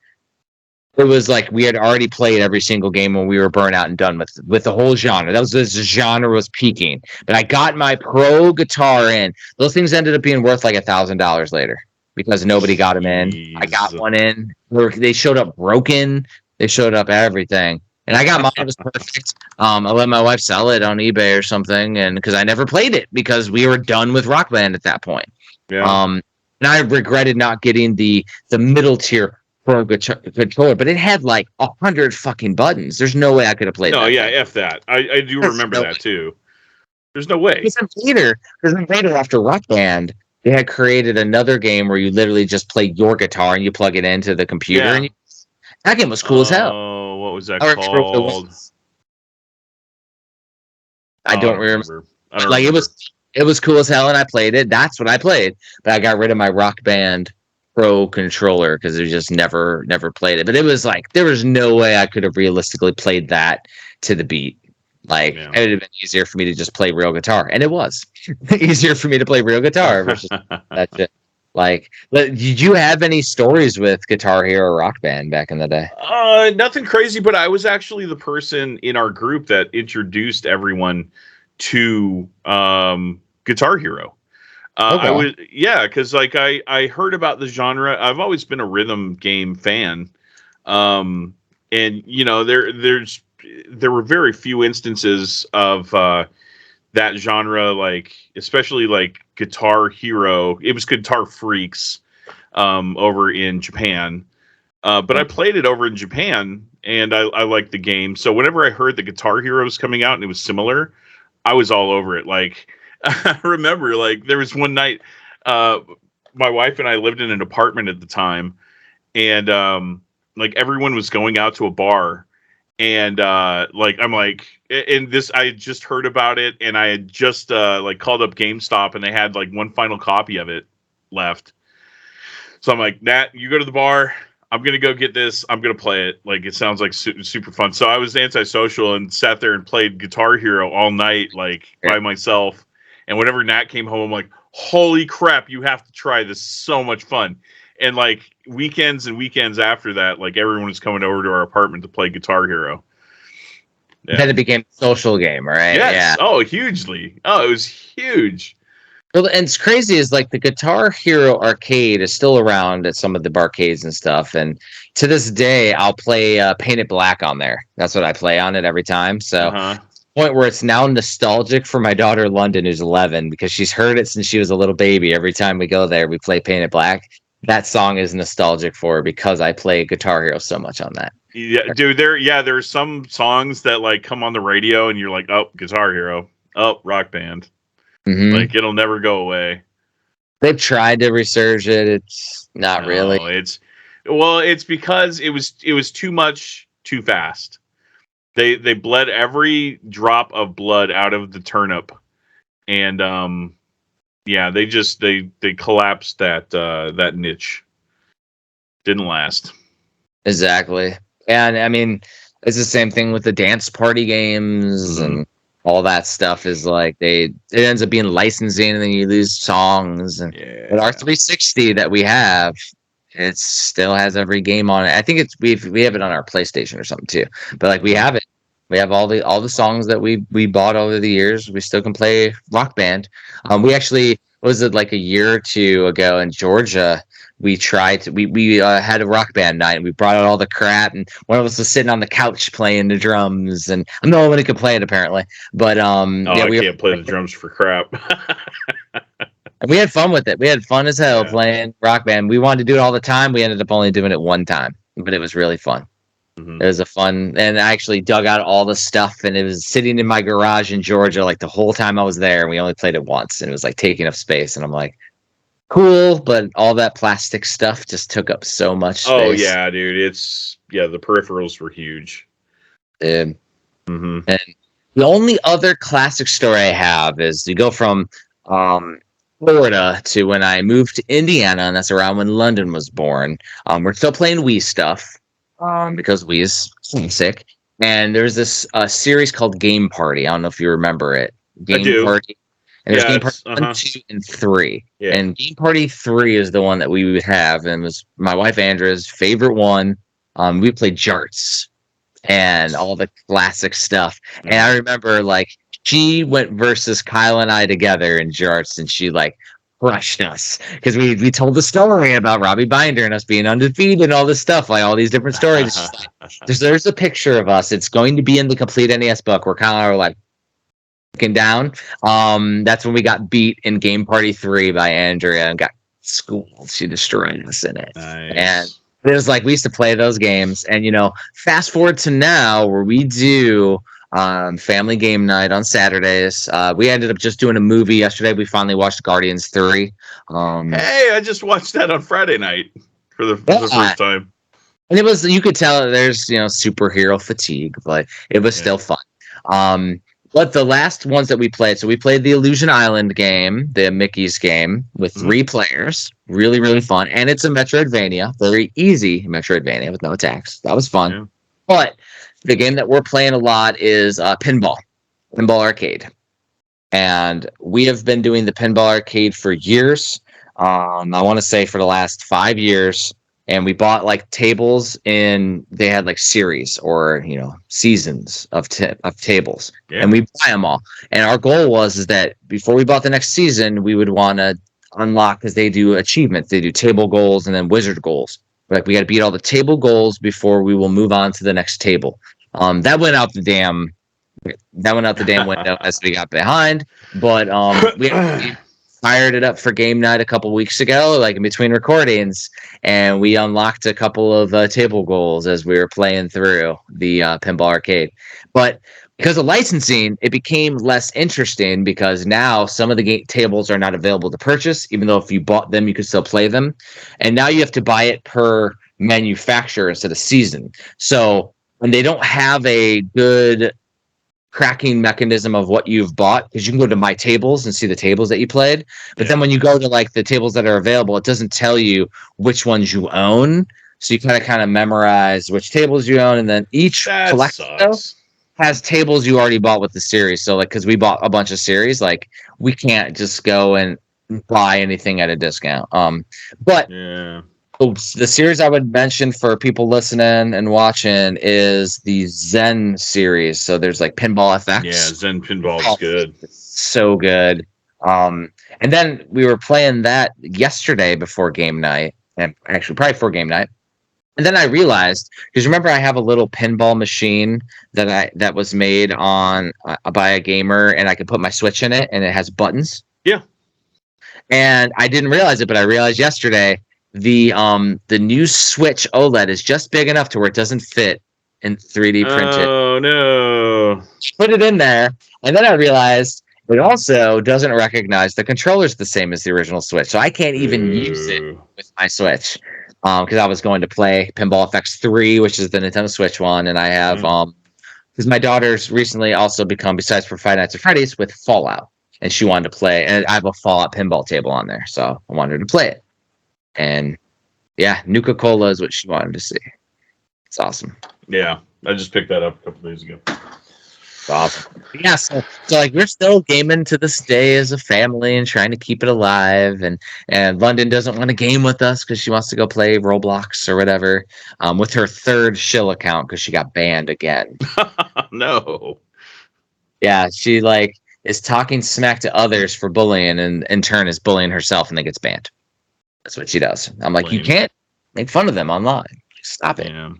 Speaker 2: it was like we had already played every single game when we were burnt out and done with the whole genre. That was the genre was peaking. But I got my Pro guitar in. Those things ended up being worth like $1,000 later because nobody got them in.
Speaker 3: Jeez.
Speaker 2: I got one in. They showed up broken. They showed up everything. And I got mine. It was perfect. I let my wife sell it on eBay or something, and because I never played it because we were done with Rock Band at that point.
Speaker 3: Yeah.
Speaker 2: And I regretted not getting the middle tier Pro controller, but it had like 100 fucking buttons. There's no way I could have played.
Speaker 3: No, yeah, F that. I do remember that too. There's no way.
Speaker 2: Because later after Rock Band, they had created another game where you literally just play your guitar and you plug it into the computer.
Speaker 3: Yeah.
Speaker 2: And that game was cool as hell.
Speaker 3: Oh, what was that
Speaker 2: I remember what it
Speaker 3: called?
Speaker 2: was. I don't remember.
Speaker 3: I don't
Speaker 2: Like
Speaker 3: remember.
Speaker 2: it was cool as hell, and I played it. That's what I played. But I got rid of my Rock Band Pro controller because I just never played it. But it was like there was no way I could have realistically played that to the beat. Like it would have been easier for me to just play real guitar, and it was easier for me to play real guitar versus that shit. Like, but did you have any stories with Guitar Hero or Rock Band back in the day?
Speaker 3: Nothing crazy, but I was actually the person in our group that introduced everyone to Guitar Hero.
Speaker 2: Okay.
Speaker 3: I was because like I heard about the genre. I've always been a rhythm game fan, and you know there were very few instances of that genre, like especially like Guitar Hero. It was Guitar Freaks over in Japan, but I played it over in Japan, and I liked the game. So whenever I heard the Guitar Hero was coming out and it was similar, I was all over it. Like I remember, like there was one night, my wife and I lived in an apartment at the time, and like everyone was going out to a bar. And like I'm like, and this I had just heard about it, and I had just like called up GameStop, and they had like one final copy of it left. So I'm like, Nat, you go to the bar. I'm gonna go get this. I'm gonna play it. Like it sounds like super fun. So I was antisocial and sat there and played Guitar Hero all night, like by myself. And whenever Nat came home, I'm like, holy crap, you have to try this. So much fun. And like weekends and weekends after that, like everyone was coming over to our apartment to play Guitar Hero.
Speaker 2: Yeah. Then it became a social game, right?
Speaker 3: Yes.
Speaker 2: Yeah.
Speaker 3: Oh, hugely. Oh, it was huge.
Speaker 2: Well, and it's crazy is like the Guitar Hero arcade is still around at some of the barcades and stuff. And to this day, I'll play Paint It Black on there. That's what I play on it every time. So point where it's now nostalgic for my daughter London, who's 11, because she's heard it since she was a little baby. Every time we go there, we play Paint It Black. That song is nostalgic for her because I play Guitar Hero so much on that.
Speaker 3: Yeah, dude, there's some songs that like come on the radio and you're like, oh, Guitar Hero, oh, Rock Band.
Speaker 2: Mm-hmm.
Speaker 3: Like it'll never go away.
Speaker 2: They've tried to resurge it. It's not really.
Speaker 3: It's because it was too much too fast. They bled every drop of blood out of the turnip. And yeah, they collapsed that niche. Didn't last.
Speaker 2: Exactly. And I mean, it's the same thing with the dance party games and all that stuff is like it ends up being licensing and then you lose songs. And but our 360 that we have, it still has every game on it. I think we have it on our PlayStation or something too. But like we have it. We have all the songs that we bought over the years. We still can play Rock Band. We actually was it like a year or two ago in Georgia. We tried to we had a Rock Band night. And we brought out all the crap, and one of us was sitting on the couch playing the drums. And I'm the only one who could play it apparently. But
Speaker 3: I can't play the drums for crap.
Speaker 2: And we had fun with it. We had fun as hell playing Rock Band. We wanted to do it all the time. We ended up only doing it one time, but it was really fun. It was a fun, and I actually dug out all the stuff, and it was sitting in my garage in Georgia like the whole time I was there. And we only played it once, and it was like taking up space. And I'm like, cool, but all that plastic stuff just took up so much space.
Speaker 3: Oh yeah, dude, the peripherals were huge.
Speaker 2: And the only other classic story I have is you go from Florida to when I moved to Indiana, and that's around when London was born. We're still playing Wii stuff because Wii is classic. And there's this series called Game Party. I don't know if you remember it. Game Party. And there's Game Party 1, 2, and 3. Yeah. And Game Party 3 is the one that we would have, and it was my wife Andrea's favorite one. We played Jarts and all the classic stuff. And I remember, like, she went versus Kyle and I together in Jarts, and she, like, crushed us. Because we told the story about Robbie Binder and us being undefeated and all this stuff, like, all these different stories. There's a picture of us. It's going to be in the Complete NES book where Kyle and I were, like, down. That's when we got beat in Game Party 3 by Andrea and got schooled. She destroyed us in it.
Speaker 3: Nice.
Speaker 2: And it was like we used to play those games. And, you know, fast forward to now where we do family game night on Saturdays. We ended up just doing a movie yesterday. We finally watched Guardians 3.
Speaker 3: Hey, I just watched that on Friday night for the first time.
Speaker 2: And it was, you could tell there's, you know, superhero fatigue, but it was still fun. But the last ones that we played, so we played the Illusion Island game, the Mickey's game, with 3 players. Really, really fun. And it's a Metroidvania, very easy Metroidvania with no attacks. That was fun. Yeah. But the game that we're playing a lot is Pinball Arcade. And we have been doing the Pinball Arcade for years. I want to say for the last 5 years. And we bought like tables they had like series or, you know, seasons of tables, and we buy them all. And our goal is that before we bought the next season, we would want to unlock, because they do achievements. They do table goals and then wizard goals. Like, we got to beat all the table goals before we will move on to the next table. That went out the damn window as we got behind. But we fired it up for game night a couple weeks ago, like in between recordings, and we unlocked a couple of table goals as we were playing through the Pinball Arcade. But because of licensing, it became less interesting because now some of the tables are not available to purchase, even though if you bought them, you could still play them. And now you have to buy it per manufacturer instead of season. So when they don't have a good cracking mechanism of what you've bought, because you can go to My Tables and see the tables that you played, but then when you go to like the tables that are available, it doesn't tell you which ones you own. So you kind of memorize which tables you own, and then each collection has tables you already bought with the series. So like, because we bought a bunch of series, like we can't just go and buy anything at a discount. But the series I would mention for people listening and watching is the Zen series. So there's like Pinball FX.
Speaker 3: Yeah, Zen Pinball is good.
Speaker 2: So good. And then we were playing that yesterday before game night, and actually probably before game night. And then I realized, because remember I have a little pinball machine that was made on by a gamer, and I could put my Switch in it, and it has buttons. Yeah. And I didn't realize it, but I realized yesterday the new Switch OLED is just big enough to where it doesn't fit in 3D printed.
Speaker 3: Oh no!
Speaker 2: Put it in there, and then I realized it also doesn't recognize the controller's the same as the original Switch, so I can't even use it with my Switch. Because I was going to play Pinball FX 3, which is the Nintendo Switch one, and I have because my daughter's recently also become, besides for Five Nights at Freddy's, with Fallout, and she wanted to play, and I have a Fallout pinball table on there, so I wanted her to play it. And yeah, Nuka-Cola is what she wanted to see. It's awesome.
Speaker 3: Yeah, I just picked that up a couple days ago.
Speaker 2: It's awesome. Yeah, so like we're still gaming to this day as a family and trying to keep it alive. And London doesn't want to game with us because she wants to go play Roblox or whatever with her third shill account because she got banned again.
Speaker 3: No.
Speaker 2: Yeah, she like is talking smack to others for bullying, and in turn is bullying herself and then gets banned. That's what she does. I'm like, you can't make fun of them online. Stop it. Yeah.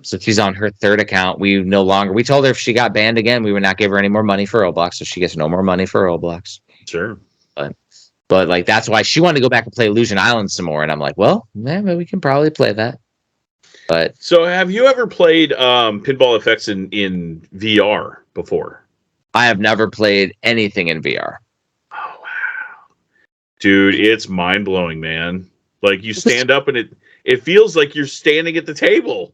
Speaker 2: So she's on her third account. We told her if she got banned again, we would not give her any more money for Roblox. So she gets no more money for Roblox.
Speaker 3: Sure.
Speaker 2: But like, that's why she wanted to go back and play Illusion Island some more. And I'm like, well, man, we can probably play that. But
Speaker 3: so, have you ever played Pinball Effects in VR before?
Speaker 2: I have never played anything in VR.
Speaker 3: Oh wow, dude, it's mind blowing, man. Like you stand up and it feels like you're standing at the table.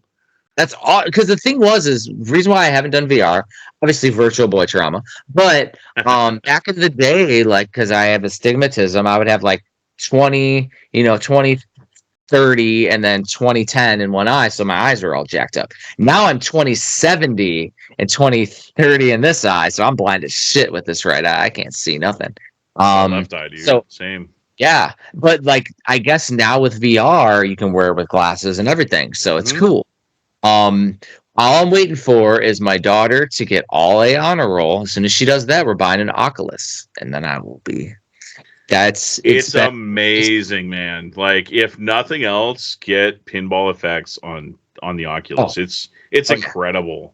Speaker 2: That's all, because the thing is the reason why I haven't done VR, obviously Virtual Boy trauma, but back in the day, like, because I have astigmatism, I would have like 20, 20/30, and then 20/10 in one eye, so my eyes are all jacked up. Now I'm 20/70 and 20/30 in this eye, so I'm blind as shit with this right eye. I can't see nothing.
Speaker 3: Left eye, dude.
Speaker 2: So
Speaker 3: same.
Speaker 2: yeah, but like I guess now with VR, you can wear it with glasses and everything, so it's cool. All I'm waiting for is my daughter to get all A honor roll. As soon as she does that, we're buying an Oculus, and then I will be. It's
Speaker 3: amazing, man. Like if nothing else, get Pinball Effects on the Oculus. It's incredible.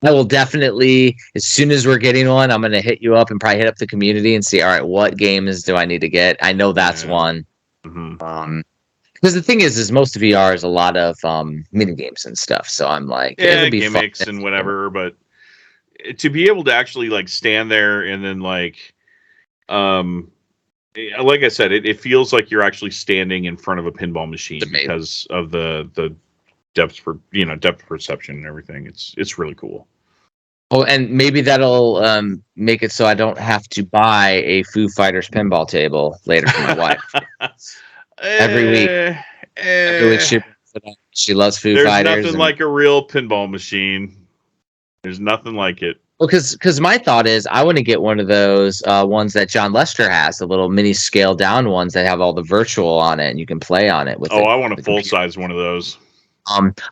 Speaker 2: I will definitely, as soon as we're getting one, I'm gonna hit you up and probably hit up the community and see. All right, what games do I need to get? I know that's one. Because the thing is most VR is a lot of mini games and stuff. So I'm like, it'll be
Speaker 3: gimmicks
Speaker 2: fun.
Speaker 3: and whatever. But to be able to actually like stand there and then like I said, it feels like you're actually standing in front of a pinball machine because of the depth perception and everything. It's really cool.
Speaker 2: Oh, and maybe that'll make it so I don't have to buy a Foo Fighters pinball table later for my wife. Every week she loves Foo Fighters.
Speaker 3: There's nothing like a real pinball machine. There's nothing like it.
Speaker 2: Well, because my thought is I want to get one of those ones that John Lester has, the little mini scale down ones that have all the virtual on it and you can play on it.
Speaker 3: I want a full size one of those.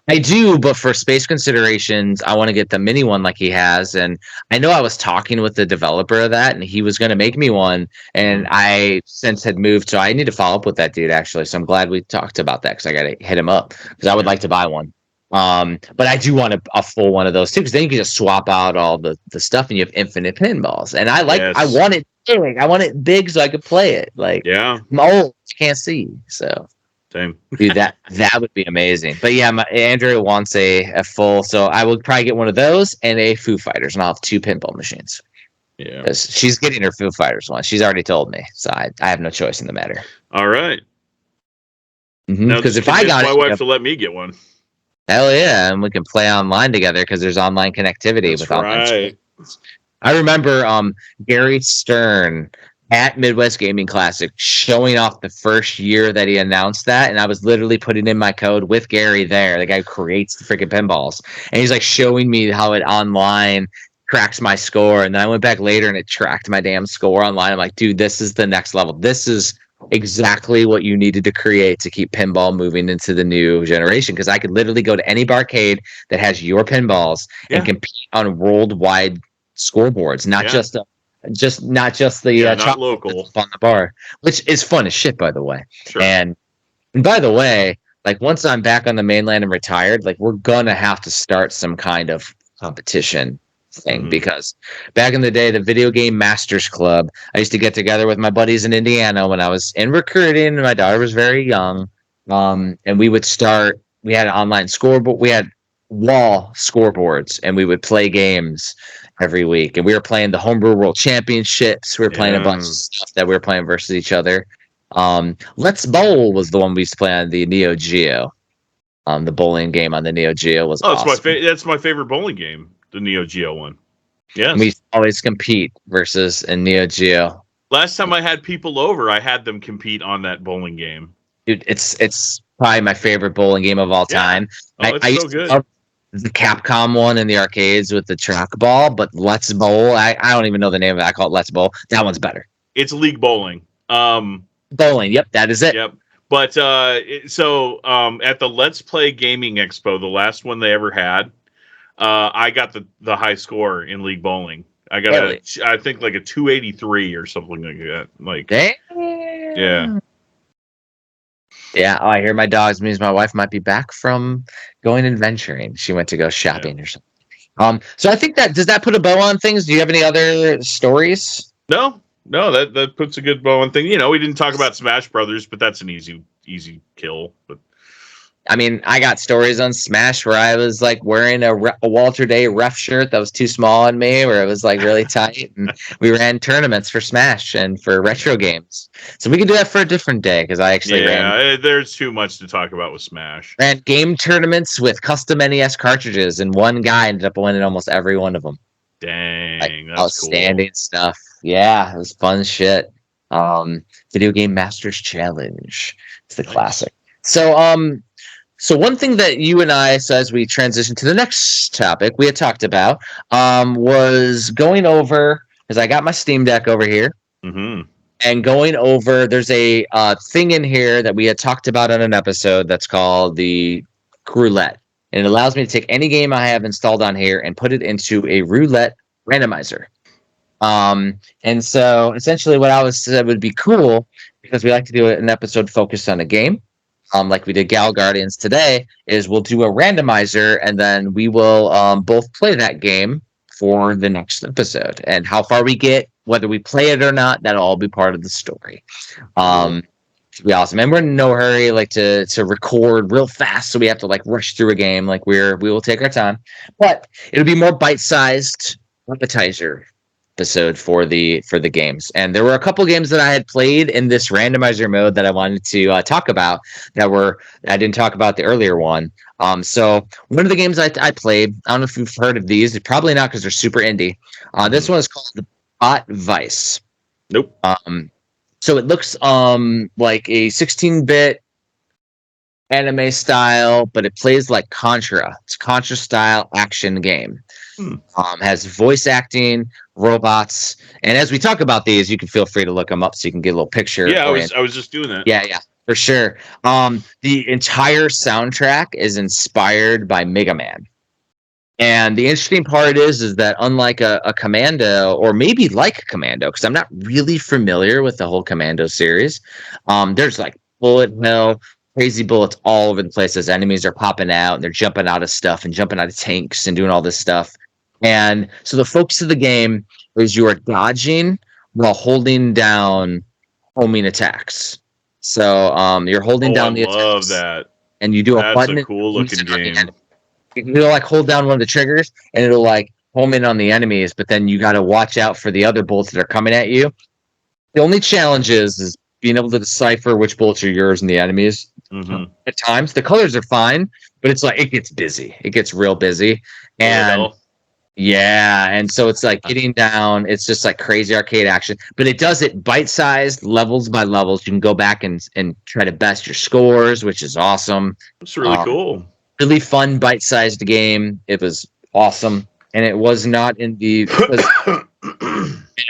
Speaker 2: I do, but for space considerations, I want to get the mini one like he has. And I know I was talking with the developer of that, and he was going to make me one. And I since had moved, so I need to follow up with that dude actually. So I'm glad we talked about that because I got to hit him up because I would like to buy one. But I do want a full one of those too because then you can just swap out all the stuff and you have infinite pinballs. And I want it big. I want it big so I could play it. Like, I'm old, can't see, so.
Speaker 3: Same.
Speaker 2: Dude, that would be amazing. But yeah, Andrea wants a full, so I will probably get one of those and a Foo Fighters, and I'll have 2 pinball machines.
Speaker 3: Yeah,
Speaker 2: she's getting her Foo Fighters one. She's already told me, so I have no choice in the matter.
Speaker 3: All right.
Speaker 2: Because if I got
Speaker 3: my wife to let me get one.
Speaker 2: Hell yeah, and we can play online together because there's online connectivity.
Speaker 3: That's right.
Speaker 2: I remember Gary Stern at Midwest Gaming Classic showing off the first year that he announced that, and I was literally putting in my code with Gary there, the guy who creates the freaking pinballs, and he's like showing me how it online tracks my score, and then I went back later and it tracked my damn score online. I'm like, dude, this is the next level. This is exactly what you needed to create to keep pinball moving into the new generation, because I could literally go to any barcade that has your pinballs and compete on worldwide scoreboards, not just the
Speaker 3: local
Speaker 2: on the bar, which is fun as shit, by the way.
Speaker 3: Sure.
Speaker 2: And by the way, like once I'm back on the mainland and retired, like we're gonna have to start some kind of competition thing, because back in the day, the Video Game Masters Club, I used to get together with my buddies in Indiana when I was in recruiting and my daughter was very young. And we had an online scoreboard, we had wall scoreboards, and we would play games every week, and we were playing the Homebrew World Championships. We were playing a bunch of stuff that we were playing versus each other. Let's Bowl was the one we used to play on the Neo Geo. The bowling game on the Neo Geo was awesome.
Speaker 3: That's my favorite bowling game, the Neo Geo one. Yeah,
Speaker 2: we always compete versus a Neo Geo.
Speaker 3: Last time I had people over, I had them compete on that bowling game.
Speaker 2: Dude, it's probably my favorite bowling game of all time.
Speaker 3: It's so good.
Speaker 2: The Capcom one in the arcades with the trackball, but Let's Bowl, I don't even know the name of it. I call it Let's Bowl. That one's better.
Speaker 3: It's League Bowling.
Speaker 2: Bowling, yep, that is it.
Speaker 3: Yep. But so at the Let's Play Gaming Expo, the last one they ever had, I got the high score in League Bowling. I got I think like a 283 or something like that. Like,
Speaker 2: damn.
Speaker 3: Yeah.
Speaker 2: Yeah, I hear my dogs means my wife might be back from going adventuring. She went to go shopping or something. So I think does that put a bow on things? Do you have any other stories?
Speaker 3: No, that puts a good bow on thing. We didn't talk about Smash Brothers, but that's an easy kill. But
Speaker 2: I mean, I got stories on Smash where I was like wearing a Walter Day ref shirt that was too small on me, where it was like really tight, and we ran tournaments for Smash and for retro games. So we can do that for a different day, because I actually
Speaker 3: there's too much to talk about with Smash.
Speaker 2: ran game tournaments with custom NES cartridges, and one guy ended up winning almost every one of them.
Speaker 3: Dang,
Speaker 2: Like,
Speaker 3: that's
Speaker 2: outstanding
Speaker 3: cool.
Speaker 2: stuff. Yeah, it was fun shit. Video Game Masters Challenge. It's the classic. So one thing that you and I, so as we transition to the next topic, we had talked about was going over, because I got my Steam Deck over here, and going over, there's a thing in here that we had talked about on an episode that's called the Roulette. And it allows me to take any game I have installed on here and put it into a roulette randomizer. And so essentially what I was said would be cool, because we like to do an episode focused on a game, like we did Gal Guardians today, is we'll do a randomizer, and then we will both play that game for the next episode. And how far we get, whether we play it or not, that'll all be part of the story. It'd be awesome. And we're in no hurry, like to record real fast, so we have to like rush through a game. Like we will take our time, but it'll be more bite-sized appetizer episode for the games. And there were a couple games that I had played in this randomizer mode that I wanted to talk about I didn't talk about the earlier one. So one of the games I played, I don't know if you've heard of these, probably not, because they're super indie. This one is called the Bot Vice.
Speaker 3: Nope.
Speaker 2: So it looks like a 16-bit anime style, but it plays like Contra. It's a Contra style action game. Has voice acting, robots, and as we talk about these, you can feel free to look them up so you can get a little picture.
Speaker 3: Yeah, I was just doing that.
Speaker 2: Yeah, for sure. The entire soundtrack is inspired by Mega Man. And the interesting part is that unlike a Commando, or maybe like a Commando, because I'm not really familiar with the whole Commando series, there's like bullet hell, crazy bullets all over the place as enemies are popping out, and they're jumping out of stuff and jumping out of tanks and doing all this stuff. And so the focus of the game is you are dodging while holding down homing attacks. So you're holding down the attacks. I love that. And you do a button.
Speaker 3: That's a cool looking game.
Speaker 2: You'll like hold down one of the triggers, and it'll like home in on the enemies, but then you got to watch out for the other bullets that are coming at you. The only challenge is being able to decipher which bullets are yours and the enemies. At times, the colors are fine, but it's like it gets busy. It gets real busy, and and so it's like getting down. It's just like crazy arcade action, but it does it bite-sized, levels by levels. You can go back and try to best your scores, which is awesome.
Speaker 3: It's really cool.
Speaker 2: Really fun, bite-sized game. It was awesome, and it was not it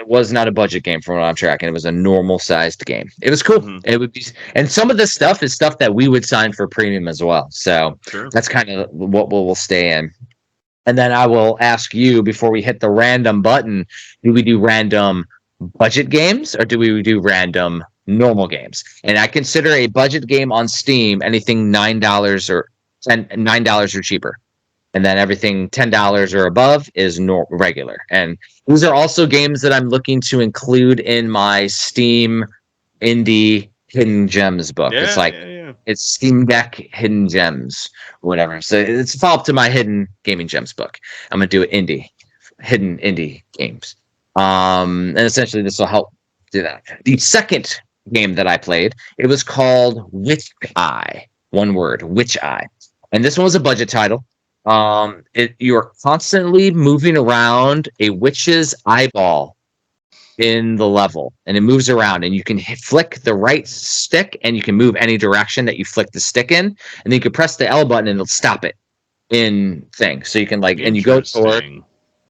Speaker 2: was not a budget game from what I'm tracking. It was a normal-sized game. It was cool. It would be, and some of this stuff is stuff that we would sign for premium as well. So that's kind of what we'll stay in. And then I will ask you before we hit the random button: do we do random budget games or do we do random normal games? And I consider a budget game on Steam anything $9 or $9 or cheaper, and then everything $10 or above is regular. And these are also games that I'm looking to include in my Steam Indie Hidden Gems book. It's like it's Steam Deck Hidden Gems or whatever. So it's a follow-up to my Hidden Gaming Gems book. I'm gonna do it hidden indie games. And essentially this will help do that. The second game that I played, it was called Witch Eye. One word, Witch Eye. And this one was a budget title. You're constantly moving around a witch's eyeball in the level, and it moves around, and you can flick the right stick, and you can move any direction that you flick the stick in, and then you can press the L button, and it'll stop it in thing. So you can and you go toward, and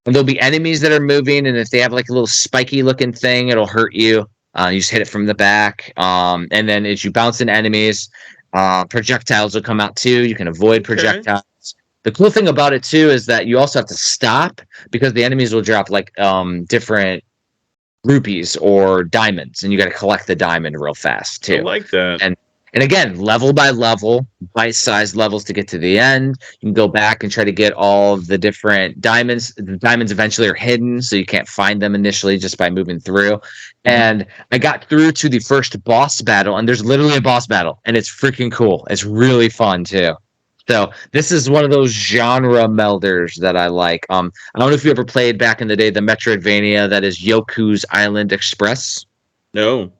Speaker 2: there'll be enemies that are moving, and if they have like a little spiky looking thing, it'll hurt you. You just hit it from the back, and then as you bounce in enemies, projectiles will come out too. You can avoid projectiles. The cool thing about it too is that you also have to stop, because the enemies will drop like different rupees or diamonds, and you got to collect the diamond real fast too.
Speaker 3: I like that.
Speaker 2: And And again, level by level, bite-sized levels to get to the end. You can go back and try to get all of the different diamonds. The diamonds eventually are hidden, so you can't find them initially just by moving through. And I got through to the first boss battle, and there's literally a boss battle, and it's freaking cool. It's really fun too. So this is one of those genre melders that I like. I don't know if you ever played back in the day the Metroidvania that is Yoku's Island Express.
Speaker 3: No.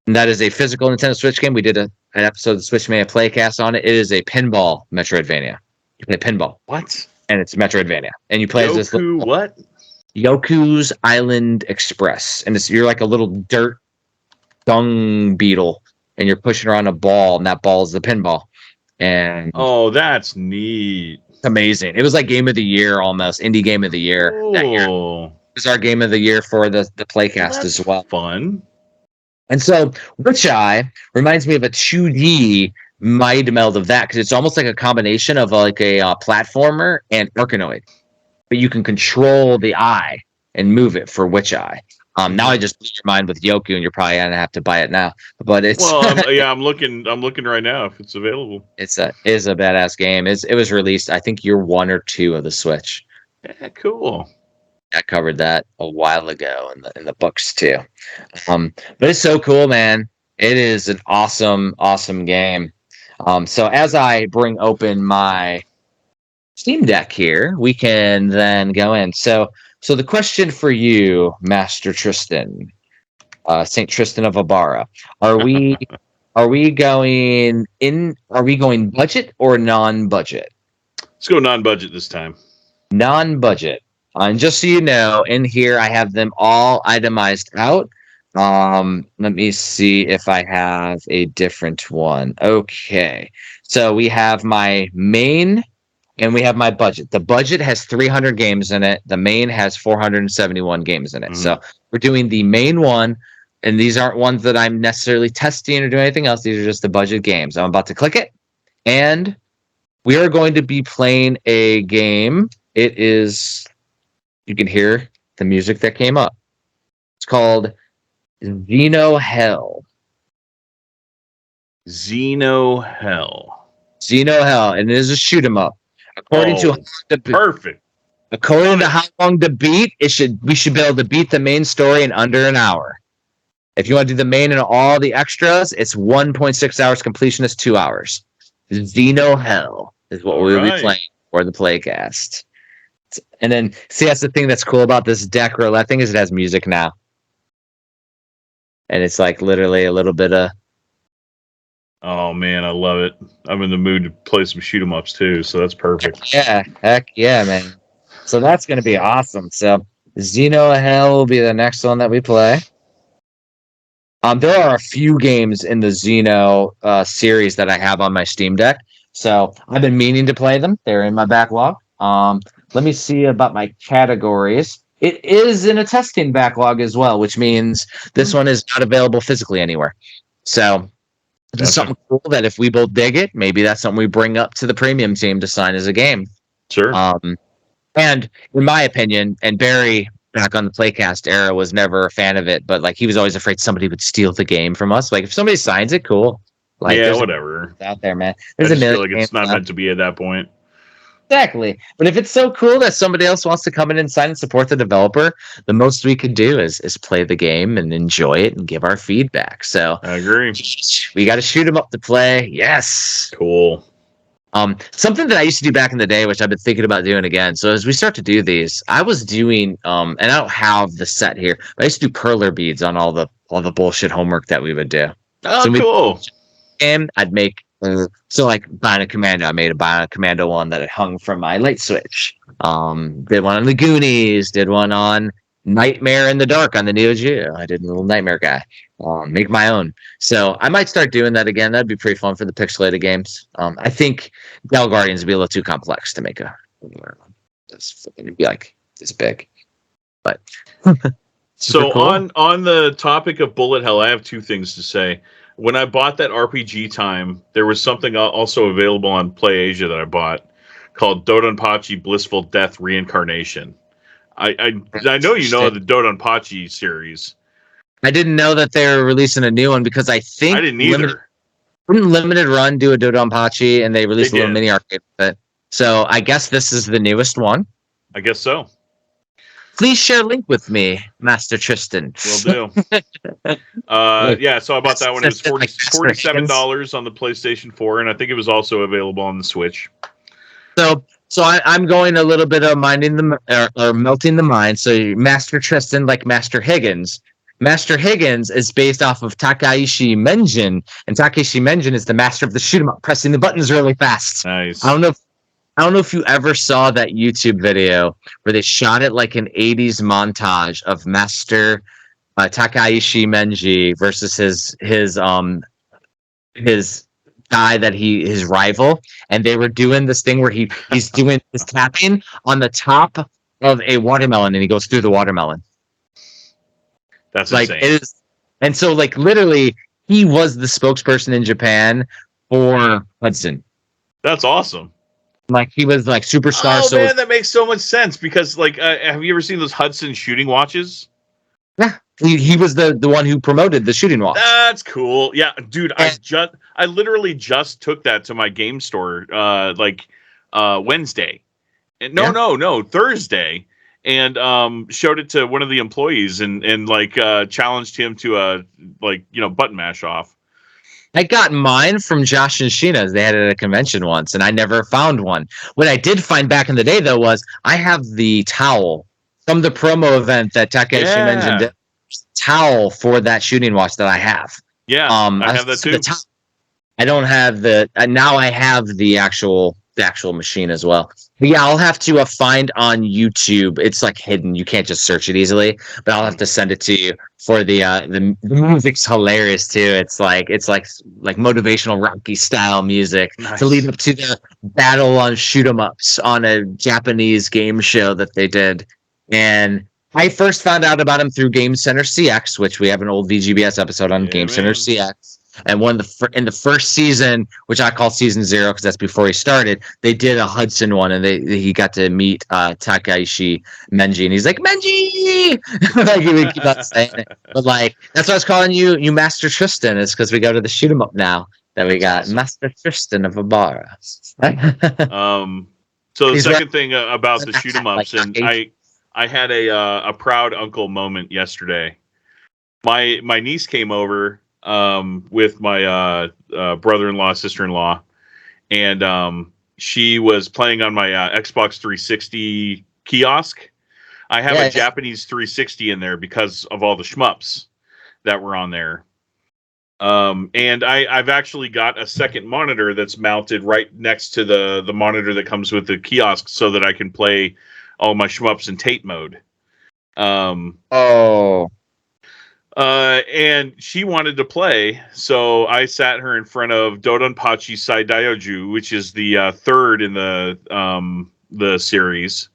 Speaker 2: And that is a physical Nintendo Switch game. We did an episode of the Switch Mania Playcast on it. It is a pinball Metroidvania. You play pinball.
Speaker 3: What?
Speaker 2: And it's Metroidvania. And you play as this little,
Speaker 3: what?
Speaker 2: Yoku's Island Express. And you're like a little dirt dung beetle. And you're pushing around a ball. And that ball is the pinball. And
Speaker 3: oh, that's neat.
Speaker 2: It's amazing. It was like Game of the Year almost. Indie Game of the Year. That year. It was our Game of the Year for the Playcast as well.
Speaker 3: Fun.
Speaker 2: And so, Witch Eye reminds me of a 2D mind meld of that, because it's almost like a combination of like a platformer and Arkanoid. But you can control the eye and move it for Witch Eye. Now I just blew your mind with Yoku, and you're probably gonna have to buy it now. But it's
Speaker 3: I'm looking right now if it's available.
Speaker 2: It is a badass game. It was released, I think, year 1 or 2 of the Switch.
Speaker 3: Yeah, cool.
Speaker 2: I covered that a while ago in the books too. But it's so cool, man. It is an awesome game. So as I bring open my Steam Deck here, we can then go in. So the question for you, Master Tristan, Saint Tristan of Abara, are we going budget or non-budget?
Speaker 3: Let's go non-budget this time.
Speaker 2: Non-budget. And just so you know, in here I have them all itemized out. Let me see if I have a different one. Okay. So we have my main and we have my budget. The budget has 300 games in it. The main has 471 games in it. So we're doing the main one, and these aren't ones that I'm necessarily testing or doing anything else. These are just the budget games. I'm about to click it, and we are going to be playing a game. It is... You can hear the music that came up. It's called Xeno Hell.
Speaker 3: Xeno Hell.
Speaker 2: Xeno Hell, and it is a shoot 'em up. According to how long to beat, we should be able to beat the main story in under an hour. If you want to do the main and all the extras, it's 1.6 hours. Completion is 2 hours. Xeno Hell is what we will be playing for the Playcast. And then, see, that's the thing that's cool about this deck roulette thing is it has music now. And it's like literally a little bit of...
Speaker 3: Oh, man, I love it. I'm in the mood to play some shoot 'em ups, too, so that's perfect.
Speaker 2: Heck yeah, man. So that's going to be awesome. So Xeno Hell will be the next one that we play. There are a few games in the Xeno series that I have on my Steam Deck. So I've been meaning to play them. They're in my backlog. Let me see about my categories. It is in a testing backlog as well, which means this one is not available physically anywhere. So it's something cool that if we both dig it, maybe that's something we bring up to the premium team to sign as a game.
Speaker 3: Sure.
Speaker 2: And in my opinion, and Barry back on the Playcast era was never a fan of it, but like he was always afraid somebody would steal the game from us. Like if somebody signs it, cool. Like
Speaker 3: yeah, whatever.
Speaker 2: Out there, man.
Speaker 3: There's I just feel like it's not meant to be at that point.
Speaker 2: Exactly. But if it's so cool that somebody else wants to come in and sign and support the developer, the most we could do is play the game and enjoy it and give our feedback. So
Speaker 3: I agree.
Speaker 2: We got to shoot them up to play. Yes.
Speaker 3: Cool.
Speaker 2: Something that I used to do back in the day, which I've been thinking about doing again. So as we start to do these, I was doing, and I don't have the set here, but I used to do perler beads on all the bullshit homework that we would do.
Speaker 3: Oh, so cool.
Speaker 2: And I'd make, so like Bionic Commando, I made a Bionic Commando one that I hung from my light switch. Did one on the Goonies, did one on Nightmare in the Dark on the Neo Geo. I did a little Nightmare guy. Make my own. So I might start doing that again. That'd be pretty fun for the pixelated games. I think Gal Guardians would be a little too complex to make it'd be like this big. But
Speaker 3: so
Speaker 2: cool.
Speaker 3: on the topic of bullet hell, I have two things to say. When I bought that RPG Time, there was something also available on PlayAsia that I bought called Dodonpachi Blissful Death Reincarnation. I know you know the Dodonpachi series.
Speaker 2: I didn't know that they were releasing a new one because I think
Speaker 3: I didn't either.
Speaker 2: Didn't Limited Run do a Dodonpachi, and they released a little mini arcade with it. So I guess this is the newest one.
Speaker 3: I guess so.
Speaker 2: Please share a link with me, Master Tristan.
Speaker 3: Will do. Yeah, so I bought that one. It was $47 on the PlayStation 4, and I think it was also available on the Switch.
Speaker 2: So I'm going a little bit of melting the mind. So Master Tristan, like Master Hagens. Master Hagens is based off of Takaishi Menjin, and Takaishi Menjin is the master of the shoot 'em up, pressing the buttons really fast.
Speaker 3: Nice.
Speaker 2: I don't know if you ever saw that YouTube video where they shot it like an 80s montage of Master Takaishi Menji versus his guy that his rival, and they were doing this thing where he's doing his tapping on the top of a watermelon, and he goes through the watermelon.
Speaker 3: That's
Speaker 2: like
Speaker 3: insane.
Speaker 2: it is, and so like literally he was the spokesperson in Japan for Hudson.
Speaker 3: That's awesome.
Speaker 2: Like he was like superstar.
Speaker 3: Oh man, that makes so much sense because like, have you ever seen those Hudson shooting watches?
Speaker 2: Yeah, he was the one who promoted the shooting watch.
Speaker 3: That's cool. Yeah, dude, I literally just took that to my game store Wednesday. And no, Thursday, and showed it to one of the employees and like challenged him to a button mash off.
Speaker 2: I got mine from Josh and Sheena's. They had it at a convention once, and I never found one. What I did find back in the day, though, was I have the towel from the promo event that Takeshi mentioned. Towel for that shooting watch that I have.
Speaker 3: Yeah, I have that too.
Speaker 2: I don't have the. Now I have the actual machine as well. But yeah, I'll have to find on YouTube. It's like hidden. You can't just search it easily. But I'll have to send it to you. For the music's hilarious too. It's like motivational Rocky style music to lead up to the battle on shoot 'em ups on a Japanese game show that they did. And I first found out about him through Game Center CX, which we have an old VGBS episode on Game Center CX. And in the first season, which I call season 0 because that's before he started, they did a Hudson one, and he got to meet Takaishi Menji, and he's like, Menji! Like he would keep on saying it. But like that's why I was calling you Master Tristan, is because we go to the shoot 'em up now that we got awesome. Master Tristan of Ibarra.
Speaker 3: So the second thing about the shoot 'em ups, and I had a proud uncle moment yesterday. My niece came over with my brother-in-law, sister-in-law, and she was playing on my Xbox 360 kiosk. I have a Japanese 360 in there because of all the shmups that were on there. And I've actually got a second monitor that's mounted right next to the monitor that comes with the kiosk so that I can play all my shmups in tape mode. And she wanted to play, so I sat her in front of Dodonpachi Saidaiyoju, which is the third in the series,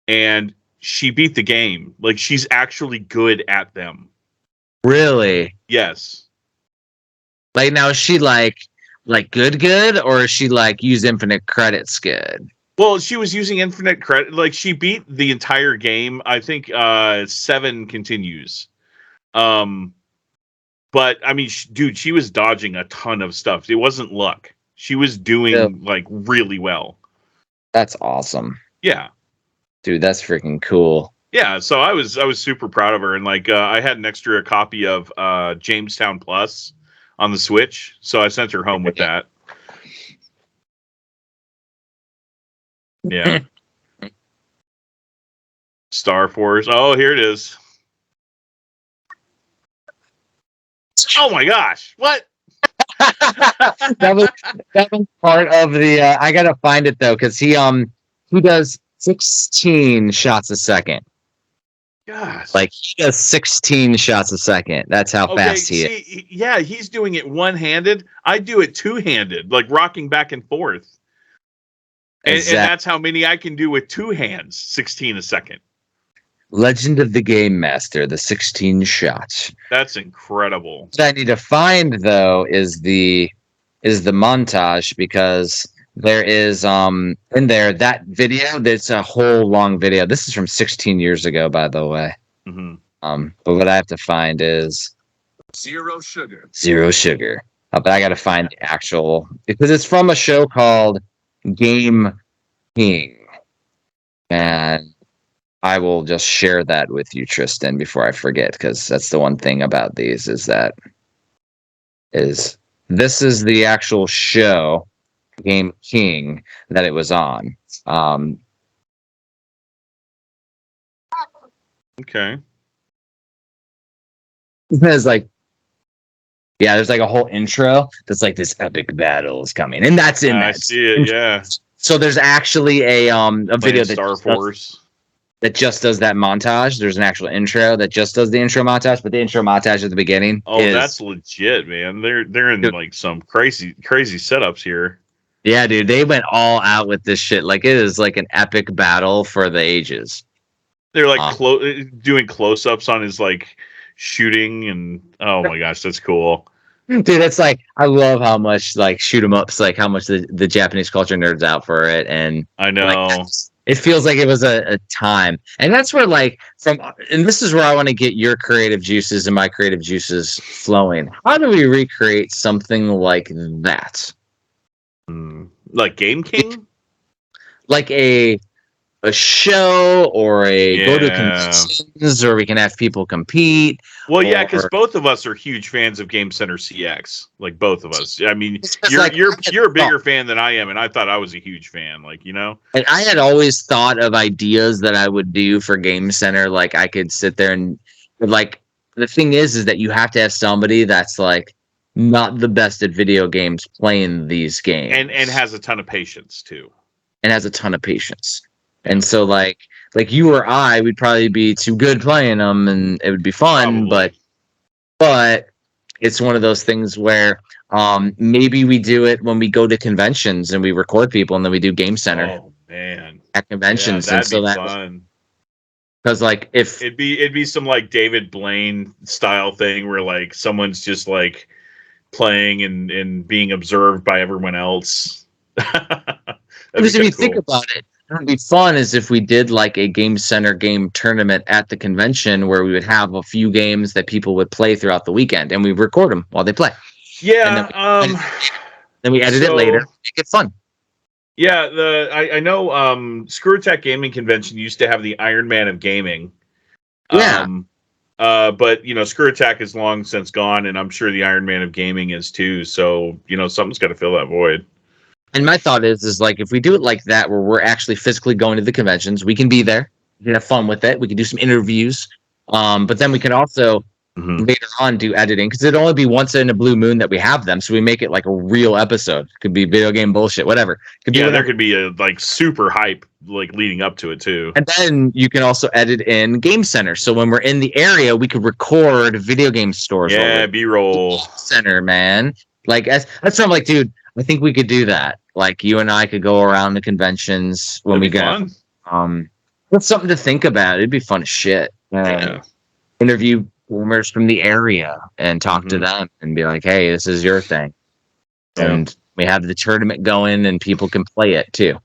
Speaker 3: and she beat the game. Like, she's actually good at them.
Speaker 2: Really?
Speaker 3: Yes.
Speaker 2: Like, now is she like good, or is she like use infinite credits good?
Speaker 3: Well, she was using infinite credit. Like, she beat the entire game. I think 7 continues. But I mean, dude, she was dodging a ton of stuff. It wasn't luck. She was doing like really well.
Speaker 2: That's awesome.
Speaker 3: Yeah,
Speaker 2: dude, that's freaking cool.
Speaker 3: Yeah, so I was super proud of her, and like I had an extra copy of Jamestown Plus on the Switch, so I sent her home with that. Yeah. Star Force. Oh, here it is. Oh my gosh! What?
Speaker 2: that was part of the. I gotta find it though, because he does 16 shots a second.
Speaker 3: Gosh!
Speaker 2: Like he does 16 shots a second. That's how fast he is.
Speaker 3: Yeah, he's doing it one-handed. I do it two-handed, like rocking back and forth. And that's how many I can do with two hands. 16 a second.
Speaker 2: Legend of the Game Master, the 16 shots.
Speaker 3: That's incredible.
Speaker 2: What I need to find though is the montage, because there is in there that video. That's a whole long video. This is from 16 years ago, by the way. Mm-hmm. But what I have to find is
Speaker 4: Zero Sugar.
Speaker 2: Zero Sugar. but I got to find the actual, because it's from a show called Game King, and I will just share that with you, Tristan, before I forget, because that's the one thing about these is this is the actual show, Game King, that it was on.
Speaker 3: Okay.
Speaker 2: There's like, yeah, there's like a whole intro that's like this epic battle is coming, and that's in that.
Speaker 3: I see it. Yeah.
Speaker 2: So there's actually a video that
Speaker 3: Star Force
Speaker 2: that just does that montage. There's an actual intro that just does the intro montage, but the intro montage at the beginning.
Speaker 3: Oh, that's legit, man. They're in like some crazy setups here.
Speaker 2: Yeah, dude, they went all out with this shit. Like, it is like an epic battle for the ages.
Speaker 3: They're like doing close-ups on his like shooting, and oh my gosh, that's cool.
Speaker 2: Dude, that's like, I love how much like shoot 'em ups, like how much the Japanese culture nerds out for it, and
Speaker 3: I know.
Speaker 2: Like, it feels like it was a time, and that's where like and this is where I want to get your creative juices and my creative juices flowing. How do we recreate something like that?
Speaker 3: Like Game King,
Speaker 2: like a show or go to conventions, or we can have people compete.
Speaker 3: Well, yeah, because both of us are huge fans of Game Center CX. Like both of us. I mean, you're a bigger fan than I am, and I thought I was a huge fan. Like, you know,
Speaker 2: and I had always thought of ideas that I would do for Game Center. Like, I could sit there and like, the thing is that you have to have somebody that's like not the best at video games playing these games,
Speaker 3: and has a ton of patience too,
Speaker 2: and so like you or I, we'd probably be too good playing them, and it would be fun.
Speaker 3: Probably.
Speaker 2: But it's one of those things where maybe we do it when we go to conventions and we record people, and then we do Game Center.
Speaker 3: Oh man,
Speaker 2: at conventions,
Speaker 3: yeah,
Speaker 2: and so
Speaker 3: that'd be fun.
Speaker 2: Because like if
Speaker 3: it'd be some like David Blaine style thing where like someone's just like playing and being observed by everyone else.
Speaker 2: Because if you think about it, what would be fun is if we did like a Game Center game tournament at the convention where we would have a few games that people would play throughout the weekend, and we record them while they play.
Speaker 3: Yeah.
Speaker 2: Then we edit it later, make it fun.
Speaker 3: Yeah, I know Screw Attack Gaming Convention used to have the Iron Man of gaming.
Speaker 2: Yeah.
Speaker 3: But you know, Screw Attack is long since gone, and I'm sure the Iron Man of gaming is too. So, you know, something's got to fill that void.
Speaker 2: And my thought is like, if we do it like that, where we're actually physically going to the conventions, we can be there, we can have fun with it, we can do some interviews, but then we can also later on do editing, because it'd only be once in a blue moon that we have them, so we make it like a real episode. Could be video game bullshit, whatever.
Speaker 3: There could be a like super hype like leading up to it too.
Speaker 2: And then you can also edit in Game Center, so when we're in the area, we could record video game stores.
Speaker 3: Yeah, B-roll
Speaker 2: center, man. Like that's what I'm like, dude. I think we could do that. Like, you and I could go around the conventions when we go. That's something to think about. It'd be fun as shit. Interview boomers from the area and talk to them and be like, hey, this is your thing. And we have the tournament going, and people can play it too.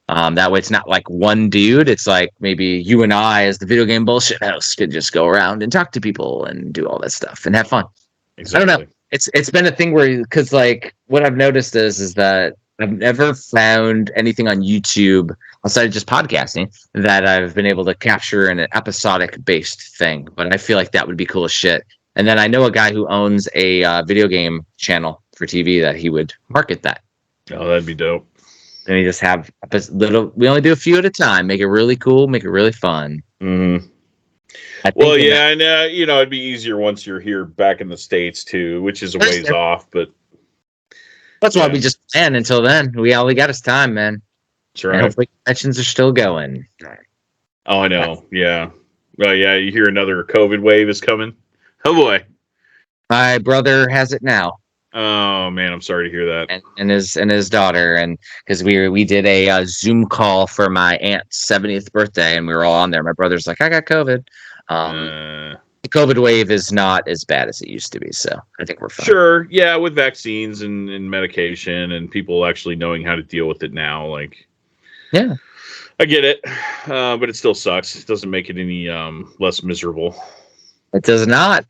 Speaker 2: That way it's not like one dude. It's like maybe you and I, as the video game bullshit house, could just go around and talk to people and do all that stuff and have fun.
Speaker 3: Exactly.
Speaker 2: I don't know. It's been a thing where, because like what I've noticed is that I've never found anything on YouTube outside of just podcasting that I've been able to capture in an episodic based thing. But I feel like that would be cool as shit. And then I know a guy who owns a video game channel for TV that he would market that.
Speaker 3: Oh, that'd be dope.
Speaker 2: And we just have we only do a few at a time, make it really cool, make it really fun.
Speaker 3: Well, yeah, and you know, it'd be easier once you're here back in the States too, which is a ways off, but
Speaker 2: that's why we just plan until then. We got us time, man.
Speaker 3: That's right.
Speaker 2: And hopefully conventions are still going.
Speaker 3: Oh, I know. Yeah. Well, yeah, you hear another COVID wave is coming. Oh boy.
Speaker 2: My brother has it now.
Speaker 3: Oh man, I'm sorry to hear that.
Speaker 2: And his daughter, and because we did a Zoom call for my aunt's 70th birthday, and we were all on there. My brother's like, I got COVID. The COVID wave is not as bad as it used to be, so I think we're fine.
Speaker 3: Sure, yeah, with vaccines and medication and people actually knowing how to deal with it now, like,
Speaker 2: yeah,
Speaker 3: I get it, but it still sucks. It doesn't make it any less miserable.
Speaker 2: It does not.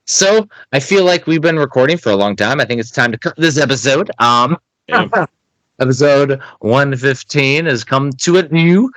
Speaker 2: So I feel like we've been recording for a long time. I think it's time to cut this episode.
Speaker 3: Yeah.
Speaker 2: Episode 115 has come to an new.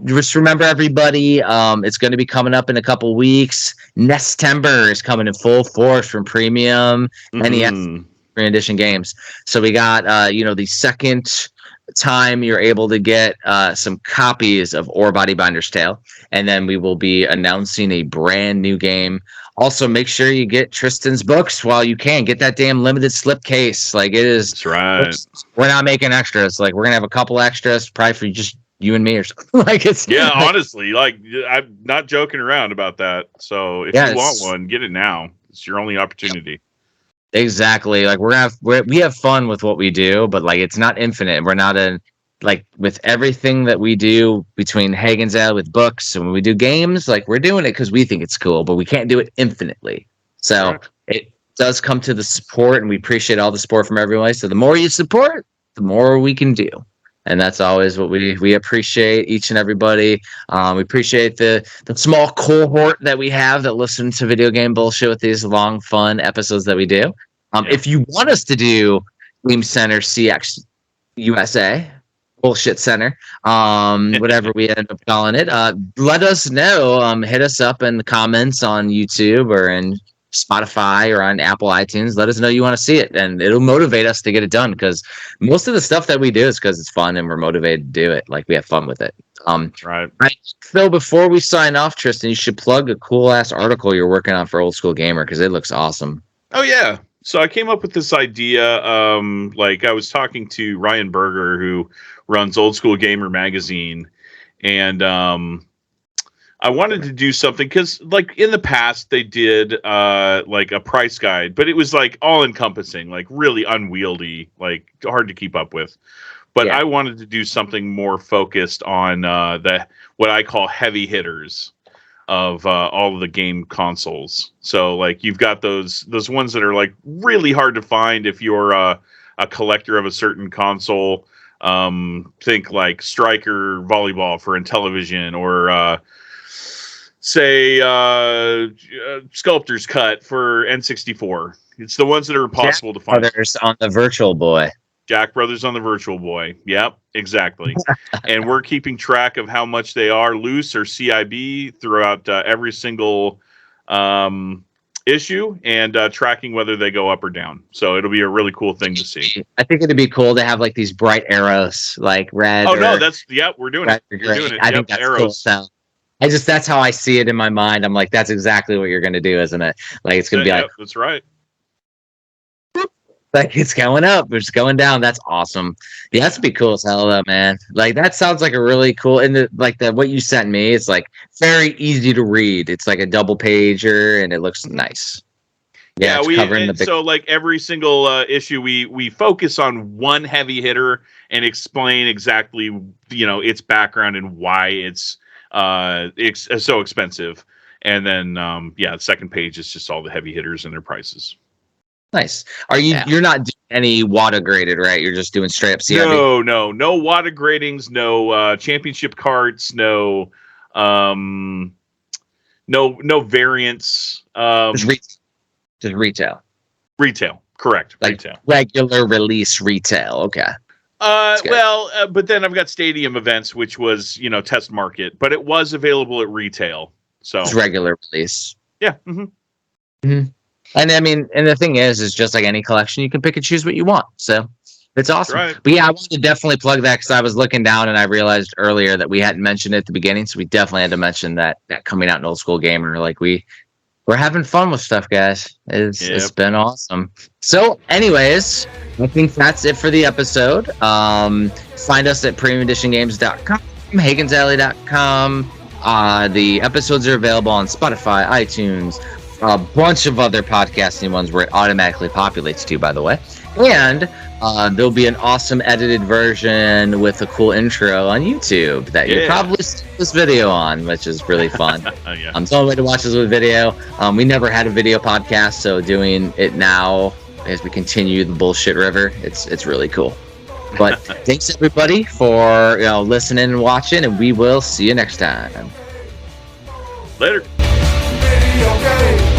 Speaker 2: Just remember, everybody, it's going to be coming up in a couple weeks. Nestember is coming in full force from Premium NES edition games. So we got the second time you're able to get some copies of Ore Body Binder's Tale, and then we will be announcing a brand new game. Also, make sure you get Tristan's books while you can. Get that damn limited slip case. Like, it is.
Speaker 3: That's right.
Speaker 2: We're not making extras. Like, we're gonna have a couple extras, probably for just you and me or something. Like, it's
Speaker 3: honestly, like, I'm not joking around about that. So if you want one, get it now. It's your only opportunity.
Speaker 2: Exactly. Like, we have fun with what we do, but like, it's not infinite. We're not with everything that we do between Hagens Ale with books and when we do games, like, we're doing it because we think it's cool, but we can't do it infinitely. So it does come to the support, and we appreciate all the support from everyone. So the more you support, the more we can do. And that's always what we appreciate, each and everybody. We appreciate the small cohort that we have that listen to video game bullshit with these long, fun episodes that we do. If you want us to do Game Center CX USA, Bullshit Center, whatever we end up calling it, let us know. Hit us up in the comments on YouTube or in Spotify or on Apple iTunes. Let us know you want to see it, and it'll motivate us to get it done, because most of the stuff that we do is because it's fun and we're motivated to do it. Like, we have fun with it.
Speaker 3: Right.
Speaker 2: So before we sign off, Tristan, you should plug a cool ass article you're working on for Old School Gamer, because it looks awesome.
Speaker 3: Oh yeah. So I came up with this idea. I was talking to Ryan Berger, who runs Old School Gamer magazine, and I wanted to do something because, like, in the past they did like a price guide, but it was like all encompassing, like really unwieldy, like hard to keep up with. But I wanted to do something more focused on what I call heavy hitters of all of the game consoles. So like, you've got those ones that are like really hard to find if you're a collector of a certain console. Think like Striker Volleyball for Intellivision, or say Sculptor's Cut for N64. It's the ones that are impossible to find.
Speaker 2: Others on the Virtual Boy.
Speaker 3: Jack Brothers on the Virtual Boy. Yep, exactly. And we're keeping track of how much they are loose or CIB throughout every single issue, and tracking whether they go up or down. So it'll be a really cool thing to see.
Speaker 2: I think it'd be cool to have like these bright arrows, like red.
Speaker 3: Oh no, we're doing it. We're doing it.
Speaker 2: I think that's arrows. Cool. So that's how I see it in my mind. I'm like, that's exactly what you're going to do, isn't it? Like, it's going to be like,
Speaker 3: that's right.
Speaker 2: Like, it's going up, it's going down. That's awesome. Yeah, that's be cool as hell, though, man. Like, that sounds like a really cool. And what you sent me, it's like very easy to read. It's like a double pager, and it looks nice.
Speaker 3: Yeah, so like every single issue, we focus on one heavy hitter and explain exactly its background and why it's so expensive. And then the second page is just all the heavy hitters and their prices.
Speaker 2: Nice. You're not doing any WATA graded, right? You're just doing straight up CIB?
Speaker 3: No WATA gradings, no championship carts, no variants.
Speaker 2: Just retail.
Speaker 3: Retail, correct.
Speaker 2: Like
Speaker 3: retail.
Speaker 2: Regular release retail. Okay.
Speaker 3: But then I've got stadium events, which was test market, but it was available at retail. So
Speaker 2: it's regular release.
Speaker 3: Yeah. Mm-hmm.
Speaker 2: Mm-hmm. And I mean, and the thing is just like any collection, you can pick and choose what you want. So it's awesome.
Speaker 3: Right.
Speaker 2: But yeah, I wanted to definitely plug that, because I was looking down and I realized earlier that we hadn't mentioned it at the beginning. So we definitely had to mention that coming out in Old School Gamer. Like, we're having fun with stuff, guys. It's been awesome. So anyways, I think that's it for the episode. Find us at premiumeditiongames.com, hagensalley.com. The episodes are available on Spotify, iTunes, a bunch of other podcasting ones where it automatically populates to, by the way. And there'll be an awesome edited version with a cool intro on YouTube that you'll probably see this video on, which is really fun. It's the only way to watch this with video. We never had a video podcast, so doing it now as we continue the bullshit river, it's really cool. But thanks everybody for listening and watching, and we will see you next time.
Speaker 3: Later.
Speaker 4: Video game.